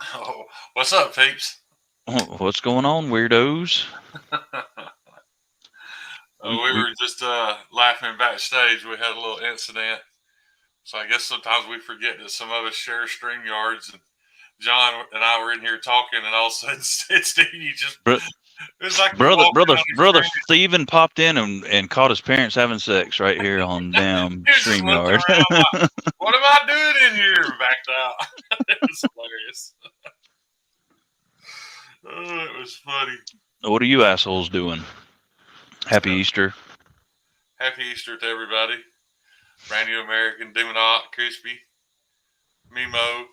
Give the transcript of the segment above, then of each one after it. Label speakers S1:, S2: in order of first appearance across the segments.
S1: Oh, what's up, peeps?
S2: What's going on, weirdos? We
S1: We
S2: we
S1: were just laughing backstage. We had a little incident. So I guess sometimes we forget that some of us share stream yards. And John and I were in here talking, and all of a sudden, Steve, you just,
S2: br-
S1: it was like you
S2: brother
S1: walked in
S2: brother
S1: on the
S2: brother
S1: screen.
S2: Steven popped in and caught his parents having sex right here on damn
S1: He was just looking
S2: StreamYard.
S1: around like, what am I doing in here? And backed out. It was hilarious. Oh, it was funny.
S2: What are you assholes doing? Happy
S1: Yeah.
S2: Easter.
S1: Happy Easter to everybody. Brand new American, Demonot, Crispy, Mimo.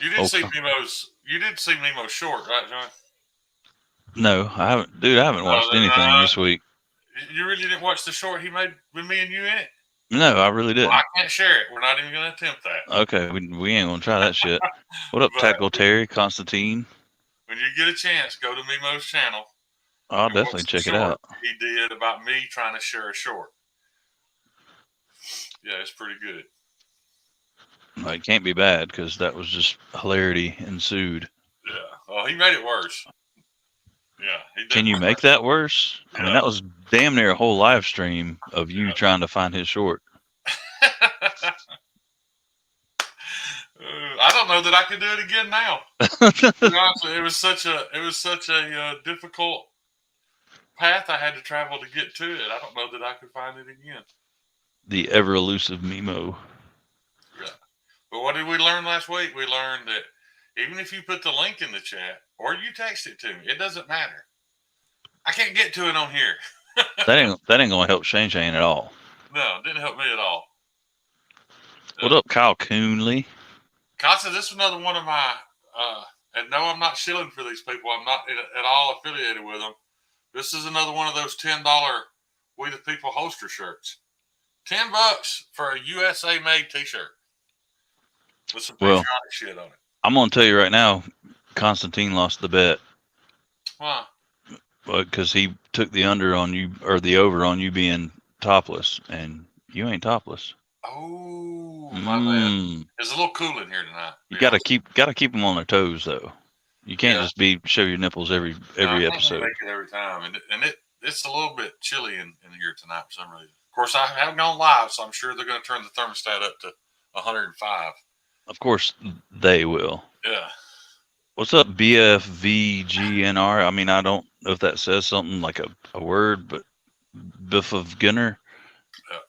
S1: You did see
S2: Okay.
S1: Nemo's. You did see Nemo's short, right, John?
S2: No, I haven't, dude. I haven't watched anything
S1: Uh,
S2: this week.
S1: you really didn't watch the short he made with me and you in it?
S2: No, I really
S1: Well, I
S2: didn't.
S1: can't share it. We're not even going to attempt that.
S2: Okay, we ain't gonna try that shit. What up,
S1: But
S2: Tackle Terry, Constantine?
S1: when you get a chance, go to Nemo's channel
S2: I'll
S1: and
S2: definitely
S1: watch the
S2: check it
S1: short
S2: out.
S1: he did about me trying to share a short. Yeah, it's pretty good.
S2: Like, it can't be bad because that was just hilarity ensued.
S1: Yeah. Well, he made it worse. Yeah, he
S2: Can you
S1: definitely
S2: make that worse? I mean, that
S1: made
S2: was damn near a whole live stream of you
S1: it.
S2: trying to find his short.
S1: Yeah. I don't know that I could do it again now. Honestly, it was such a difficult path I had to travel to get to it. I don't know that I could find it again.
S2: The ever elusive Mimo.
S1: Yeah. But what did we learn last week? We learned that even if you put the link in the chat or you text it to me, it doesn't matter. I can't get to it on here.
S2: That ain't gonna help Shane Shane at all.
S1: No, it didn't help me at all.
S2: What
S1: Yeah.
S2: up, Kyle Coonley?
S1: Casa, this is another one of my, and no, I'm not shilling for these people. I'm not at all affiliated with them. This is another one of those $10 We the People holster shirts. $10 for a USA made T-shirt with some
S2: Well,
S1: patriotic shit on it.
S2: I'm gonna tell you right now, Constantine lost the bet
S1: Why?
S2: because he took the under on you or the over on you being topless, and you ain't topless.
S1: Oh, my bad.
S2: Mm.
S1: It's a little cool in here tonight.
S2: You
S1: To be
S2: gotta
S1: honest.
S2: keep them on their toes though. You can't
S1: Yeah,
S2: just be show your nipples every
S1: no, I
S2: every
S1: can't
S2: episode.
S1: make it every time, and it's a little bit chilly in here tonight for some reason. Of course, I haven't gone live, so I'm sure they're going to turn the thermostat up to 105.
S2: Of course they will.
S1: Yeah,
S2: What's up, BFVGNR? I mean, I don't know if that says something like a word, but Biff of Gunner.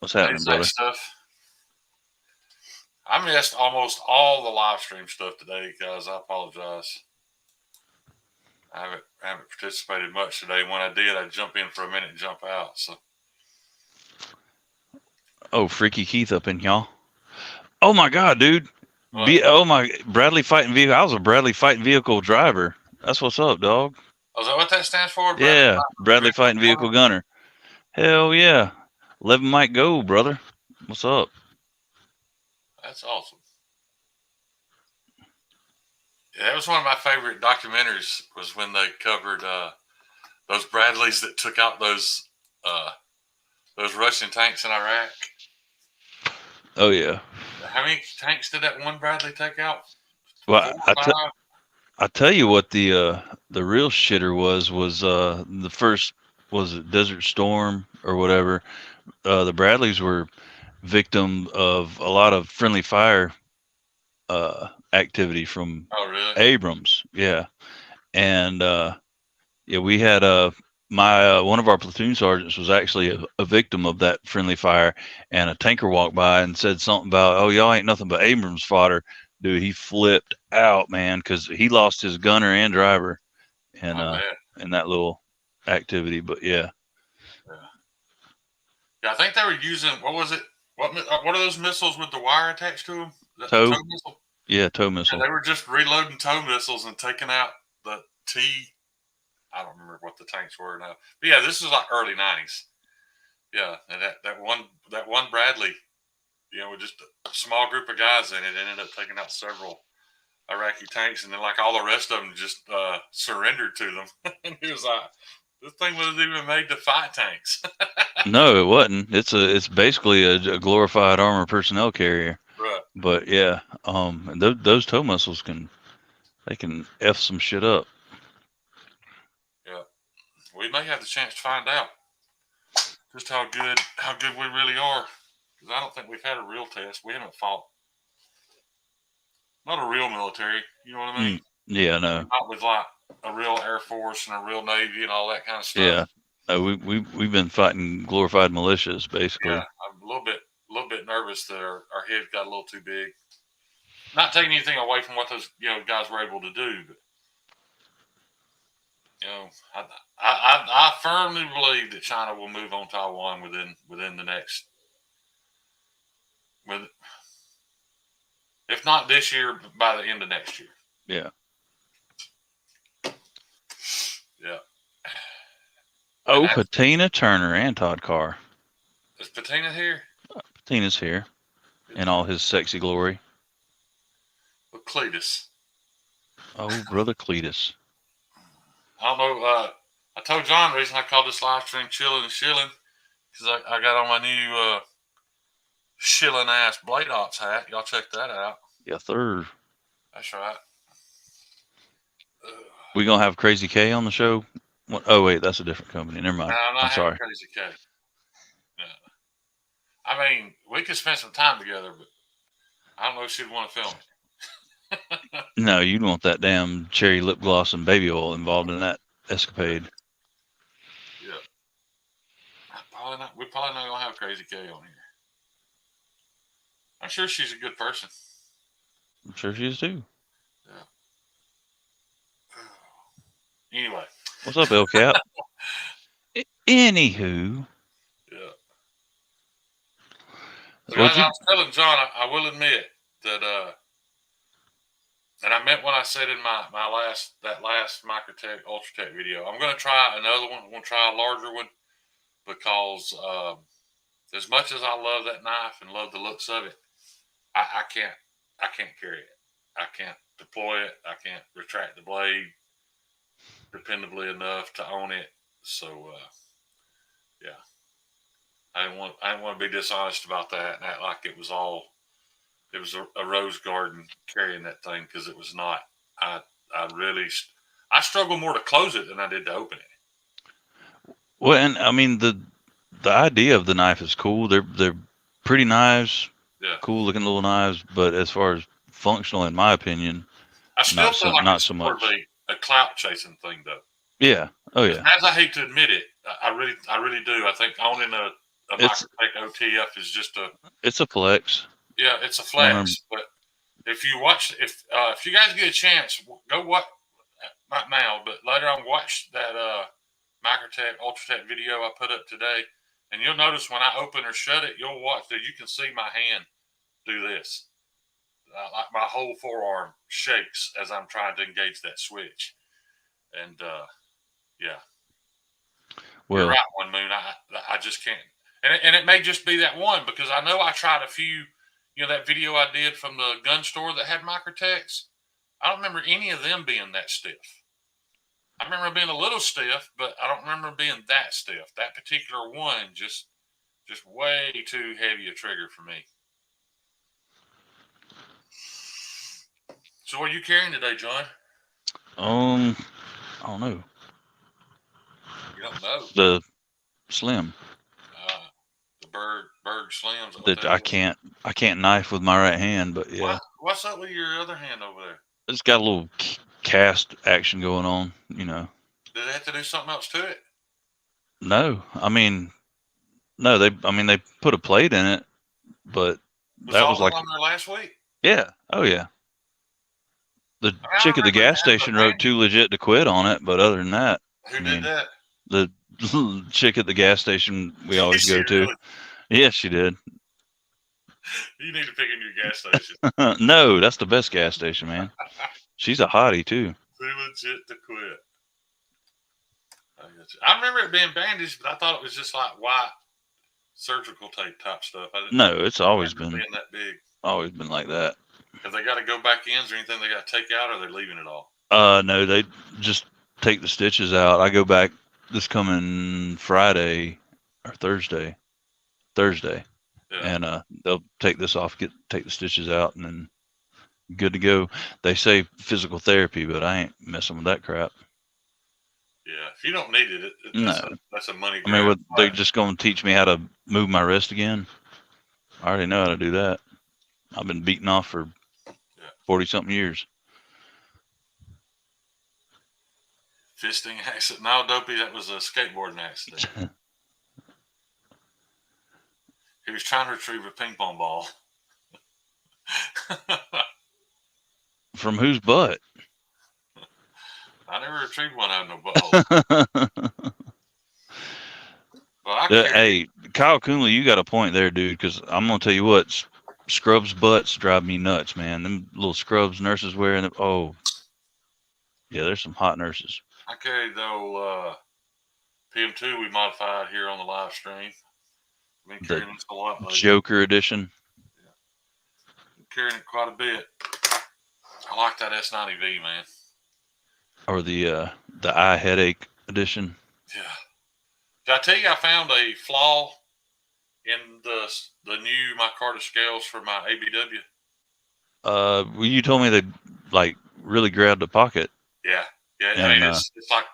S2: What's
S1: yeah.
S2: happening,
S1: That
S2: brother?
S1: stuff. I missed almost all the live stream stuff today, guys. I apologize. I haven't participated much today. When I did, I'd jump in for a minute and jump out. So
S2: Oh, Freaky Keith up in y'all. Oh my God, dude.
S1: what?
S2: Oh my Bradley fighting vehicle. I was a Bradley fighting vehicle driver. That's what's up, dog.
S1: Oh, is that what that stands for, Bradley?
S2: Yeah, Bradley fighting vehicle gunner. Hell yeah. 11 might go, brother. What's up?
S1: That's awesome. Yeah, that was one of my favorite documentaries. Was when they covered those Bradleys that took out those Russian tanks in Iraq.
S2: Oh yeah.
S1: How many tanks did that one Bradley take out?
S2: Well,
S1: 4 or 5?
S2: I tell you what the real shitter was the first, was it Desert Storm or whatever. The Bradleys were victim of a lot of friendly fire activity from
S1: Oh, really?
S2: Abrams. Yeah. And yeah, we had my one of our platoon sergeants was actually a victim of that friendly fire, and a tanker walked by and said something about, "Oh, y'all ain't nothing but Abrams fodder." Dude, he flipped out, man, because he lost his gunner and driver in
S1: I bet.
S2: in that little activity. But yeah,
S1: Yeah. Yeah, I think they were using, what was it? What are those missiles with the wire attached to them? Is that the
S2: tow,
S1: tow missile?
S2: yeah, tow
S1: Yeah,
S2: missile.
S1: they were just reloading tow missiles and taking out the T. I don't remember what the tanks were now. But yeah, this is like early '90s. Yeah, and that one Bradley, with just a small group of guys in it, ended up taking out several Iraqi tanks, and then like all the rest of them just surrendered to them. And he was like, "This thing wasn't even made to fight tanks."
S2: No, it wasn't. It's basically a glorified armor personnel carrier.
S1: Right.
S2: But yeah, those tow missiles can They can F some shit up.
S1: Yeah, we may have the chance to find out just how good we really are. Because I don't think we've had a real test. We haven't fought, not a real military. You know what I mean?
S2: Yeah, no.
S1: Not with like a real Air Force and a real Navy and all that kind of stuff.
S2: Yeah. No, we've been fighting glorified militias basically.
S1: Yeah, I'm a little bit nervous that our head got a little too big. Not taking anything away from what those guys were able to do, but I firmly believe that China will move on Taiwan within the next, with if not this year, by the end of next year.
S2: Yeah.
S1: Yeah.
S2: Oh, Patina Turner and Todd Carr.
S1: Is Patina here?
S2: Patina's here in all his sexy glory.
S1: With Cletus.
S2: Oh, brother Cletus.
S1: I don't know. I told John the reason I called this live stream Chillin and Shillin because I got on my new Shillin ass Blade Ops hat. Y'all check that out.
S2: Yeah, third.
S1: That's right.
S2: We gonna have Crazy K on the show? What? Oh wait, that's a different company. Never mind.
S1: No, I'm
S2: sorry.
S1: Crazy K. No. I mean, we could spend some time together, but I don't know if she'd want to film it.
S2: No, you'd want that damn cherry lip gloss and baby oil involved in that escapade.
S1: Yeah. We're probably not gonna have Crazy K on here. I'm sure she's a good person.
S2: I'm sure she is too.
S1: Yeah. Anyway.
S2: What's up, El Cap? Anywho.
S1: Yeah. So as I was telling John, I will admit that and I meant what I said in my last Microtech Ultratech video. I'm gonna try another one. I'm gonna try a larger one because as much as I love that knife and love the looks of it, I can't carry it. I can't deploy it. I can't retract the blade dependably enough to own it. So yeah, I didn't want to be dishonest about that and act like it was a rose garden carrying that thing, because it was not. I struggle more to close it than I did to open it.
S2: Well, and I mean the idea of the knife is cool. They're pretty knives. Yeah. Cool looking little knives, but as far as functional, in my opinion,
S1: I still feel like it's more of a clout chasing thing, though.
S2: Yeah. Oh yeah.
S1: As I hate to admit it, I really do. I think owning a Microtech OTF is just
S2: it's a flex.
S1: Yeah, it's a flex. But if you guys get a chance, go watch, not now, but later on, watch that Microtech Ultratech video I put up today, and you'll notice when I open or shut it, you'll watch that you can see my hand do this. Like my whole forearm shakes as I'm trying to engage that switch, and yeah. Well, you're right, One Moon. I just can't, and it may just be that one, because I know I tried a few. That video I did from the gun store that had Microtechs. I don't remember any of them being that stiff. I remember being a little stiff, but I don't remember being that stiff. That particular one just way too heavy a trigger for me. So what are you carrying today, John?
S2: I don't know.
S1: You don't know?
S2: The Slim.
S1: The Berg Slims.
S2: That I can't knife with my right hand, but yeah.
S1: What's up with your other hand over there?
S2: It's got a little cast action going on,
S1: Did they have to do something else to it?
S2: No, they put a plate in it, but that was like
S1: on there last week.
S2: Yeah. Oh yeah. The chick at the gas station wrote too legit to quit on it, but other than that,
S1: who did that?
S2: The chick at the gas station we always go to. Really? Yes, she did.
S1: You need to pick a new gas station.
S2: No, that's the best gas station, man. She's a hottie too.
S1: Too legit to quit. I remember it being bandaged, but I thought it was just like white surgical tape type stuff.
S2: No, it's always been
S1: that big.
S2: Always been like that.
S1: Have they got to go back in? Is there anything they got to take out, or they're leaving it all?
S2: No, they just take the stitches out. I go back this coming Friday or Thursday, yeah. And they'll take this off, take the stitches out, and then good to go. They say physical therapy, but I ain't messing with that crap.
S1: Yeah, if you don't need it,
S2: No.
S1: that's a money
S2: I mean,
S1: grab.
S2: what, they just going to teach me how to move my wrist again? I already know how to do that. I've been beating off for 40-something years.
S1: Fisting accident. No, Dopey, that was a skateboarding accident. He was trying to retrieve a ping pong ball.
S2: From whose butt?
S1: I never retrieved one out of no butthole. Well, I carried.
S2: Hey, Kyle Coonley, you got a point there, dude, because I'm going to tell you what, scrubs' butts drive me nuts, man. Them little scrubs nurses wearing them. Oh, yeah, there's some hot nurses.
S1: I carried the PM2 we modified here on the live stream. I've been carrying this a lot lately.
S2: Joker edition.
S1: Yeah. Been carrying it quite a bit. I like that S90V, man.
S2: Or the Heretic edition.
S1: Yeah. Did I tell you I found a flaw in the new micarta scales for my ABW?
S2: Well, you told me they like really grabbed a pocket.
S1: Yeah. Yeah.
S2: And,
S1: I mean, it's like,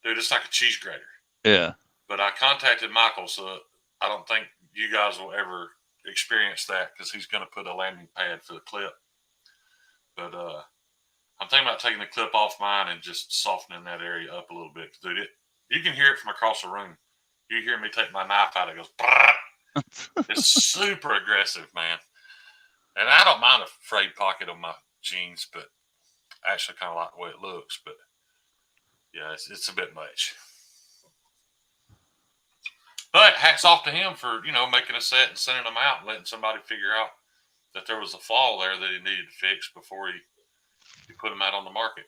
S1: dude, it's like a cheese grater.
S2: Yeah.
S1: But I contacted Michael, so I don't think you guys will ever experience that because he's going to put a landing pad for the clip. But I'm thinking about taking the clip off mine and just softening that area up a little bit. Dude, you can hear it from across the room. You hear me take my knife out, it goes, it's super aggressive, man. And I don't mind a frayed pocket on my jeans, but I actually kind of like the way it looks. But yeah, it's a bit much. But hats off to him for, making a set and sending them out and letting somebody figure out that there was a flaw there that he needed to fix before he put them out on the market.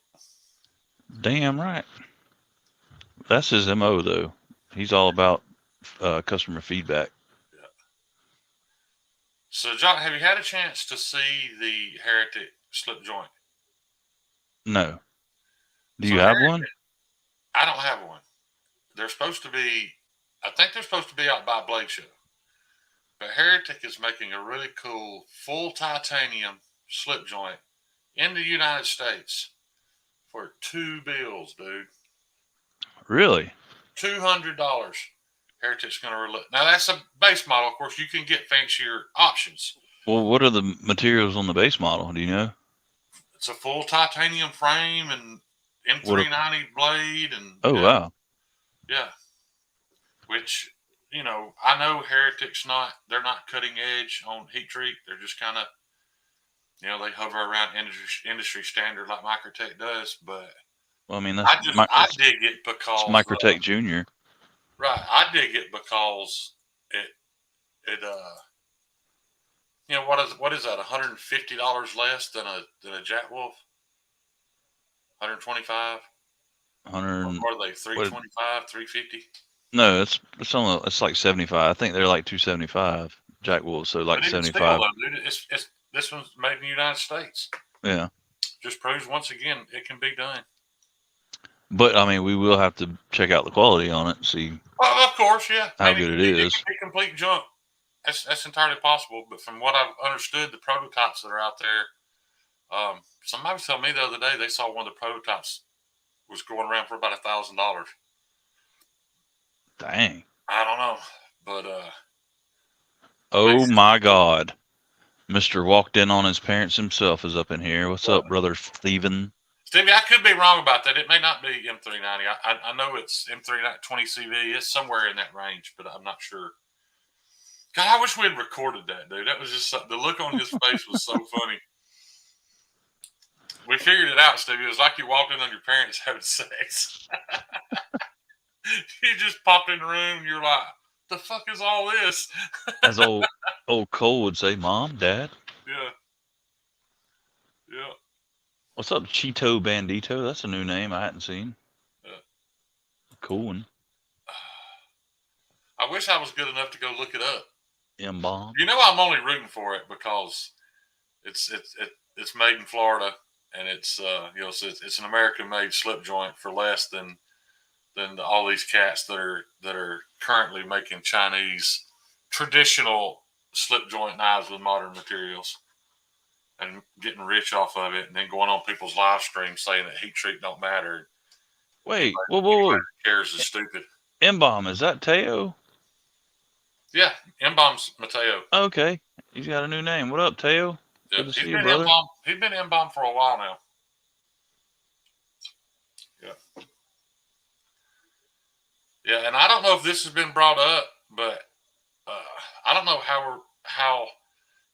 S2: Damn right. That's his MO, though. He's all about customer feedback.
S1: Yeah. So, John, have you had a chance to see the Heretic slip joint?
S2: No. Do you have one?
S1: I don't have one. They're supposed to be, I think they're supposed to be out by Blade Show. But Heretic is making a really cool full titanium slip joint in the United States for $2 bills, dude.
S2: Really?
S1: $200. Heretic's going to release. Now, that's a base model. Of course, you can get fancier options.
S2: Well, what are the materials on the base model? Do you know?
S1: It's a full titanium frame and M390 blade. And
S2: oh, wow.
S1: Yeah. Which, I know Heretic's they're not cutting edge on heat treat. They're just kind of, they hover around industry standard like Microtech does. But
S2: well, I mean,
S1: I dig it because
S2: it's Microtech Junior.
S1: Right. I dig it because it what is that? $150 less than a Jack Wolf? 125?
S2: 100.
S1: Or are they 325, 350?
S2: No, it's like 75. I think they're like 275 Jack Wolves, so like 75.
S1: Still, this one's made in the United States.
S2: Yeah.
S1: Just proves once again it can be done.
S2: But I mean, we will have to check out the quality on it and see.
S1: Well, of course, yeah.
S2: How good it is.
S1: It can be complete junk. That's entirely possible. But from what I've understood, the prototypes that are out there, somebody told me the other day they saw one of the prototypes was going around for about $1,000.
S2: Dang.
S1: I don't know, but
S2: oh my God, Mr. Walked in on his parents himself is up in here. What's up, brother Steven?
S1: Stevie, I could be wrong about that. It may not be M390. I know it's M390 20CV. It's somewhere in that range, but I'm not sure. God, I wish we had recorded that, dude. That was just the look on his face was so funny. We figured it out, Stevie. It was like you walked in on your parents having sex. You just popped in the room. And you're like, "The fuck is all this?"
S2: As old Cole would say, "Mom, Dad."
S1: Yeah. Yeah.
S2: What's up, Cheeto Bandito? That's a new name I hadn't seen.
S1: Yeah.
S2: Cool one.
S1: I wish I was good enough to go look it up.
S2: M-bomb.
S1: I'm only rooting for it because it's made in Florida and it's it's an American-made slip joint for less than all these cats that are currently making Chinese traditional slip joint knives with modern materials. and getting rich off of it, and then going on people's live streams saying that heat treat don't matter.
S2: Wait,
S1: Anybody
S2: whoa.
S1: who cares is stupid.
S2: M-Bomb, is that Teo?
S1: Yeah, M-Bomb's Mateo.
S2: Okay, he's got a new name. What up, Teo?
S1: Yeah,
S2: Good to see you, brother.
S1: He's been M-Bomb for a while now. Yeah. Yeah, and I don't know if this has been brought up, but I don't know how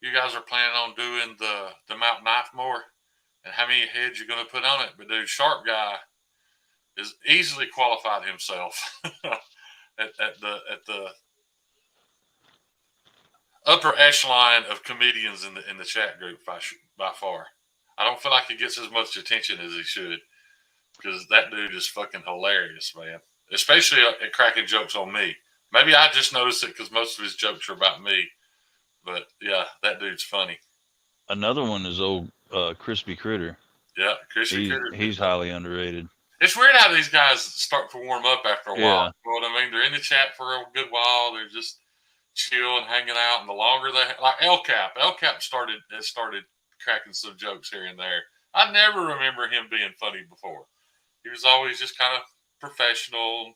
S1: you guys are planning on doing the Mount Knifemore and how many heads you're going to put on it. But dude, Sharp Guy is easily qualified himself at the upper echelon of comedians in the chat group by far. I don't feel like he gets as much attention as he should, because that dude is fucking hilarious, man. Especially at cracking jokes on me. Maybe I just noticed it because most of his jokes are about me. But yeah, that dude's funny.
S2: Another one is old Crispy Critter.
S1: Yeah, Crispy Critter.
S2: He's highly underrated.
S1: It's weird how these guys start to warm up after a while.
S2: Yeah.
S1: You know what I mean? They're in the chat for a good while. They're just chilling, hanging out, and the longer they like El Cap has started cracking some jokes here and there. I never remember him being funny before. He was always just kind of professional,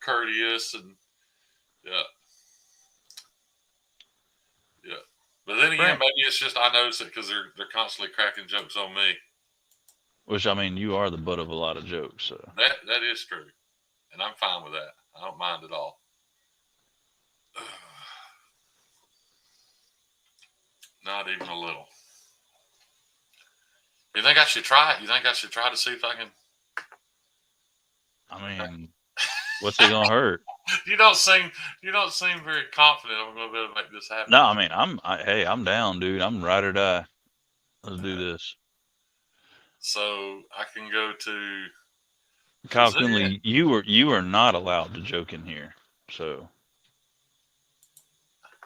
S1: courteous, and yeah. But then again, maybe it's just I notice it because they're constantly cracking jokes on me.
S2: Which, I mean, you are the butt of a lot of jokes. So.
S1: That is true, and I'm fine with that. I don't mind at all. Not even a little. You think I should try it? You think I should try to see if I can?
S2: I mean, what's it gonna hurt?
S1: You don't seem very confident I'm gonna be able to make this happen.
S2: No, I mean, I'm down, dude. I'm ride or die. Let's do this.
S1: So I can go to
S2: Kyle Kinley. You are not allowed to joke in here. So,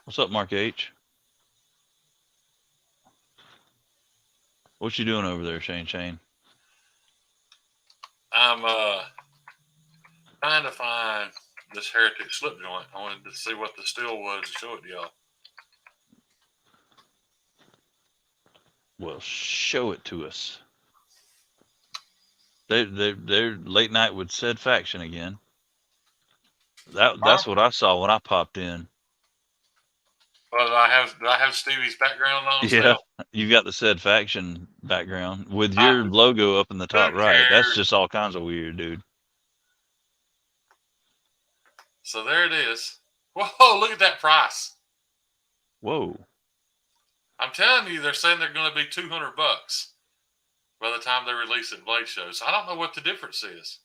S2: what's up, Mark H? What you doing over there, Shane?
S1: I'm trying to find this Heretic slip joint. I wanted to see what the steel was to show it to y'all.
S2: Well, show it to us. They're late night with said faction again. That's what I saw when I popped in.
S1: Well, do I have Stevie's background on?
S2: Yeah,
S1: still?
S2: You've got the said faction background with your logo up in the top right. That's just all kinds of weird, dude.
S1: So there it is. Whoa, look at that price.
S2: Whoa.
S1: I'm telling you, they're saying they're going to be $200 by the time they release it at Blade Show. So I don't know what the difference is.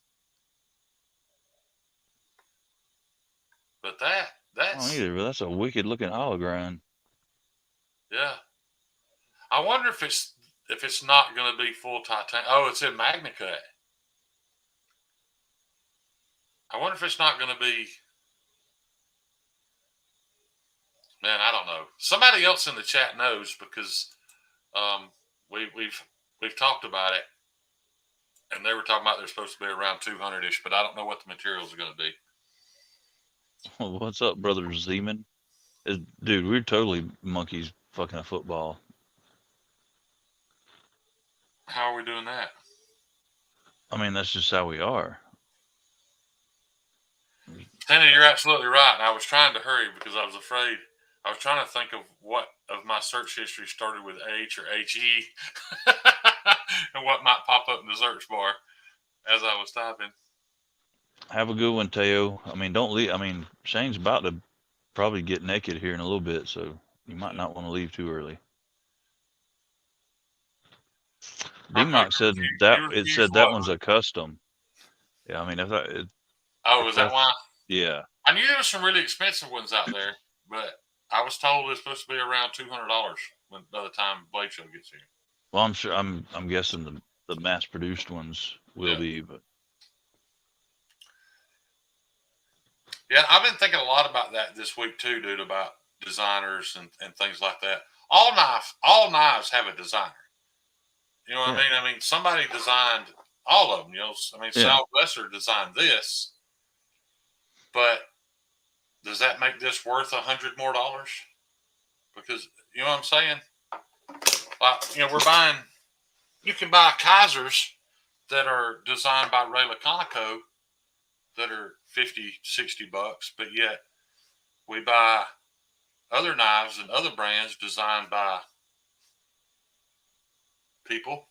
S1: But that's...
S2: I don't either, but that's a wicked looking hologram.
S1: Yeah. I wonder if it's not going to be full titanium. Oh, it's in Magna Cut. I wonder if it's not going to be... Man, I don't know. Somebody else in the chat knows, because we've talked about it, and they were talking about they're supposed to be around 200-ish, but I don't know what the materials are going to be.
S2: What's up, brother Zeman? Dude, we're totally monkeys fucking a football.
S1: How are we doing that?
S2: I mean, that's just how we are.
S1: Tanner, you're absolutely right. And I was trying to hurry because I was afraid. I was trying to think of what of my search history started with H or HE and what might pop up in the search bar as I was typing.
S2: Have a good one, Teo. I mean, don't leave. I mean, Shane's about to probably get naked here in a little bit, so you might not want to leave too early. D-Mock said that one's a custom. Yeah, I mean, is that
S1: why?
S2: Yeah.
S1: I knew there was some really expensive ones out there, but I was told it's supposed to be around $200 by the time Blade Show gets here.
S2: Well, I'm sure. I'm guessing the mass-produced ones will be, but.
S1: Yeah, I've been thinking a lot about that this week too, dude, about designers and things like that. All knives have a designer. You know what I mean? I mean, somebody designed all of them. You know, I mean, Sal Besser designed this, but does that make this worth $100 more? Because you know what I'm saying? we're buying. You can buy Kaisers that are designed by Ray Laconico that are $50-$60, but yet we buy other knives and other brands designed by people,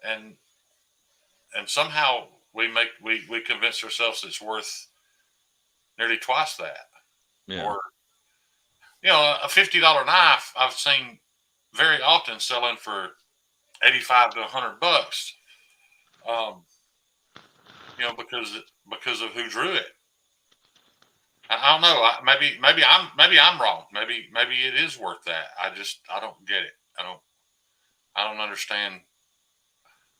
S1: and somehow we convince ourselves it's worth nearly twice that.
S2: Yeah.
S1: Or a $50 knife I've seen very often selling for 85 to $100. Because of who drew it. I don't know. Maybe I'm wrong. Maybe it is worth that. I don't get it. I don't understand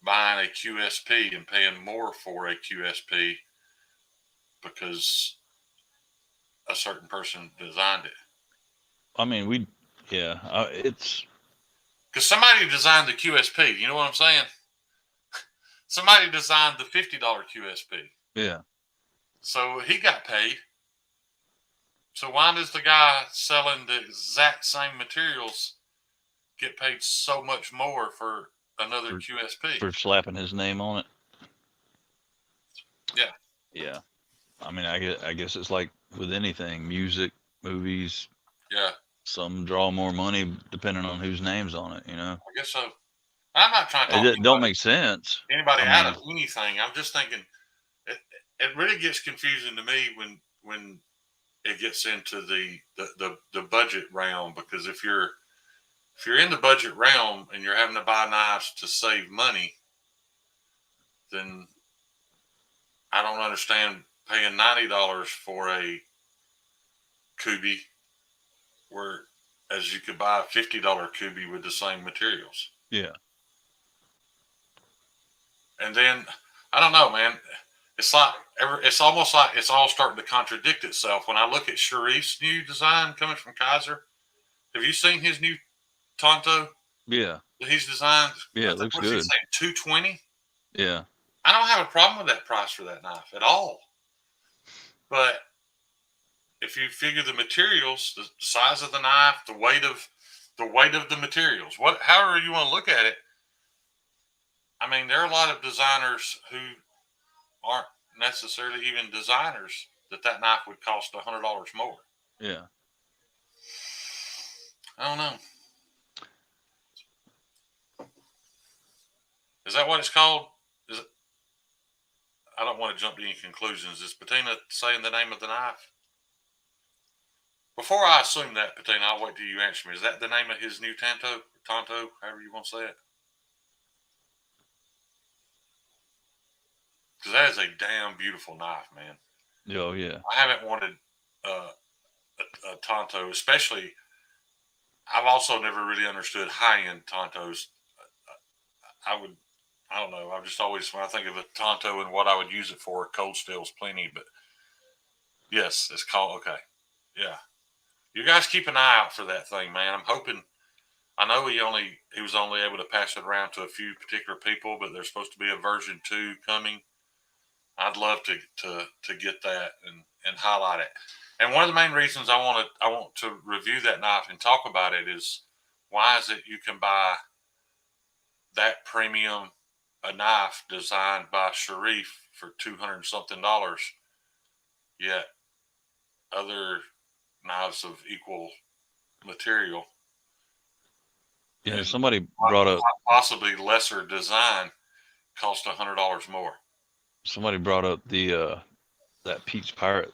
S1: buying a QSP and paying more for a QSP because a certain person designed it.
S2: I mean, it's
S1: because somebody designed the QSP. You know what I'm saying? Somebody designed the $50 QSP.
S2: Yeah.
S1: So he got paid. So why does the guy selling the exact same materials get paid so much more for another QSP?
S2: For slapping his name on it.
S1: Yeah.
S2: Yeah. I mean, I guess it's like with anything, music, movies.
S1: Yeah.
S2: Some draw more money depending on whose name's on it,
S1: I guess so. I'm not trying to talk
S2: it don't make sense.
S1: Anybody out of anything. I'm just thinking it really gets confusing to me when it gets into the budget realm, because if you're in the budget realm and you're having to buy knives to save money, then I don't understand paying $90 for a Kubi, whereas you could buy a $50 Kubi with the same materials.
S2: Yeah.
S1: And then I don't know, man. It's almost like it's all starting to contradict itself. When I look at Sharif's new design coming from Kaiser, have you seen his new Tonto?
S2: Yeah.
S1: That he's designed?
S2: Yeah, it looks good.
S1: $220?
S2: Yeah.
S1: I don't have a problem with that price for that knife at all. But if you figure the materials, the size of the knife, the weight of the materials, however you want to look at it, I mean, there are a lot of designers who aren't necessarily even designers that knife would cost $100 more.
S2: Yeah.
S1: I don't know. Is that what it's called? I don't want to jump to any conclusions. Is Patina saying the name of the knife? Before I assume that, Patina, I'll wait till you answer me. Is that the name of his new Tonto, however you want to say it? Because that is a damn beautiful knife, man.
S2: Oh, yeah.
S1: I haven't wanted a Tonto, especially. I've also never really understood high-end Tontos. I don't know. I've just always, when I think of a Tonto and what I would use it for, cold steel's plenty. But yes, it's called, okay. Yeah. You guys keep an eye out for that thing, man. I'm hoping. I know he was only able to pass it around to a few particular people, but there's supposed to be a version 2 coming. I'd love to get that and highlight it. And one of the main reasons I want to review that knife and talk about it is, why is it you can buy that premium a knife designed by Sharif for $200 something, yet other knives of equal material,
S2: somebody brought up
S1: possibly lesser design, cost $100 more.
S2: Somebody brought up the that Pete's Pirate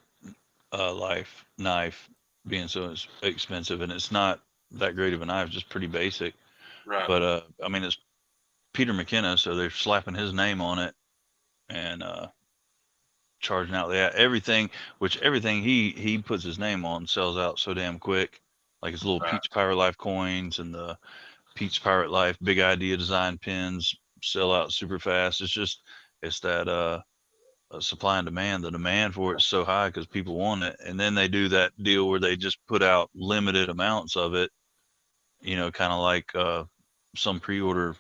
S2: Life knife being so expensive, and it's not that great of a knife, just pretty basic.
S1: Right.
S2: But I mean, it's Peter McKenna, so they're slapping his name on it and charging out everything he puts his name on sells out so damn quick. Like his little Pete's Pirate Life coins and the Pete's Pirate Life Big Idea design pins sell out super fast. It's that supply and demand. The demand for it's so high because people want it, and then they do that deal where they just put out limited amounts of it. Kind of like some pre-order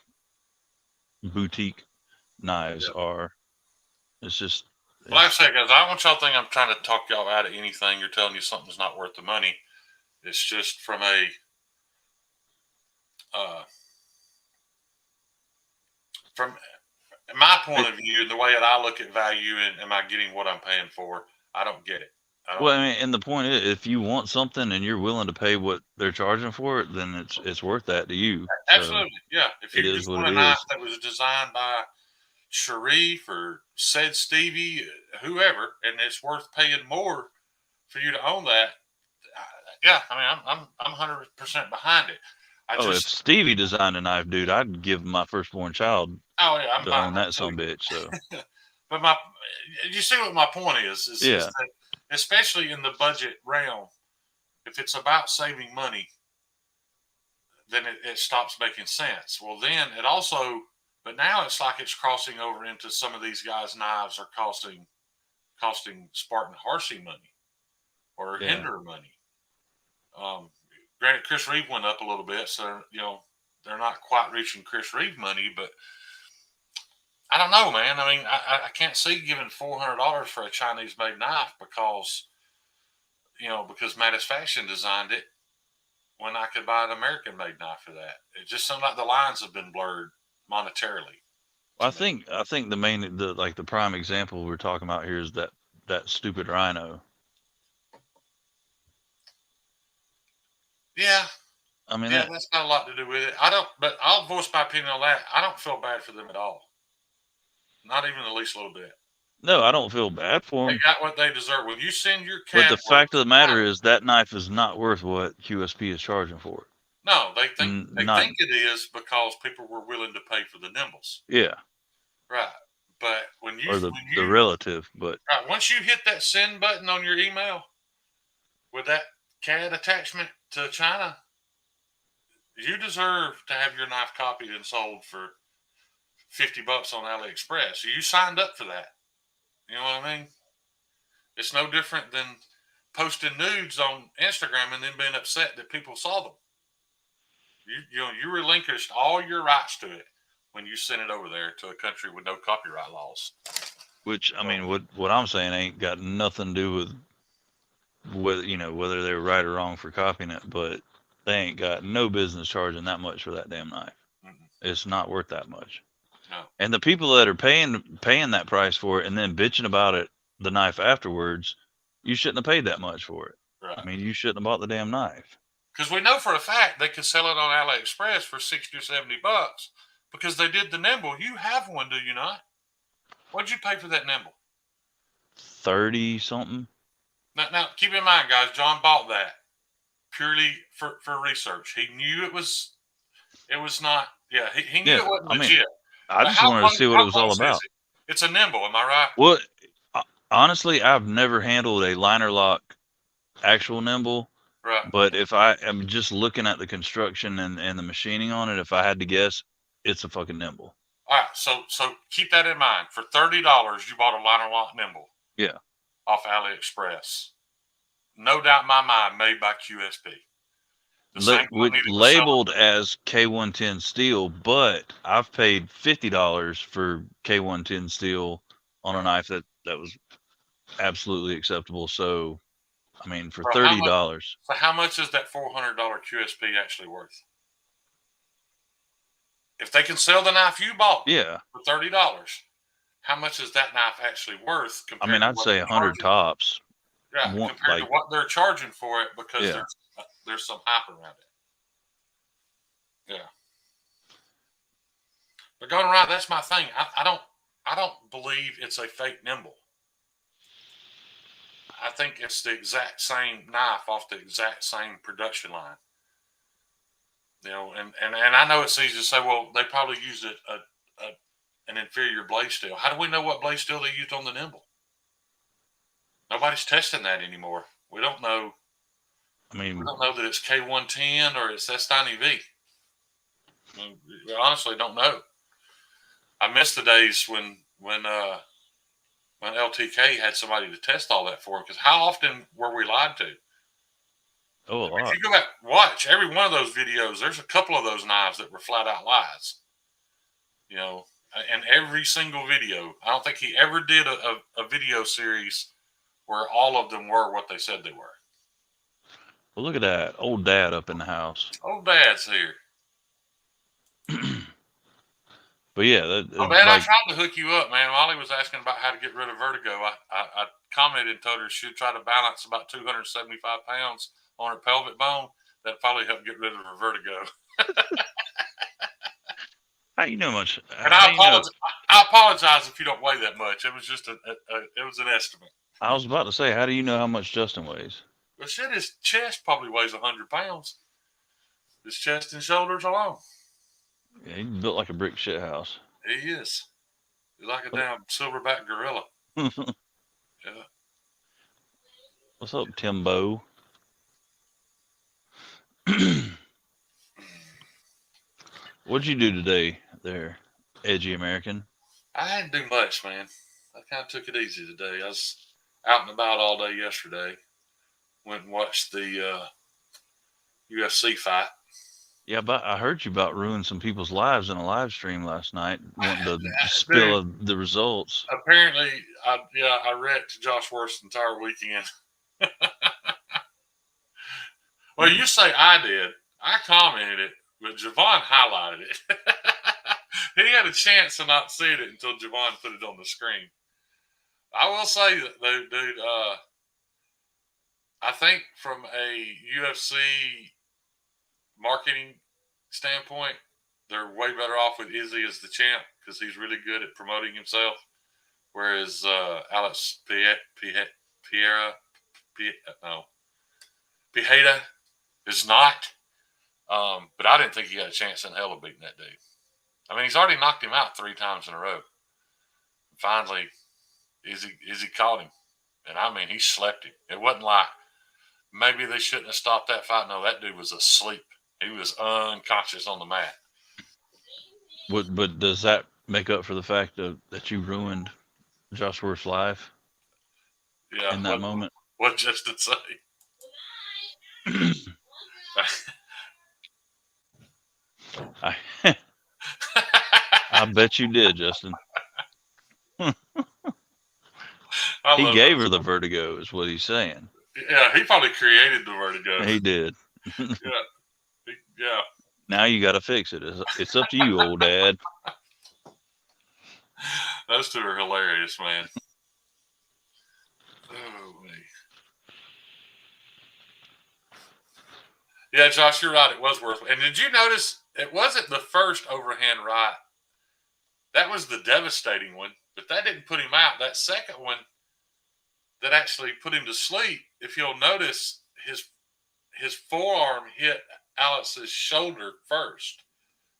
S2: boutique knives are. It's just.
S1: Like I said, guys, I don't want y'all to think I'm trying to talk y'all out of anything. You're telling you something's not worth the money. It's just from a from my point of view, the way that I look at value and am I getting what I'm paying for, I don't get it.
S2: Well, I mean, and the point is, if you want something and you're willing to pay what they're charging for it, then it's worth that to you. So
S1: Absolutely, yeah. If
S2: it
S1: you
S2: is
S1: just
S2: what
S1: want
S2: it
S1: a knife
S2: is.
S1: that was designed by Sharif or said Stevie, whoever, and it's worth paying more for you to own that, yeah. I mean, I'm 100% behind it. I
S2: Oh, if
S1: just,
S2: Stevie designed a knife, dude, I'd give my firstborn child
S1: oh yeah, I'm
S2: to
S1: buying
S2: own
S1: that
S2: that
S1: too.
S2: son bitch. So
S1: But you see what my point is
S2: yeah,
S1: that especially in the budget realm, if it's about saving money, then it stops making sense. Well, then it also, but now it's like it's crossing over into some of these guys' knives are costing Spartan Harsey money or
S2: yeah.
S1: Hinder money. Granted, Chris Reeve went up a little bit, so they're not quite reaching Chris Reeve money, but I don't know, man. I mean, I can't see giving $400 for a Chinese made knife because Mattis Fashion designed it when I could buy an American made knife for that. It just seems like the lines have been blurred monetarily
S2: Well,
S1: to me.
S2: I think the prime example we're talking about here is that stupid rhino.
S1: Yeah,
S2: I mean
S1: yeah,
S2: that.
S1: that's got a lot to do with it. But I'll voice my opinion on that. I don't feel bad for them at all, not even the least little bit.
S2: No, I don't feel bad for
S1: They
S2: them.
S1: got what they deserve. When you send your
S2: But the
S1: catalogs
S2: fact of the
S1: to
S2: matter
S1: China,
S2: is that knife is not worth what QSP is charging for it.
S1: no, they
S2: Not
S1: think it is because people were willing to pay for the nimbles,
S2: yeah,
S1: right? But
S2: or the relative. But
S1: right, once you hit that send button on your email with that CAD attachment to China, you deserve to have your knife copied and sold for $50 on AliExpress. You signed up for that. You know what I mean? It's no different than posting nudes on Instagram and then being upset that people saw them. You relinquished all your rights to it when you sent it over there to a country with no copyright laws.
S2: which I
S1: So,
S2: mean, what I'm saying ain't got nothing to do with whether they were right or wrong for copying it, but they ain't got no business charging that much for that damn knife.
S1: mm-mm,
S2: It's not worth that much.
S1: no,
S2: And the people that are paying that price for it and then bitching about it, the knife afterwards, you shouldn't have paid that much for it. I
S1: right.
S2: mean, you shouldn't have bought the damn knife.
S1: Because we know for a fact they could sell it on AliExpress for 60 or $70 because they did the nimble. You have one, do you not? What'd you pay for that nimble?
S2: 30 something.
S1: Now, keep in mind, guys, John bought that purely for research. He knew it was not. Yeah, he knew it
S2: Yeah,
S1: wasn't
S2: I mean,
S1: legit.
S2: I
S1: But
S2: just wanted to see what it
S1: how
S2: was all
S1: close is
S2: about.
S1: it? It's a nimble. Am I right?
S2: Well, honestly, I've never handled a liner lock actual nimble,
S1: Right.
S2: but if I am just looking at the construction and the machining on it, if I had to guess, it's a fucking nimble.
S1: All right. So keep that in mind. For $30, you bought a liner lock nimble
S2: Yeah.
S1: off AliExpress. No doubt in my mind, made by QSP. The same
S2: With
S1: company that was selling.
S2: labeled as K110 steel, but I've paid $50 for K110 steel on a
S1: Right.
S2: knife that was absolutely acceptable. So, I mean, for
S1: Bro,
S2: $30,
S1: how much is that $400 QSP actually worth? If they can sell the knife you bought
S2: yeah,
S1: for $30, how much is that knife actually worth
S2: I mean,
S1: compared to
S2: I'd
S1: what
S2: say
S1: they're
S2: 100
S1: charging?
S2: tops.
S1: Yeah,
S2: One
S1: compared to
S2: like,
S1: what they're charging for it because
S2: yeah.
S1: there's some hype around it. Yeah, but going around, that's my thing. I don't believe it's a fake nimble. I think it's the exact same knife off the exact same production line. And I know it's easy to say, well, they probably used an inferior blade steel. How do we know what blade steel they used on the nimble? Nobody's testing that anymore. We don't know.
S2: I
S1: We
S2: mean,
S1: don't know that it's K110 or it's S90V. I mean, we honestly don't know. I miss the days when LTK had somebody to test all that for. Because how often were we lied to?
S2: oh, a
S1: If
S2: lot.
S1: you go back watch every one of those videos, there's a couple of those knives that were flat out lies. You know, and every single video. I don't think he ever did a video series where all of them were what they said they were.
S2: Well, look at that old dad up in the house.
S1: Old Dad's here.
S2: But yeah,
S1: Oh, man, I tried to hook you up, man. Molly was asking about how to get rid of vertigo. I commented and told her she'd try to balance about 275 pounds on her pelvic bone. That'd probably help get rid of her vertigo.
S2: how you know much?
S1: And
S2: How you know?
S1: I apologize if you don't weigh that much. It was just it was an estimate.
S2: I was about to say, how do you know how much Justin weighs?
S1: But shit, his chest probably weighs 100 pounds. His chest and shoulders alone.
S2: Yeah, he's built like a brick shit house.
S1: He is. He's like a damn silverback gorilla. Yeah.
S2: What's up, Timbo? What'd you do today, there, edgy American?
S1: I didn't do much, man. I kind of took it easy today. I was out and about all day yesterday. Went and watched the UFC fight.
S2: Yeah, but I heard you about ruining some people's lives in a live stream last night, wanting to spill the results.
S1: Apparently, I wrecked Josh Worth's entire weekend. Well, you say I did. I commented it, but Javon highlighted it. He had a chance to not see it until Javon put it on the screen. I will say that, though, dude, I think from a UFC marketing standpoint, they're way better off with Izzy as the champ because he's really good at promoting himself. Whereas Alex Piera is not. But I didn't think he had a chance in hell of beating that dude. I mean, he's already knocked him out 3 times in a row. Finally, Izzy caught him. And I mean, he slept him. It wasn't like maybe they shouldn't have stopped that fight. No, that dude was asleep. He was unconscious on the mat.
S2: But does that make up for the fact that you ruined Josh Worth's life?
S1: Yeah.
S2: In that moment?
S1: What Justin say?
S2: I bet you did, Justin. He gave her the vertigo, is what he's saying.
S1: Yeah, he probably created the vertigo.
S2: He did.
S1: Yeah.
S2: Now you got to fix it. It's up to you, old dad.
S1: Those two are hilarious, man. Oh, me. Yeah, Josh, you're right. It was worth it. And did you notice it wasn't the first overhand right? That was the devastating one, but that didn't put him out. That second one that actually put him to sleep, if you'll notice, his forearm hit Alex's shoulder first.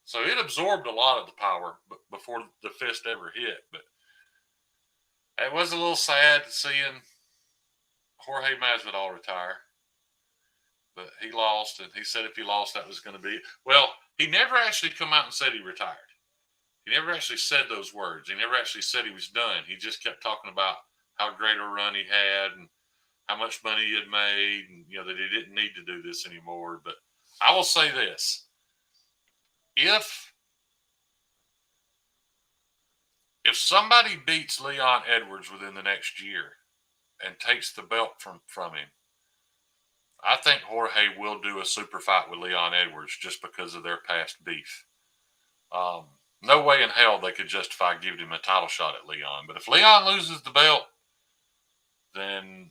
S1: So it absorbed a lot of the power before the fist ever hit. But it was a little sad seeing Jorge Masvidal retire. But he lost, and he said if he lost, that was going to be it. Well, he never actually come out and said he retired. He never actually said those words. He never actually said he was done. He just kept talking about how great a run he had and how much money he had made, and that he didn't need to do this anymore. But I will say this: if somebody beats Leon Edwards within the next year and takes the belt from him, I think Jorge will do a super fight with Leon Edwards just because of their past beef. No way in hell they could justify giving him a title shot at Leon. But if Leon loses the belt, then,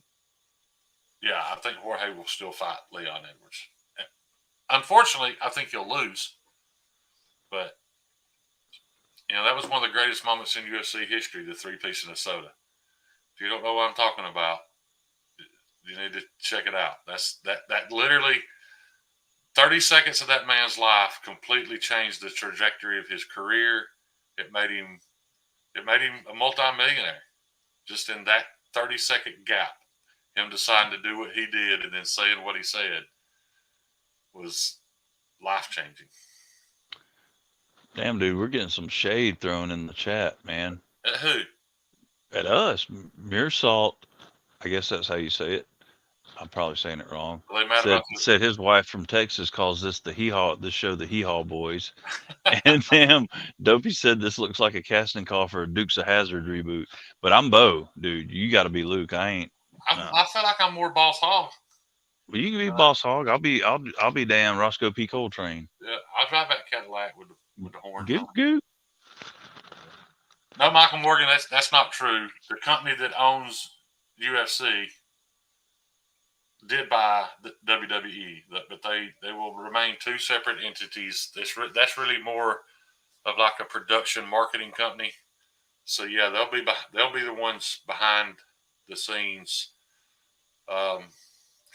S1: yeah, I think Jorge will still fight Leon Edwards. Unfortunately, I think he'll lose. But, that was one of the greatest moments in UFC history, the 3-piece and a soda. If you don't know what I'm talking about, you need to check it out. That literally 30 seconds of that man's life completely changed the trajectory of his career. It made him a multimillionaire just in that 30-second gap. Him deciding to do what he did and then saying what he said was life-changing.
S2: Damn, dude, we're getting some shade thrown in the chat, man.
S1: At who?
S2: At us. Mearsalt, I guess that's how you say it. I'm probably saying it wrong. Said his wife from Texas calls this show the Hee Haw Boys. And damn, Dopey said this looks like a casting call for a Dukes of Hazzard reboot. But I'm Bo, dude. You got to be Luke. I ain't.
S1: I feel like I'm more Boss Hog.
S2: Well, you can be Boss Hog. I'll be damn Roscoe P. Coltrane.
S1: Yeah, I'll drive that Cadillac with the horn.
S2: Goop goop.
S1: No, Michael Morgan, that's not true. The company that owns UFC did buy the WWE, but they will remain two separate entities. That's really more of like a production marketing company. So yeah, they'll be the ones behind the scenes, kind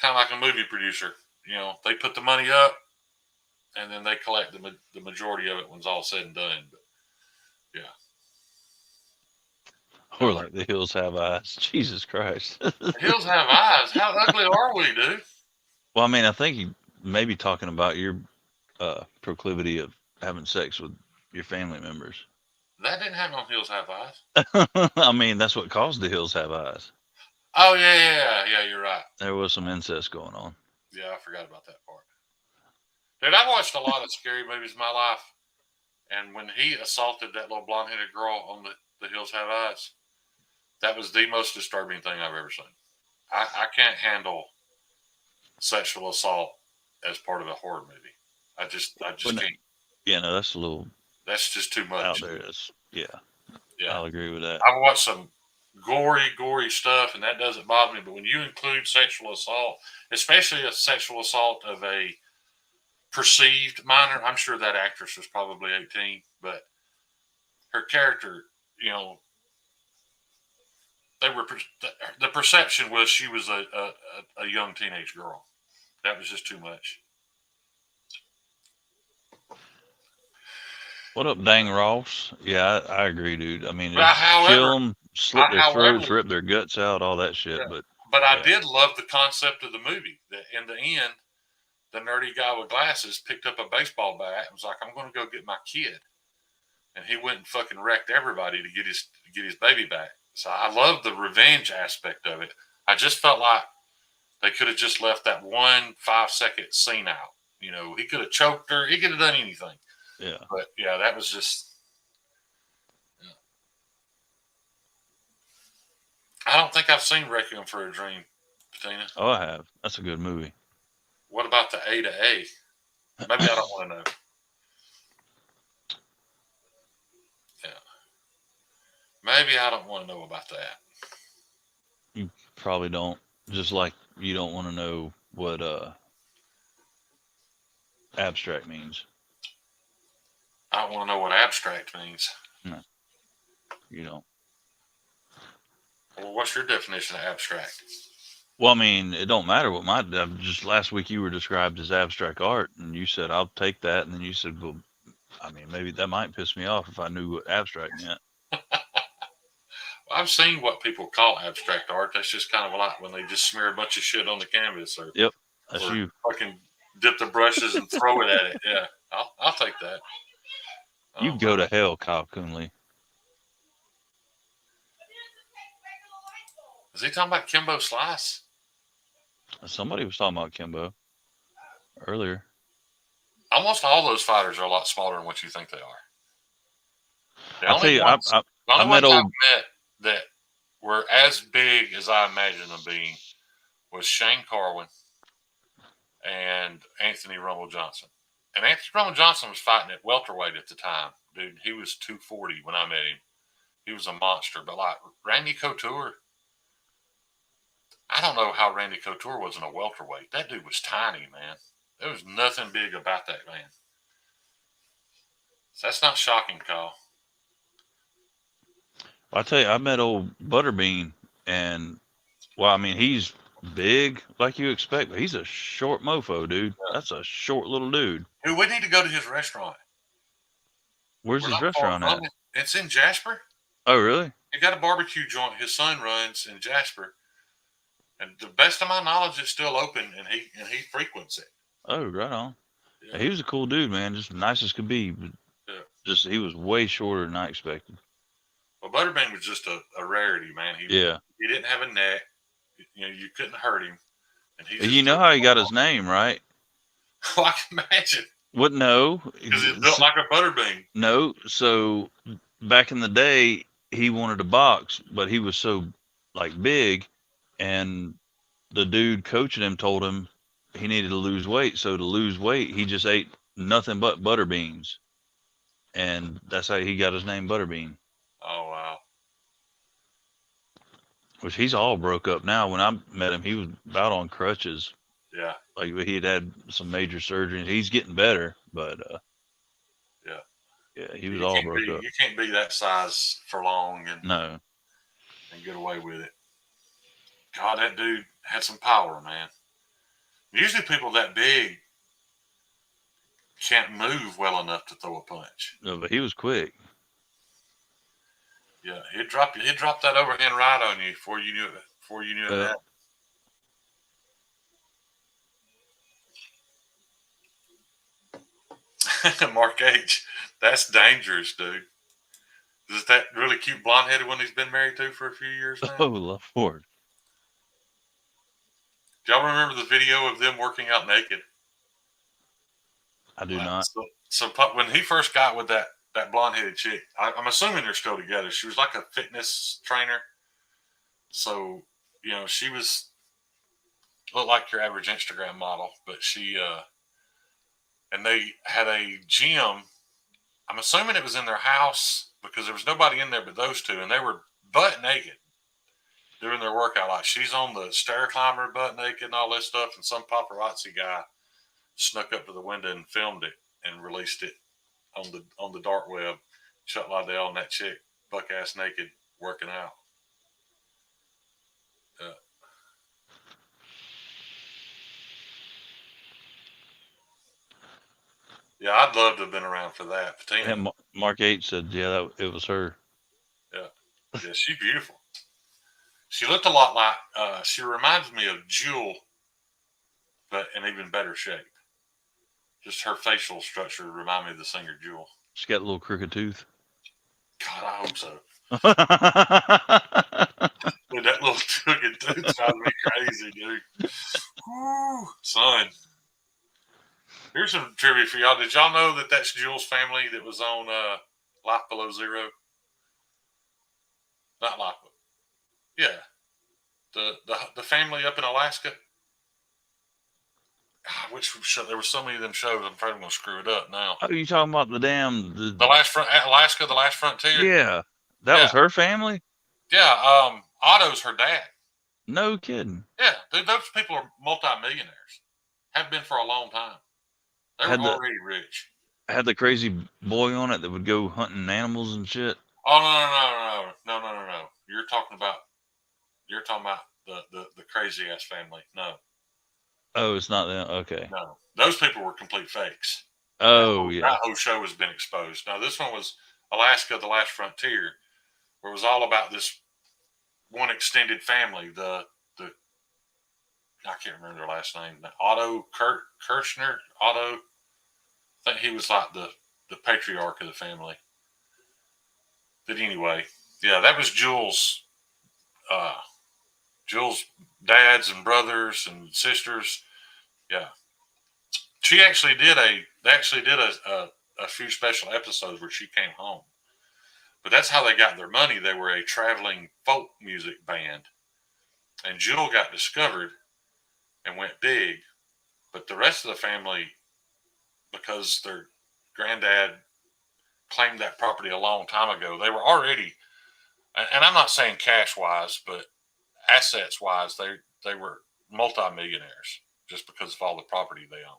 S1: of like a movie producer. You know, they put the money up, and then they collect the majority of it when it's all said and done. But yeah,
S2: Or like the hills have eyes. Jesus Christ.
S1: the hills have eyes. How ugly are we, dude?
S2: Well, I mean, I think you may be talking about your proclivity of having sex with your family members.
S1: That didn't happen on Hills Have Eyes.
S2: I mean, that's what caused the hills have eyes.
S1: Oh yeah. You're right.
S2: There was some incest going on.
S1: Yeah, I forgot about that part. Dude, I've watched a lot of scary movies in my life, and when he assaulted that little blonde-headed girl on the Hills Have Eyes, that was the most disturbing thing I've ever seen. I can't handle sexual assault as part of a horror movie. I just can't.
S2: Yeah, no, that's a little.
S1: That's just too much
S2: out there. Yeah, I'll agree with that.
S1: I've watched some gory stuff, and that doesn't bother me. But when you include sexual assault, especially a sexual assault of a perceived minor, I'm sure that actress was probably 18, but her character, you know, the perception was she was a young teenage girl. That was just too much.
S2: What up, Dang Ross? Yeah, I agree, dude. I mean,
S1: However,
S2: kill them, slit their throats, rip their guts out, all that shit.
S1: Yeah.
S2: But
S1: I did love the concept of the movie. That in the end, the nerdy guy with glasses picked up a baseball bat and was like, "I'm going to go get my kid," and he went and fucking wrecked everybody to get his baby back. So I love the revenge aspect of it. I just felt like they could have just left that 1 5-second scene out. You know, he could have choked her. He could have done anything.
S2: Yeah.
S1: But yeah, that was just. Yeah. I don't think I've seen Requiem for a Dream, Patina.
S2: Oh, I have. That's a good movie.
S1: What about the A to A? Maybe I don't want to know. Yeah. Maybe I don't want to know about that.
S2: You probably don't. Just like you don't want to know what abstract means.
S1: I don't want to know what abstract means.
S2: No, you don't.
S1: Well, what's your definition of abstract?
S2: Well, I mean, it don't matter what my just last week you were described as abstract art, and you said I'll take that, and then you said, well, I mean, maybe that might piss me off if I knew what abstract meant.
S1: Well, I've seen what people call abstract art. That's just kind of like when they just smear a bunch of shit on the canvas, or
S2: yep, that's
S1: or
S2: you.
S1: Fucking dip the brushes and throw it at it. Yeah, I'll take that.
S2: You go to hell, Kyle Coonley.
S1: Is he talking about Kimbo Slice?
S2: Somebody was talking about Kimbo earlier.
S1: Almost all those fighters are a lot smaller than what you think they are.
S2: I'll tell you,
S1: I met that were as big as I imagined them being was Shane Carwin and Anthony Rumble Johnson. And Anthony Rumble Johnson was fighting at welterweight at the time. Dude, he was 240 when I met him. He was a monster. But like Randy Couture, I don't know how Randy Couture wasn't a welterweight. That dude was tiny, man. There was nothing big about that man. So that's not shocking, Kyle.
S2: Well, I tell you, I met old Butterbean, and well, I mean, he's big like you expect, but he's a short mofo, dude. Yeah. That's a short little dude.
S1: Dude, we need to go to his restaurant.
S2: Where's his restaurant at?
S1: It's in Jasper.
S2: Oh, really?
S1: He got a barbecue joint his son runs in Jasper. And the best of my knowledge, it's still open, and he frequents it.
S2: Oh, right on. Yeah. He was a cool dude, man. Just nice as could be. But just he was way shorter than I expected.
S1: Well, Butterbean was just a rarity, man. He didn't have a neck. You know, you couldn't hurt him. And
S2: you know how he got his name, right?
S1: Well, I can imagine.
S2: What? No.
S1: Because he built like a Butterbean.
S2: No. So back in the day, he wanted to box, but he was so like big. And the dude coaching him told him he needed to lose weight. So to lose weight, he just ate nothing but butter beans. And that's how he got his name, Butterbean.
S1: Oh, wow.
S2: Which he's all broke up now. When I met him, he was about on crutches.
S1: Yeah,
S2: Like he had some major surgery. He's getting better, but
S1: yeah.
S2: yeah, he was all broke up.
S1: You can't be that size for long
S2: No,
S1: and get away with it. God, that dude had some power, man. Usually people that big can't move well enough to throw a punch.
S2: no, but he was quick.
S1: Yeah, he'd drop that overhand right on you before you knew it. Before you knew it happened. Mark H. That's dangerous, dude. Is that really cute blonde headed one he's been married to for a few years now?
S2: Oh Lord,
S1: Do y'all remember the video of them working out naked?
S2: I do not.
S1: So when he first got with that blonde headed chick, I'm assuming they're still together. She was like a fitness trainer, so she was looked like your average Instagram model, but she and they had a gym. I'm assuming it was in their house because there was nobody in there but those two, and they were butt naked doing their workout. Like she's on the stair climber butt naked and all this stuff, and some paparazzi guy snuck up to the window and filmed it and released it on the dark web. Chuck Liddell and that chick buck ass naked working out. Uh, yeah, I'd love to have been around for that. Patina.
S2: And Mark H said, yeah, it was her.
S1: Yeah, yeah, she's beautiful. She looked a lot like. She reminds me of Jewel, but in even better shape. Just her facial structure remind me of the singer Jewel.
S2: She got a little crooked tooth.
S1: God, I hope so. Dude, that little crooked tooth drives me crazy, dude. Woo, son. Here's some trivia for y'all. Did y'all know that that's Jewel's family that was on Life Below Zero? Not Life. Yeah, the family up in Alaska. God, which show? There were so many of them shows. I'm afraid I'm gonna screw it up now.
S2: Oh, you talking about the
S1: The last front Alaska, the last frontier.
S2: Yeah, that was her family.
S1: Yeah, Otto's her dad.
S2: No kidding.
S1: Yeah, dude, those people are multimillionaires. Have been for a long time. They were already rich.
S2: Had the crazy boy on it that would go hunting animals and shit.
S1: Oh no! You're talking about the crazy ass family. No.
S2: Oh, it's not them. Okay.
S1: No, those people were complete fakes.
S2: Oh,
S1: that whole show has been exposed. Now this one was Alaska, the Last Frontier, where it was all about this one extended family. The I can't remember their last name. Otto Kirchner. Otto. I think he was like the patriarch of the family. But anyway, yeah, that was Jules' dads and brothers and sisters. Yeah, she actually did a few special episodes where she came home. But that's how they got their money. They were a traveling folk music band, and Jewel got discovered and went big. But the rest of the family, because their granddad claimed that property a long time ago, they were already, and I'm not saying cash wise, but assets wise, they were multimillionaires just because of all the property they owned.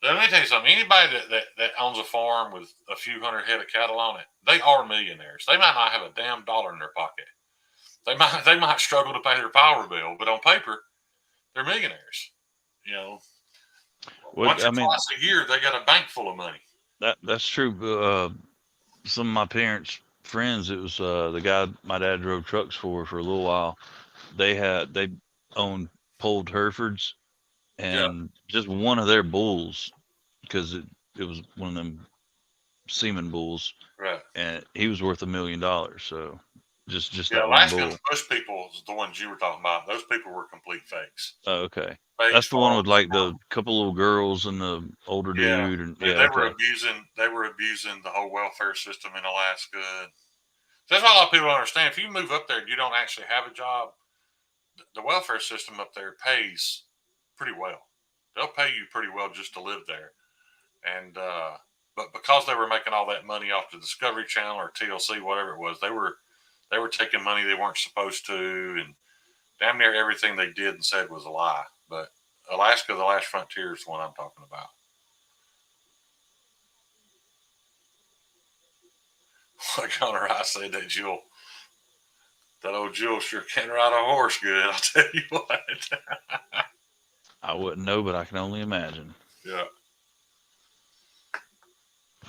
S1: Let me tell you something. Anybody that owns a farm with a few hundred head of cattle on it, they are millionaires. They might not have a damn dollar in their pocket. They might struggle to pay their power bill, but on paper, they're millionaires. Once or twice a year, they got a bank full of money.
S2: That's true. Some of my parents' friends, it was the guy my dad drove trucks for a little while. They owned polled Herefords, and just one of their bulls, because it was one of them semen bulls,
S1: right?
S2: And he was worth $1 million. So just
S1: yeah,
S2: that
S1: Alaska,
S2: one bull.
S1: Those people, the ones you were talking about, those people were complete fakes.
S2: Oh, okay. That's the one with like the couple little girls and the older dude, and
S1: they were abusing the whole welfare system in Alaska. That's why a lot of people don't understand. If you move up there and you don't actually have a job, the welfare system up there pays pretty well. They'll pay you pretty well just to live there. And but because they were making all that money off the Discovery Channel or TLC, whatever it was, they were They were taking money they weren't supposed to, and damn near everything they did and said was a lie. But Alaska, the Last Frontier is the one I'm talking about. Like Connor I said, that old Jewel sure can ride a horse good, I'll tell you what.
S2: I wouldn't know, but I can only imagine.
S1: Yeah.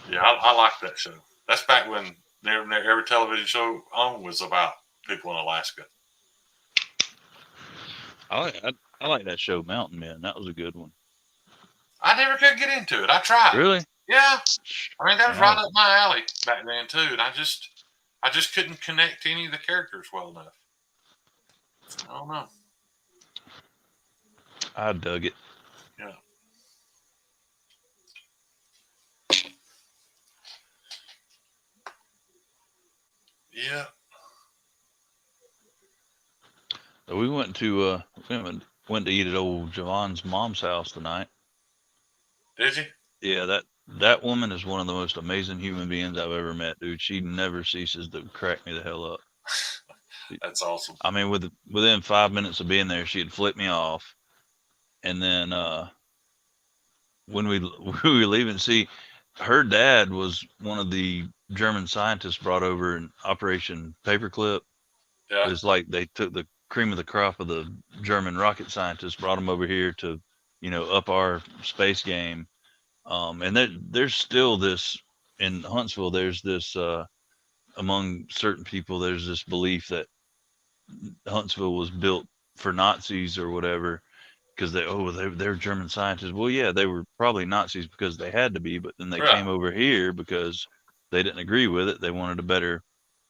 S1: Yeah, I like that show. That's back when every television show on was about people in Alaska.
S2: I like that show, Mountain Men. That was a good one.
S1: I never could get into it. I tried.
S2: Really?
S1: Yeah. I mean, that was right
S2: Wow.
S1: up my alley back then too, and I just couldn't connect to any of the characters well enough. I don't know.
S2: I dug it.
S1: Yeah. Yeah.
S2: So we went to eat at old Javon's mom's house tonight.
S1: Did you?
S2: Yeah, that woman is one of the most amazing human beings I've ever met, dude. She never ceases to crack me the hell up.
S1: That's awesome.
S2: I mean, within 5 minutes of being there, she'd flip me off, and then when we we were leaving, see, her dad was one of the German scientists brought over in Operation Paperclip.
S1: Yeah.
S2: It's like they took the cream of the crop of the German rocket scientists, brought them over here to, up our space game. And there's still this in Huntsville. There's this among certain people. There's this belief that Huntsville was built for Nazis or whatever because they're German scientists. Well, yeah, they were probably Nazis because they had to be, but then they
S1: Yeah.
S2: came over here because they didn't agree with it. They wanted a better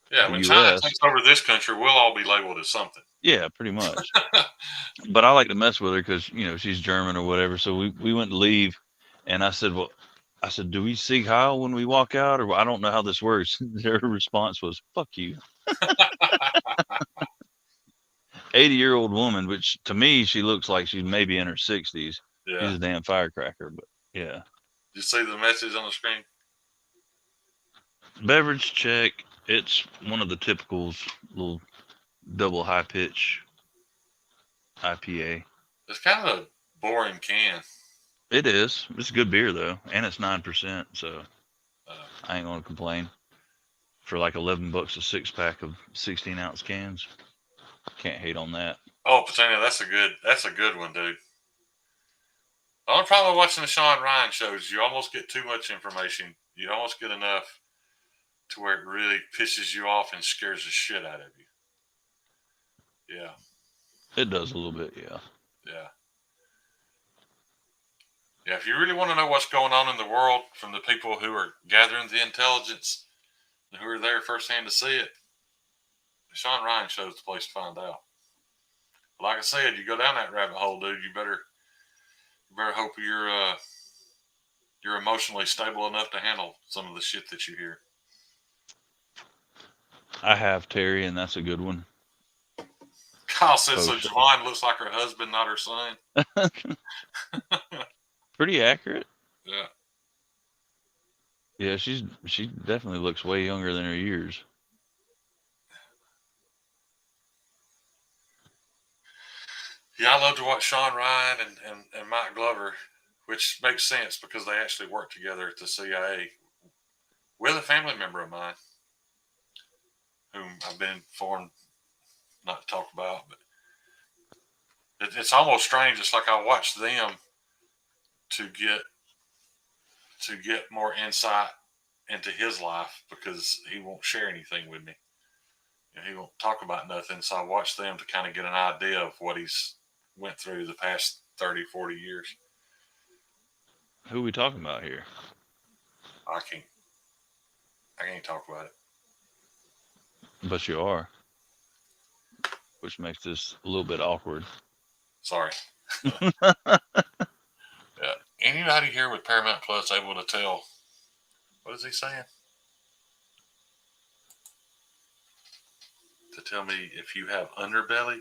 S1: Yeah.
S2: the
S1: When China
S2: U.S.
S1: takes over this country, we'll all be labeled as something.
S2: Yeah, pretty much. But I like to mess with her because she's German or whatever. So we went to leave, and I said, "Well, do we see Heil when we walk out, or I don't know how this works?" Their response was, "Fuck you." 80-year-old woman, which to me she looks like she's maybe in her 60s.
S1: Yeah.
S2: She's a damn firecracker, but yeah.
S1: Did you see the message on the screen?
S2: Beverage check. It's one of the typicals, little double high pitch IPA.
S1: It's kind of a boring can.
S2: It is. It's good beer though, and it's 9%, so I ain't gonna complain. For like $11 a 6-pack of 16-ounce cans, can't hate on that.
S1: Oh, Patino, that's a good one, dude. The only problem with watching the Sean Ryan shows, you almost get too much information. You almost get enough to where it really pisses you off and scares the shit out of you. Yeah.
S2: It does a little bit, yeah.
S1: Yeah. Yeah, if you really want to know what's going on in the world from the people who are gathering the intelligence and who are there firsthand to see it, the Sean Ryan show's the place to find out. But like I said, you go down that rabbit hole, dude, you better hope you're emotionally stable enough to handle some of the shit that you hear.
S2: I have Terry, and that's a good one.
S1: Kyle says, so Javon looks like her husband, not her son.
S2: Pretty accurate.
S1: Yeah.
S2: Yeah, she definitely looks way younger than her years.
S1: Yeah, I love to watch Sean Ryan and Mike Glover, which makes sense because they actually work together at the CIA with a family member of mine, whom I've been informed not to talk about. But it's almost strange. It's like I watch them to get more insight into his life because he won't share anything with me. He won't talk about nothing. So I watch them to kind of get an idea of what he's went through the past 30, 40 years.
S2: Who are we talking about here?
S1: I can't talk about it.
S2: But you are. Which makes this a little bit awkward.
S1: Sorry. Yeah. Anybody here with Paramount Plus able to tell? What is he saying? To tell me if you have Underbelly,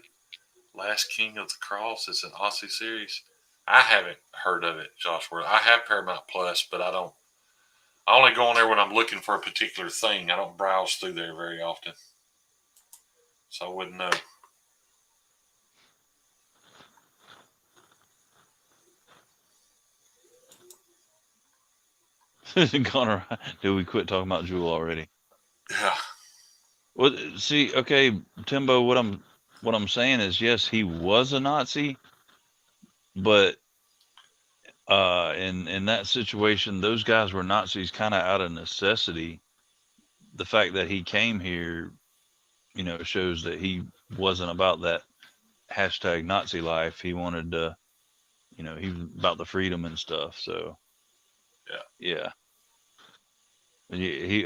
S1: Last King of the Cross. It's an Aussie series. I haven't heard of it, Josh Worth. I have Paramount Plus, but I only go on there when I'm looking for a particular thing. I don't browse through there very often. so I wouldn't know.
S2: Connor, did we quit talking about Jewel already?
S1: Yeah,
S2: Well, see, okay, Timbo, what I'm saying is, yes, he was a Nazi, but in that situation, those guys were Nazis kind of out of necessity. The fact that he came here, shows that he wasn't about that hashtag Nazi life. He wanted to, he was about the freedom and stuff. So
S1: yeah,
S2: yeah, he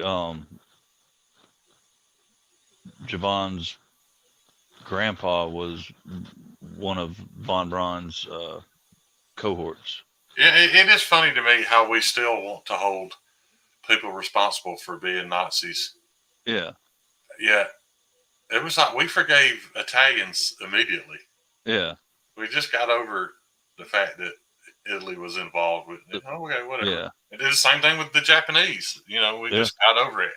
S2: Javon's grandpa was one of von Braun's cohorts.
S1: yeah. It is funny to me how we still want to hold people responsible for being Nazis.
S2: Yeah,
S1: Yeah, it was like we forgave Italians immediately.
S2: yeah,
S1: We just got over the fact that Italy was involved with it. Oh, okay, whatever.
S2: yeah,
S1: It did the same thing with the Japanese. We
S2: yeah,
S1: just got over it.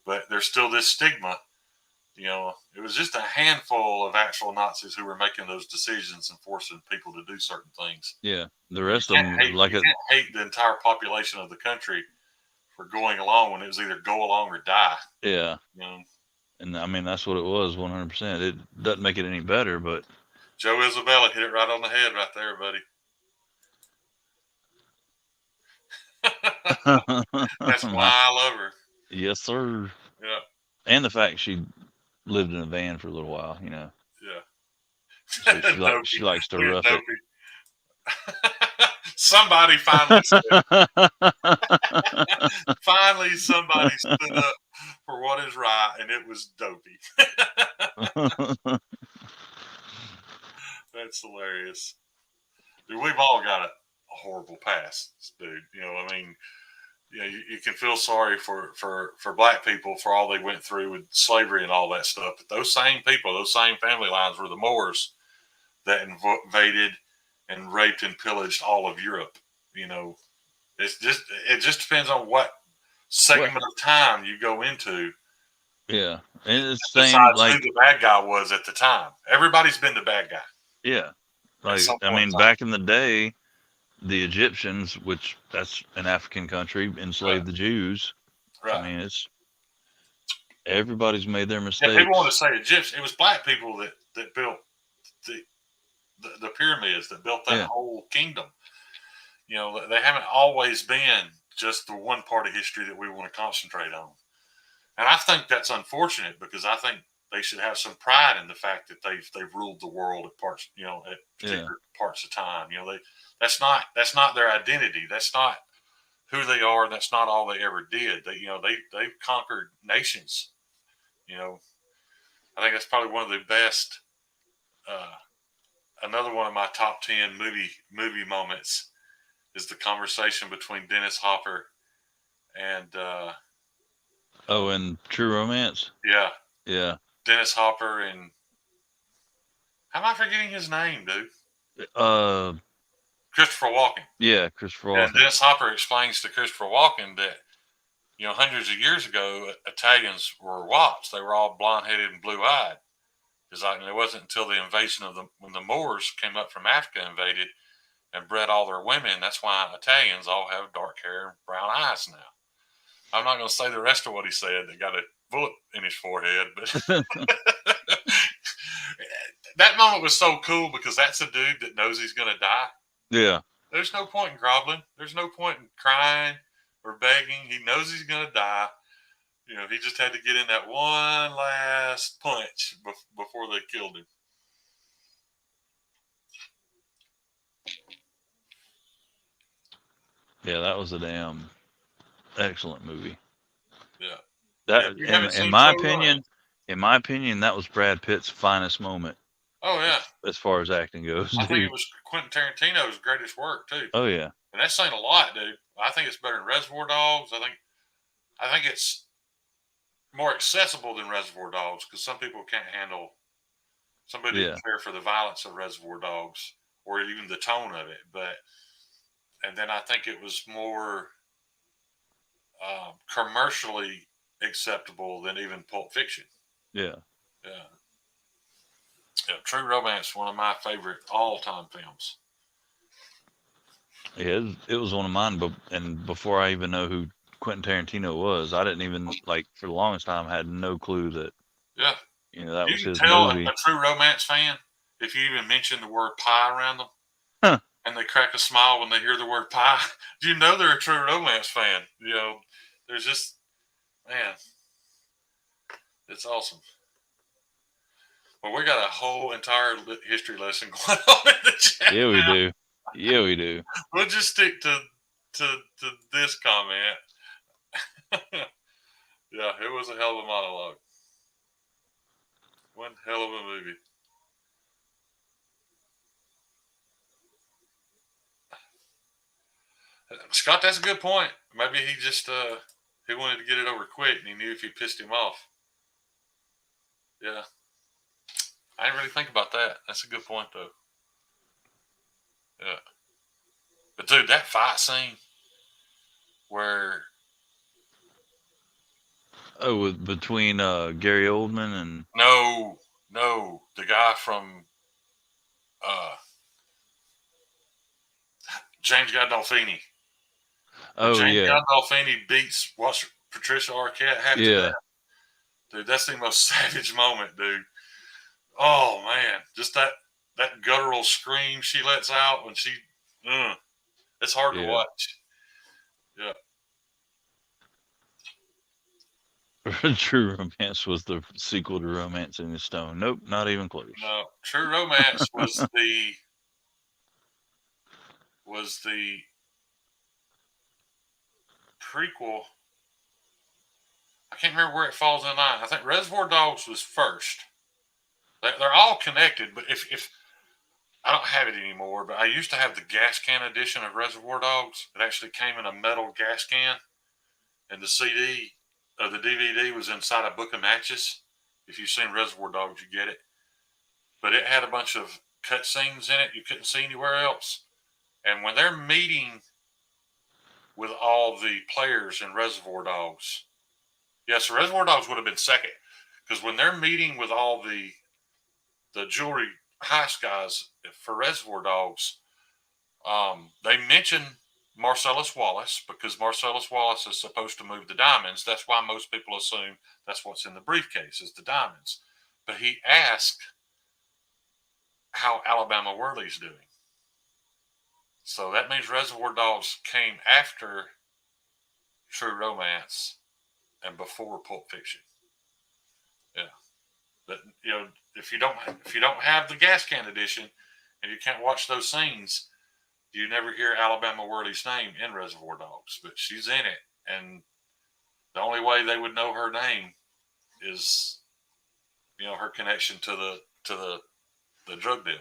S1: But there's still this stigma. It was just a handful of actual Nazis who were making those decisions and forcing people to do certain things.
S2: yeah. The
S1: You
S2: rest of
S1: can't
S2: them,
S1: hate
S2: like
S1: you can't hate the entire population of the country for going along when it was either go along or die.
S2: yeah.
S1: You know,
S2: And I mean, that's what it was, 100%. It doesn't make it any better, but
S1: Joe Isabella hit it right on the head right there, buddy. That's why I love her.
S2: yes, sir.
S1: Yeah,
S2: And the fact she lived in a van for a little while, so
S1: yeah.
S2: she
S1: Dopey.
S2: likes to
S1: Look at
S2: rough it.
S1: Dopey. Somebody finally said, finally somebody stood up for what is right, and it was Dopey. That's hilarious. Dude, we've all got a horrible past, dude. I mean, you can feel sorry for black people for all they went through with slavery and all that stuff. But those same people, those same family lines were the Moors that invaded and raped and pillaged all of Europe. You know, it just depends on what
S2: Well,
S1: segment of time you go into.
S2: yeah, and it's the same
S1: Decides who
S2: like
S1: the bad guy was at the time. Everybody's been the bad guy
S2: yeah,
S1: at
S2: like
S1: some
S2: I
S1: point
S2: mean,
S1: in time.
S2: back in the day, the Egyptians, which that's an African country,
S1: Right,
S2: enslaved the Jews. I
S1: right.
S2: mean, it's everybody's made their
S1: Yeah, people want
S2: mistakes.
S1: to say Egyptian. It was black people that built the, the pyramids, that built that
S2: Yeah,
S1: whole kingdom. They haven't always been just the one part of history that we want to concentrate on. And I think that's unfortunate because I think they should have some pride in the fact that they've ruled the world at parts, at
S2: yeah,
S1: particular parts of time. That's not their identity. That's not who they are. That's not all they ever did. They've conquered nations. You know, I think that's probably one of the best. Uh, Another one of my top 10 movie moments is the conversation between Dennis Hopper and
S2: oh, and True Romance.
S1: yeah,
S2: Yeah,
S1: Dennis Hopper and how am I forgetting his name, dude?
S2: uh,
S1: Christopher Walken.
S2: yeah, Christopher
S1: And
S2: Walken.
S1: Dennis Hopper explains to Christopher Walken that hundreds of years ago Italians were wops. They were all blonde headed and blue eyed. It's like it wasn't until the invasion of when the Moors came up from Africa, invaded and bred all their women. That's why Italians all have dark hair and brown eyes now. I'm not going to say the rest of what he said. They got a bullet in his forehead, but that moment was so cool because that's a dude that knows he's going to die.
S2: Yeah,
S1: There's no point in groveling. There's no point in crying or begging. He knows he's going to die. He just had to get in that one last punch before they killed him.
S2: yeah, that was a damn excellent movie.
S1: Yeah. Yeah.
S2: That,
S1: If you haven't
S2: in
S1: seen
S2: my
S1: Show Run,
S2: opinion, that was Brad Pitt's finest moment
S1: oh, yeah.
S2: as far as acting goes,
S1: I think it
S2: dude.
S1: was Quentin Tarantino's greatest work, too.
S2: Oh yeah,
S1: And that's saying a lot, dude. I think it's better than Reservoir Dogs. I think it's more accessible than Reservoir Dogs because some people can't handle. Somebody
S2: yeah,
S1: didn't care for the violence of Reservoir Dogs or even the tone of it, and then I think it was more commercially acceptable than even Pulp Fiction.
S2: yeah.
S1: Yeah, Yeah, True Romance, one of my favorite all-time films.
S2: Yeah, it was one of mine, but and before I even know who Quentin Tarantino was, I didn't even like for the longest time had no clue that
S1: Yeah,
S2: that
S1: you
S2: was
S1: can
S2: his
S1: tell a
S2: movie.
S1: True Romance fan if you even mention the word pie around them,
S2: Huh.
S1: and they crack a smile when they hear the word pie. You know they're a True Romance fan. There's just man, it's awesome. Well, we got a whole entire history lesson going on in the chat
S2: Yeah, we
S1: now.
S2: do. Yeah, we do.
S1: We'll just stick to this comment. Yeah, it was a hell of a monologue. One hell of a movie. Scott, that's a good point. Maybe he just he wanted to get it over quick, and he knew if he pissed him off. Yeah, I didn't really think about that. That's a good point, though. Yeah, but dude, that fight scene where
S2: Between Gary Oldman and
S1: no, the guy from uh, James Gandolfini, when
S2: oh
S1: James
S2: yeah,
S1: Gandolfini beats Patricia Arquette half to death,
S2: yeah,
S1: dude, that's the most savage moment, dude. Oh man, just that guttural scream she lets out when she, it's hard to
S2: yeah.
S1: watch. Yeah,
S2: True Romance was the sequel to Romance in the Stone. Nope, not even close.
S1: no, True Romance was the prequel. I can't remember where it falls in line. I think Reservoir Dogs was first. They're all connected, but if I don't have it anymore, but I used to have the gas can edition of Reservoir Dogs. It actually came in a metal gas can, and the CD the DVD was inside a book of matches. If you've seen Reservoir Dogs, you get it. But it had a bunch of cut scenes in it you couldn't see anywhere else. And when they're meeting with all the players in Reservoir Dogs, yes, Reservoir Dogs would have been second because when they're meeting with all the jewelry heist guys for Reservoir Dogs, they mention Marcellus Wallace because Marcellus Wallace is supposed to move the diamonds. That's why most people assume that's what's in the briefcase is the diamonds. But he asked how Alabama Worley's doing. So that means Reservoir Dogs came after True Romance and before Pulp Fiction. Yeah, but if you don't have the gas can edition and you can't watch those scenes, you never hear Alabama Worley's name in Reservoir Dogs, but she's in it, and the only way they would know her name is her connection to the drug deal.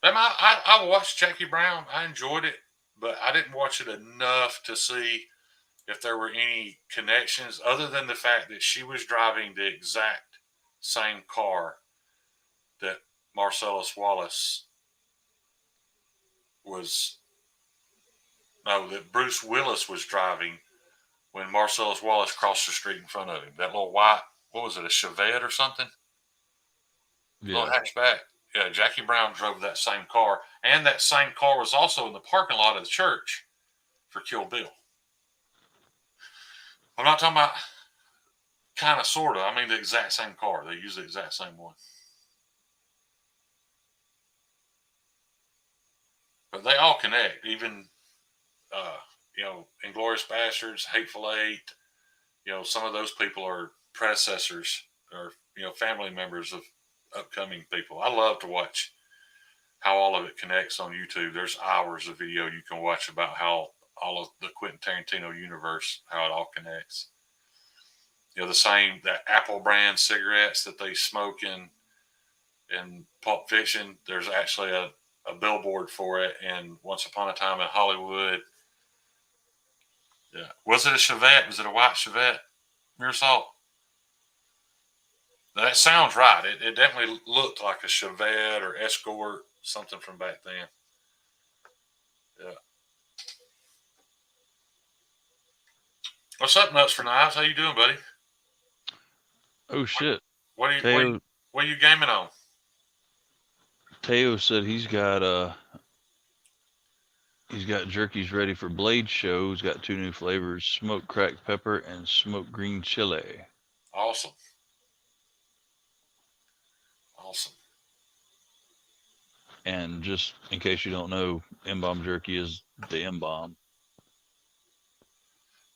S1: I watched Jackie Brown. I enjoyed it, but I didn't watch it enough to see if there were any connections other than the fact that she was driving the exact same car that Marcellus Wallace was. No, that Bruce Willis was driving when Marcellus Wallace crossed the street in front of him. That little white, what was it, a Chevette or something? Little
S2: Yeah.
S1: hatchback. Yeah, Jackie Brown drove that same car, and that same car was also in the parking lot of the church for Kill Bill. I'm not talking about kind of, sort of. I mean the exact same car. They use the exact same one. But they all connect. Even, Inglorious Bastards, Hateful Eight. Some of those people are predecessors or family members of upcoming people. I love to watch how all of it connects on YouTube. There's hours of video you can watch about how all of the Quentin Tarantino universe, how it all connects. The same that Apple brand cigarettes that they smoke in Pulp Fiction. There's actually a billboard for it in Once Upon a Time in Hollywood. Yeah, was it a Chevette? Was it a white Chevette? Mirasol? That sounds right. It definitely looked like a Chevette or Escort, something from back then. Yeah. What's up, Nuts for Knives? How you doing, buddy?
S2: Oh shit.
S1: What are you what are you,
S2: Teo
S1: what are you gaming on?
S2: Teo said he's got jerkies ready for Blade Show. He's got 2 new flavors: smoked cracked pepper and smoked green chili.
S1: Awesome. Awesome.
S2: And just in case you don't know, M-Bomb jerky is the M-Bomb.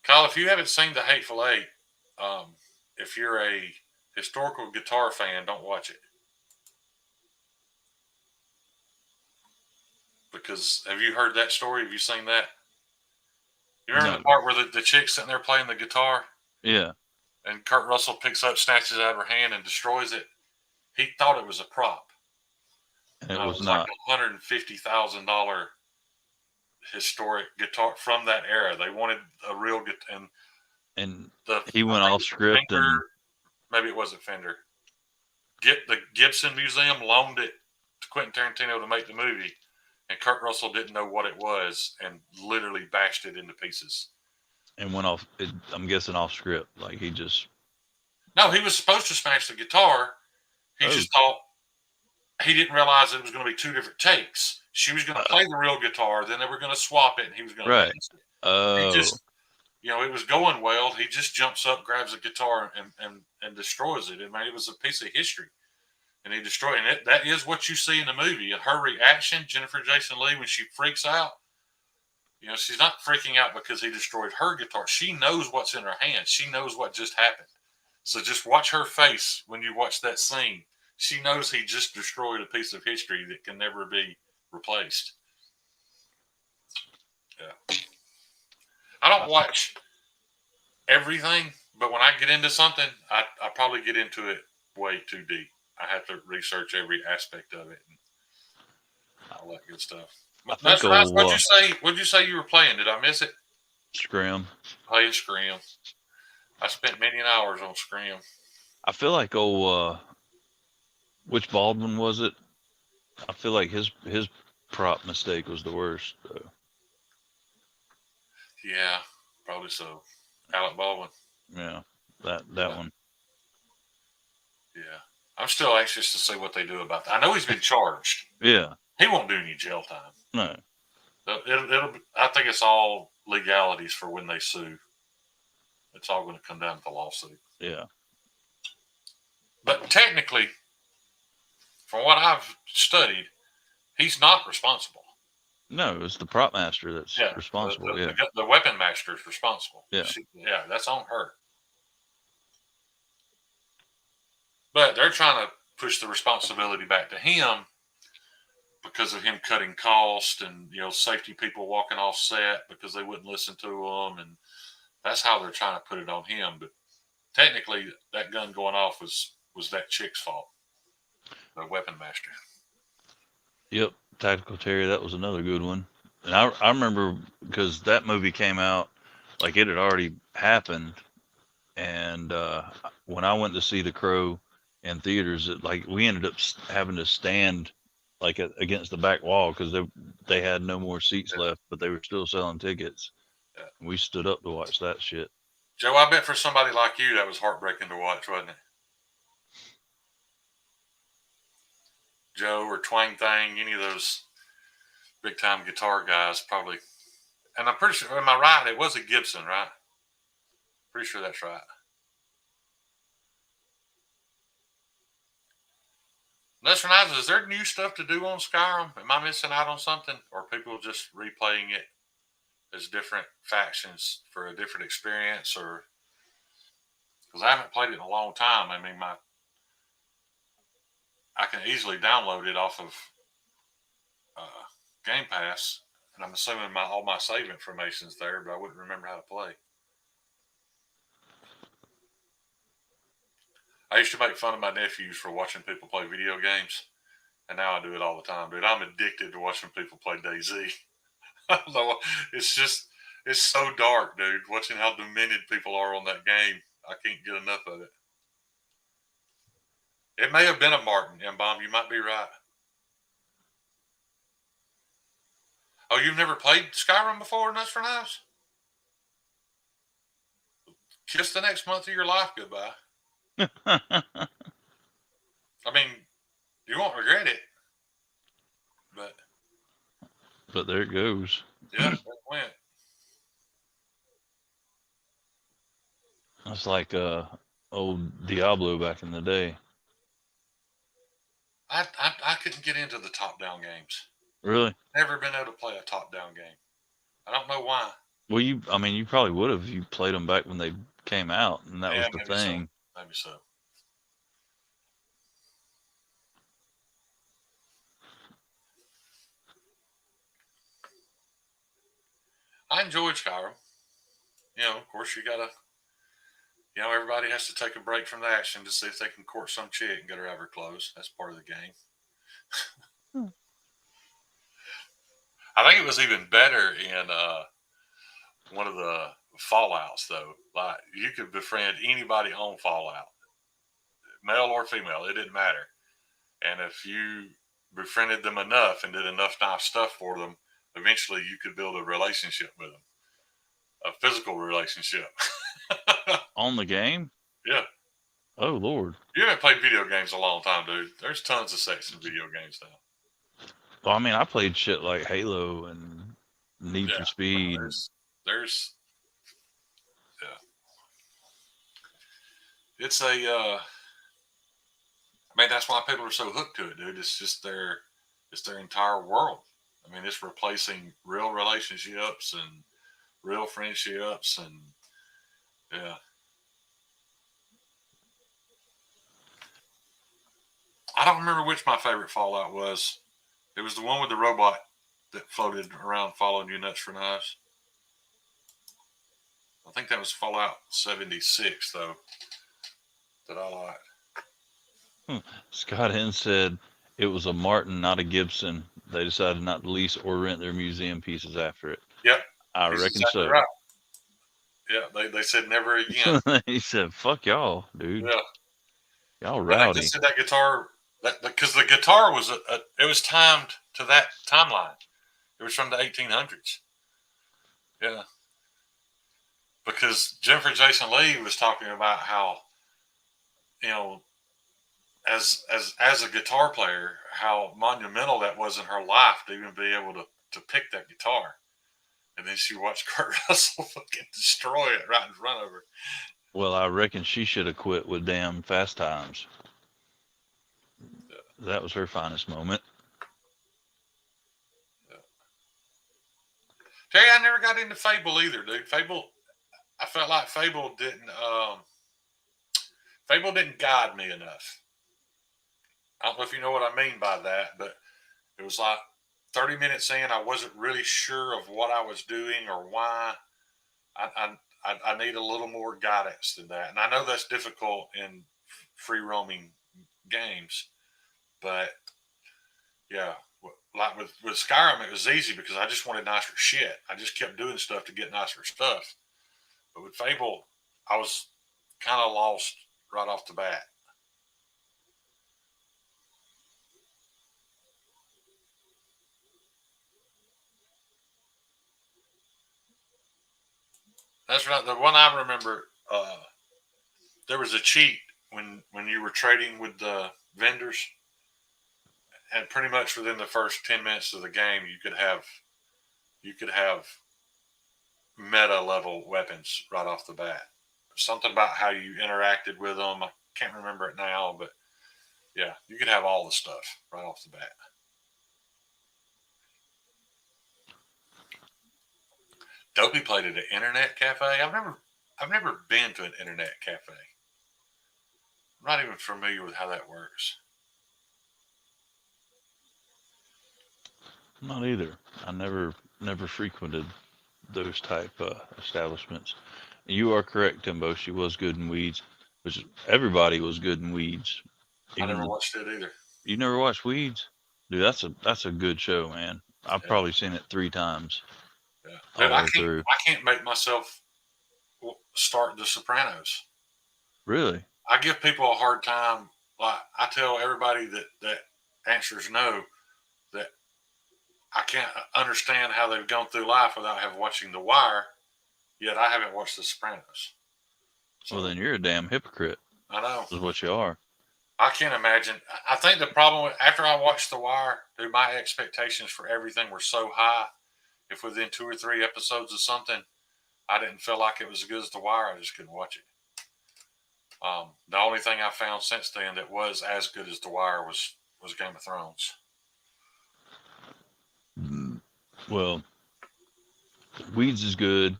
S1: Kyle, if you haven't seen The Hateful Eight, if you're a historical guitar fan, don't watch it. Because have you heard that story? Have you seen that? You remember
S2: No.
S1: the part where the chick's sitting there playing the guitar
S2: Yeah.
S1: and Kurt Russell picks up, snatches it out of her hand, and destroys it? He thought it was a prop.
S2: And it
S1: No,
S2: was
S1: it was like
S2: not.
S1: $150,000 historic guitar from that era. They wanted a real guitar,
S2: And
S1: the
S2: he went off script
S1: Fender,
S2: and
S1: maybe it wasn't Fender. The Gibson Museum loaned it to Quentin Tarantino to make the movie, and Kurt Russell didn't know what it was and literally bashed it into pieces.
S2: went off. I'm guessing off script. Like he just.
S1: No, he was supposed to smash the guitar. He just thought he didn't realize it was going to be 2 different takes. She was going to play the real guitar, then they were going to swap it, and he was going to
S2: Right.
S1: dance it.
S2: Oh.
S1: He just, it was going well. He just jumps up, grabs a guitar, and destroys it. I mean, it was a piece of history, and he destroyed it. That is what you see in the movie. Her reaction, Jennifer Jason Leigh, when she freaks out, she's not freaking out because he destroyed her guitar. She knows what's in her hand. She knows what just happened. So just watch her face when you watch that scene. She knows he just destroyed a piece of history that can never be replaced. Yeah. I don't watch everything, but when I get into something, I probably get into it way too deep. I have to research every aspect of it and all that good stuff. That's right. What'd you say you were playing? Did I miss it?
S2: Scrim.
S1: Playing Scrim. I spent many hours on Scrim.
S2: I feel like which Baldwin was it? I feel like his prop mistake was the worst. Though.
S1: Yeah, probably so. Alec Baldwin.
S2: Yeah, that one.
S1: Yeah, I'm still anxious to see what they do about that. I know he's been charged.
S2: Yeah,
S1: he won't do any jail time.
S2: No,
S1: it'll. I think it's all legalities for when they sue. It's all going to come down to the lawsuit.
S2: Yeah.
S1: But technically, from what I've studied, he's not responsible.
S2: No, it's the prop master that's responsible.
S1: The weapon master is responsible.
S2: Yeah.
S1: That's on her. But they're trying to push the responsibility back to him because of him cutting cost and safety people walking off set because they wouldn't listen to him, and that's how they're trying to put it on him. But technically, that gun going off was that chick's fault, the weapon master.
S2: Yep, Tactical Terry. That was another good one. And I remember because that movie came out, like it had already happened, and when I went to see The Crow in theaters, we ended up having to stand against the back wall because they had no more seats left, but they were still selling tickets. Yeah. We stood up to watch that shit.
S1: Joe, I bet for somebody like you, that was heartbreaking to watch, wasn't it? Joe or Twang Thang, any of those big time guitar guys probably. And I'm pretty sure, am I right? It was a Gibson, right? Pretty sure that's right. Lester Knives, is there new stuff to do on Skyrim? Am I missing out on something? Or are people just replaying it as different factions for a different experience? Or because I haven't played it in a long time. I mean, I can easily download it off of Game Pass, and I'm assuming all my save information's there, but I wouldn't remember how to play. I used to make fun of my nephews for watching people play video games, and now I do it all the time, dude. I'm addicted to watching people play DayZ. I don't know. It's so dark, dude. Watching how demented people are on that game, I can't get enough of it. It may have been a Martin, M-Bomb. You might be right. Oh, you've never played Skyrim before, Nuts for Knives? Kiss the next month of your life goodbye. I mean, you won't regret it, but
S2: But there it goes.
S1: yeah, it went.
S2: It's like old Diablo back in the day.
S1: I couldn't get into the top down games.
S2: Really?
S1: Never been able to play a top down game. I don't know why.
S2: Well, I mean, you probably would have if you played them back when they came out, and that was
S1: Yeah,
S2: the
S1: maybe so.
S2: thing.
S1: Maybe so. I enjoyed Skyrim. Of course, everybody has to take a break from the action to see if they can court some chick and get her out of her clothes. That's part of the game.
S2: Hmm.
S1: I think it was even better in one of the Fallouts, though. Like, you could befriend anybody on Fallout, male or female, it didn't matter. And if you befriended them enough and did enough nice stuff for them, eventually you could build a relationship with them, a physical relationship.
S2: On the game?
S1: Yeah.
S2: Oh Lord.
S1: You haven't played video games in a long time, dude. There's tons of sex in video games now.
S2: Well, I mean, I played shit like Halo and Need for
S1: Yeah.
S2: Speed.
S1: There's yeah. It's a I mean, that's why people are so hooked to it, dude. It's their entire world. I mean, it's replacing real relationships and real friendships, and yeah. I don't remember which my favorite Fallout was. It was the one with the robot that floated around following you nuts for knives. I think that was Fallout 76, though, that I liked.
S2: Scott Henn said it was a Martin, not a Gibson. They decided not to lease or rent their museum pieces after it.
S1: Yep.
S2: I
S1: He's
S2: reckon
S1: exactly
S2: so.
S1: right. Yeah, they said never again.
S2: He said, "Fuck y'all, dude.
S1: Yeah.
S2: Y'all
S1: And they
S2: rowdy."
S1: just said that guitar, because the guitar was, it was timed to that timeline. It was from the 1800s. Yeah. Because Jennifer Jason Leigh was talking about how, you know, as a guitar player, how monumental that was in her life to even be able to pick that guitar. And then she watched Kurt Russell fucking destroy it right in front of her.
S2: Well, I reckon she should have quit with damn Fast Times.
S1: Yeah.
S2: That was her finest moment.
S1: Yeah. Terry, I never got into Fable either, dude. I felt like Fable didn't guide me enough. I don't know if you know what I mean by that, but it was like 30 minutes in, I wasn't really sure of what I was doing or why. I need a little more guidance than that. And I know that's difficult in free roaming games, but yeah, like with Skyrim, it was easy because I just wanted nicer shit. I just kept doing stuff to get nicer stuff. But with Fable, I was kind of lost right off the bat. That's right. The one I remember, there was a cheat when you were trading with the vendors, and pretty much within the first 10 minutes of the game, you could have meta level weapons right off the bat. Something about how you interacted with them. I can't remember it now, but yeah, you could have all the stuff right off the bat. Dopey played at an internet cafe. I've never been to an internet cafe. I'm not even familiar with how that works.
S2: Not either. I never frequented those type establishments. You are correct, Timbo. She was good in weeds, which everybody was good in weeds.
S1: I
S2: Even
S1: never watched it either.
S2: you never watched Weeds, dude. That's a good show, man. I've
S1: Yeah,
S2: probably seen it 3 times
S1: yeah.
S2: all
S1: Dude,
S2: the way through.
S1: I can't make myself start The Sopranos.
S2: Really?
S1: I give people a hard time. Like, I tell everybody that answers no, that I can't understand how they've gone through life without having watching The Wire. Yet I haven't watched The Sopranos.
S2: Well,
S1: So
S2: then you're a damn hypocrite.
S1: I know.
S2: Is what you are.
S1: I can't imagine. I think the problem after I watched The Wire, dude, my expectations for everything were so high. If within 2 or 3 episodes of something, I didn't feel like it was as good as The Wire, I just couldn't watch it. The only thing I found since then that was as good as The Wire was Game of Thrones.
S2: Well, Weeds is good,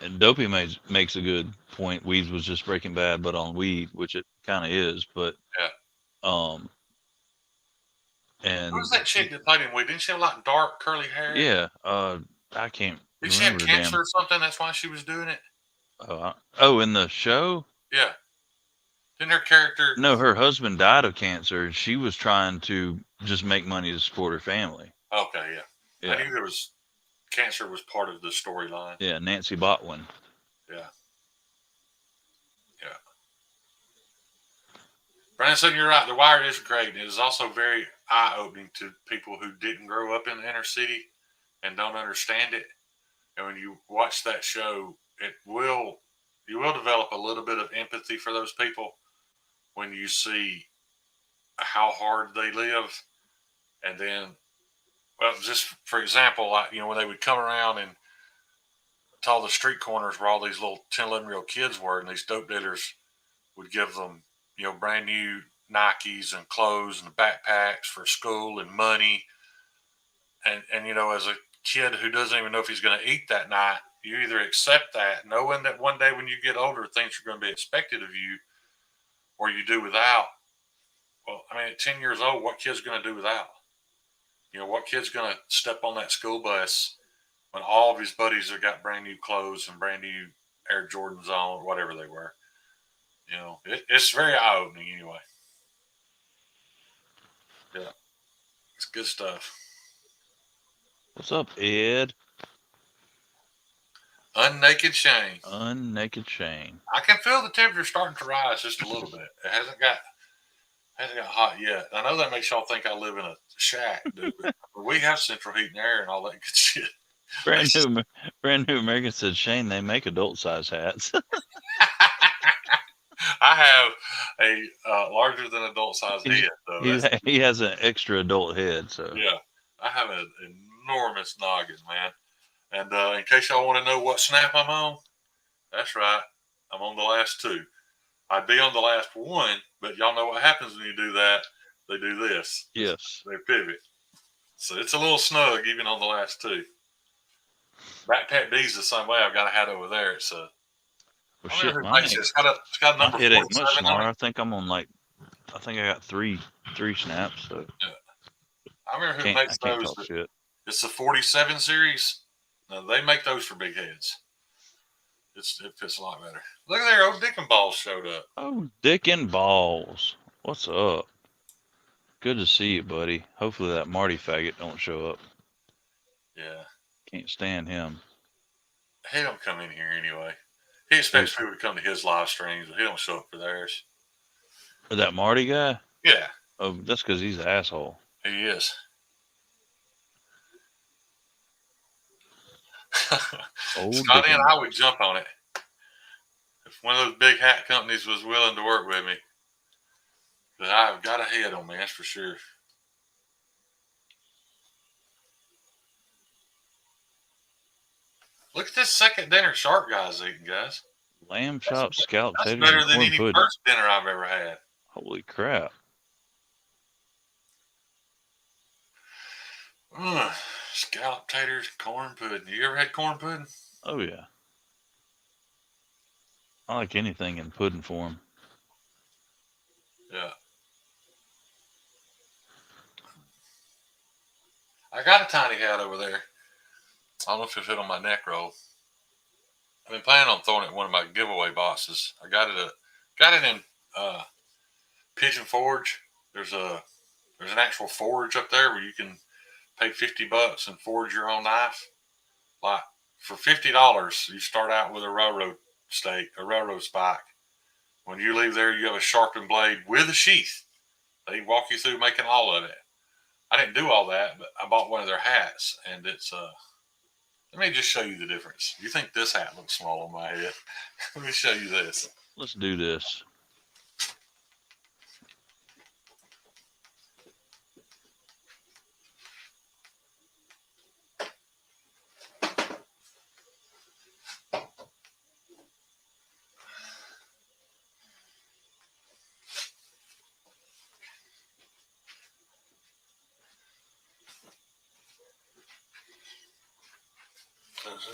S2: and Dopey makes a good point. Weeds was just Breaking Bad, but on weed, which it kind of is. But
S1: Yeah. Who was
S2: And
S1: that chick that played in Weed? Didn't she have like dark curly hair?
S2: yeah, I can't
S1: Did she have
S2: remember the
S1: cancer
S2: damn.
S1: or something? That's why she was doing it.
S2: In the show,
S1: Yeah. Didn't her character?
S2: no, her husband died of cancer. She was trying to just make money to support her family.
S1: Okay, yeah. I
S2: Yeah,
S1: knew there was cancer was part of the storyline.
S2: yeah, Nancy Botwin.
S1: Yeah. Yeah. Brandon, you're right. The Wire is great. It is also very eye-opening to people who didn't grow up in the inner city and don't understand it. And when you watch that show, you will develop a little bit of empathy for those people when you see how hard they live. And then, well, just for example, like, when they would come around and to all the street corners where all these little 10, 11-year-old kids were, and these dope dealers would give them, brand new Nikes and clothes and backpacks for school and money. And as a kid who doesn't even know if he's going to eat that night, you either accept that, knowing that one day when you get older, things are going to be expected of you, or you do without. Well, I mean, at 10 years old, what kid's going to do without? What kid's going to step on that school bus when all of his buddies have got brand new clothes and brand new Air Jordans on, or whatever they were? It's very eye opening anyway. Yeah, it's good stuff.
S2: What's up, Ed?
S1: Unnaked Shane.
S2: Unnaked Shane.
S1: I can feel the temperature starting to rise just a little bit. It hasn't got hot yet. I know that makes y'all think I live in a shack, dude, but we have central heat and air and all that good shit.
S2: Brand new American said, Shane, they make adult size hats.
S1: I have a larger than adult size head, though.
S2: He has an extra adult head, so
S1: Yeah, I have an enormous noggin, man. And in case y'all want to know what snap I'm on, that's right, I'm on the last two. I'd be on the last one, but y'all know what happens when you do that. They do this.
S2: Yes.
S1: They pivot. So it's a little snug even on the last two. Backpack B's the same way. I've got a hat over there. It's a.
S2: Well, shit, it's
S1: got a number.
S2: It ain't much smaller. I think I'm on I got three snaps. So
S1: yeah. I remember who makes those. It's the 47 series. No, they make those for big heads. It fits a lot better. Look at there, old Dick and Balls showed up.
S2: Oh, Dick and Balls, what's up? Good to see you, buddy. Hopefully that Marty faggot don't show up.
S1: Yeah.
S2: Can't stand him.
S1: He don't come in here anyway. He expects people to come to his live streams, but he don't show up for theirs.
S2: Or that Marty guy?
S1: Yeah.
S2: Oh, that's because he's an asshole.
S1: He is. Scotty and I would jump on it. If one of those big hat companies was willing to work with me, but I've got a head on me, that's for sure. Look at this second dinner shark guy's eating, guys.
S2: Lamb chop, scallop
S1: taters, that's better than any pudding. First dinner I've ever had.
S2: Holy crap.
S1: Scallop taters, corn pudding. You ever had corn pudding?
S2: Oh, yeah. I like anything in pudding form.
S1: Yeah. I got a tiny hat over there. I don't know if it fit on my neck roll. I've been planning on throwing it in one of my giveaway boxes. I got it in Pigeon Forge. There's an actual forge up there where you can pay $50 and forge your own knife. Like for $50, you start out with a railroad stake, a railroad spike. When you leave there, you have a sharpened blade with a sheath. They walk you through making all of it. I didn't do all that, but I bought one of their hats, and it's let me just show you the difference. You think this hat looks small on my head? Let me show you this.
S2: Let's do this.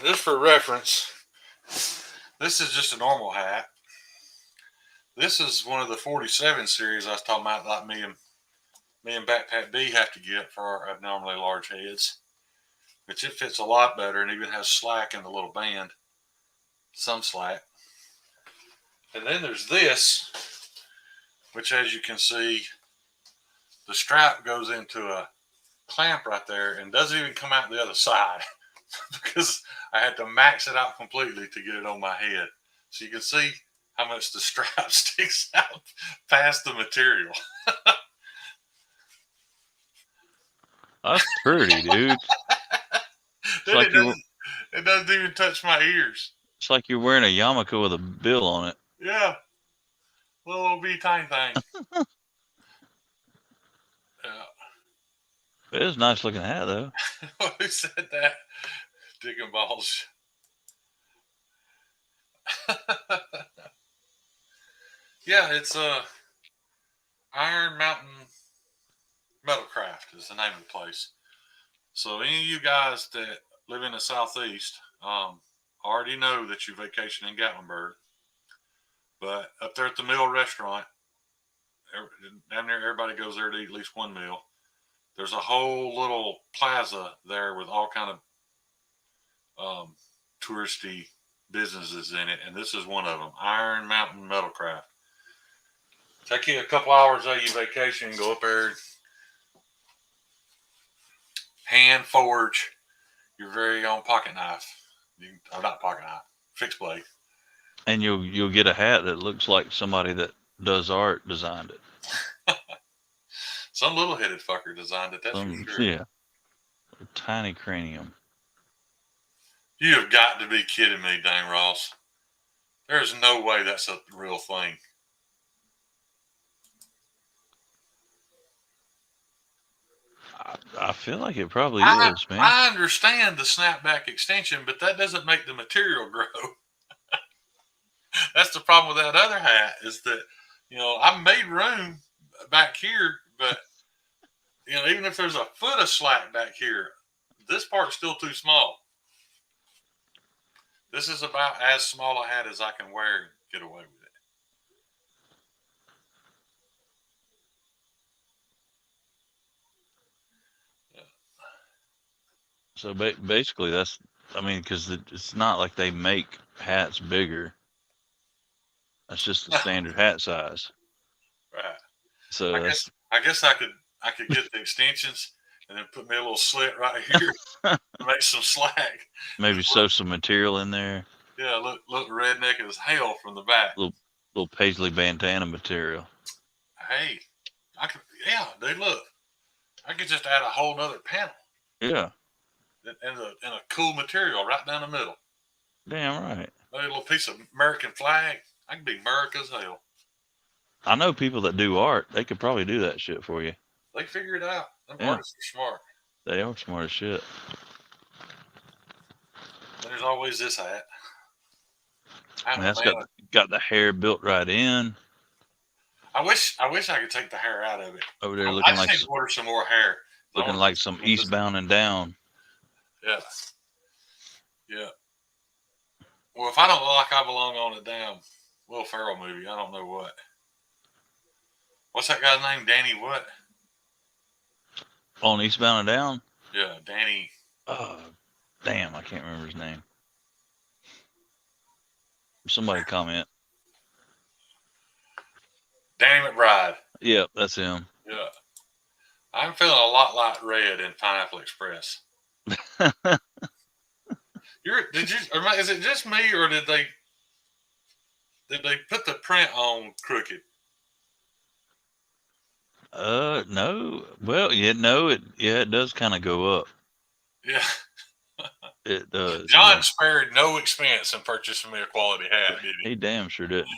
S1: Just for reference, this is just a normal hat. This is one of the 47 series I was talking about, like me and Backpack B have to get for our abnormally large heads, which it fits a lot better and even has slack in the little band, some slack. And then there's this, which, as you can see, the strap goes into a clamp right there and doesn't even come out the other side because I had to max it out completely to get it on my head. So you can see how much the strap sticks out past the material.
S2: That's pretty, dude.
S1: It doesn't even touch my ears.
S2: It's like you're wearing a yarmulke with a bill on it.
S1: Yeah. Little old wee tiny thing. Yeah.
S2: It is a nice looking hat, though.
S1: Who said that? Digging balls. Yeah, it's Iron Mountain Metalcraft is the name of the place. So any of you guys that live in the southeast already know that you vacation in Gatlinburg. But up there at the Mill restaurant, down there everybody goes there to eat at least one meal. There's a whole little plaza there with all kind of touristy businesses in it, and this is one of them, Iron Mountain Metalcraft. Take you a couple hours out of your vacation and go up there and hand forge your very own pocket knife. Not pocket knife, fixed blade.
S2: And you'll get a hat that looks like somebody that does art designed it.
S1: Some little headed fucker designed it, that's for sure.
S2: Yeah. A tiny cranium.
S1: You have got to be kidding me, Dane Ross. There's no way that's a real thing.
S2: I feel like it probably is, man.
S1: I understand the snapback extension, but that doesn't make the material grow. That's the problem with that other hat is that, I made room back here, but, even if there's a foot of slack back here, this part's still too small. This is about as small a hat as I can wear and get away with it.
S2: So basically because it's not like they make hats bigger. That's just the standard hat size.
S1: Right.
S2: So
S1: I guess I could get the extensions and then put me a little slit right here to make some slack.
S2: Maybe sew some material in there.
S1: Yeah, look redneck as hell from the back.
S2: Little paisley bandana material.
S1: Hey, dude, look. I could just add a whole nother panel.
S2: Yeah.
S1: And a cool material right down the middle.
S2: Damn right.
S1: Maybe a little piece of American flag. I can be America as hell.
S2: I know people that do art. They could probably do that shit for you.
S1: They figure it out. Them artists are smart.
S2: They are smart as shit.
S1: There's always this hat.
S2: That's got the hair built right in.
S1: I wish I could take the hair out of it.
S2: Over there looking like
S1: order some more hair.
S2: Looking like some Eastbound and Down.
S1: Yeah. Yeah. Well, if I don't look like I belong on a damn Will Ferrell movie, I don't know what. What's that guy's name? Danny what?
S2: On Eastbound and Down?
S1: Yeah, Danny.
S2: Damn, I can't remember his name. Somebody comment.
S1: Danny McBride.
S2: Yep, that's him.
S1: Yeah. I'm feeling a lot like Red in Pineapple Express. Is it just me, or did they put the print on crooked?
S2: No. Well, it does kind of go up.
S1: Yeah.
S2: It does.
S1: John spared no expense in purchasing me a quality hat, did he?
S2: He damn sure didn't.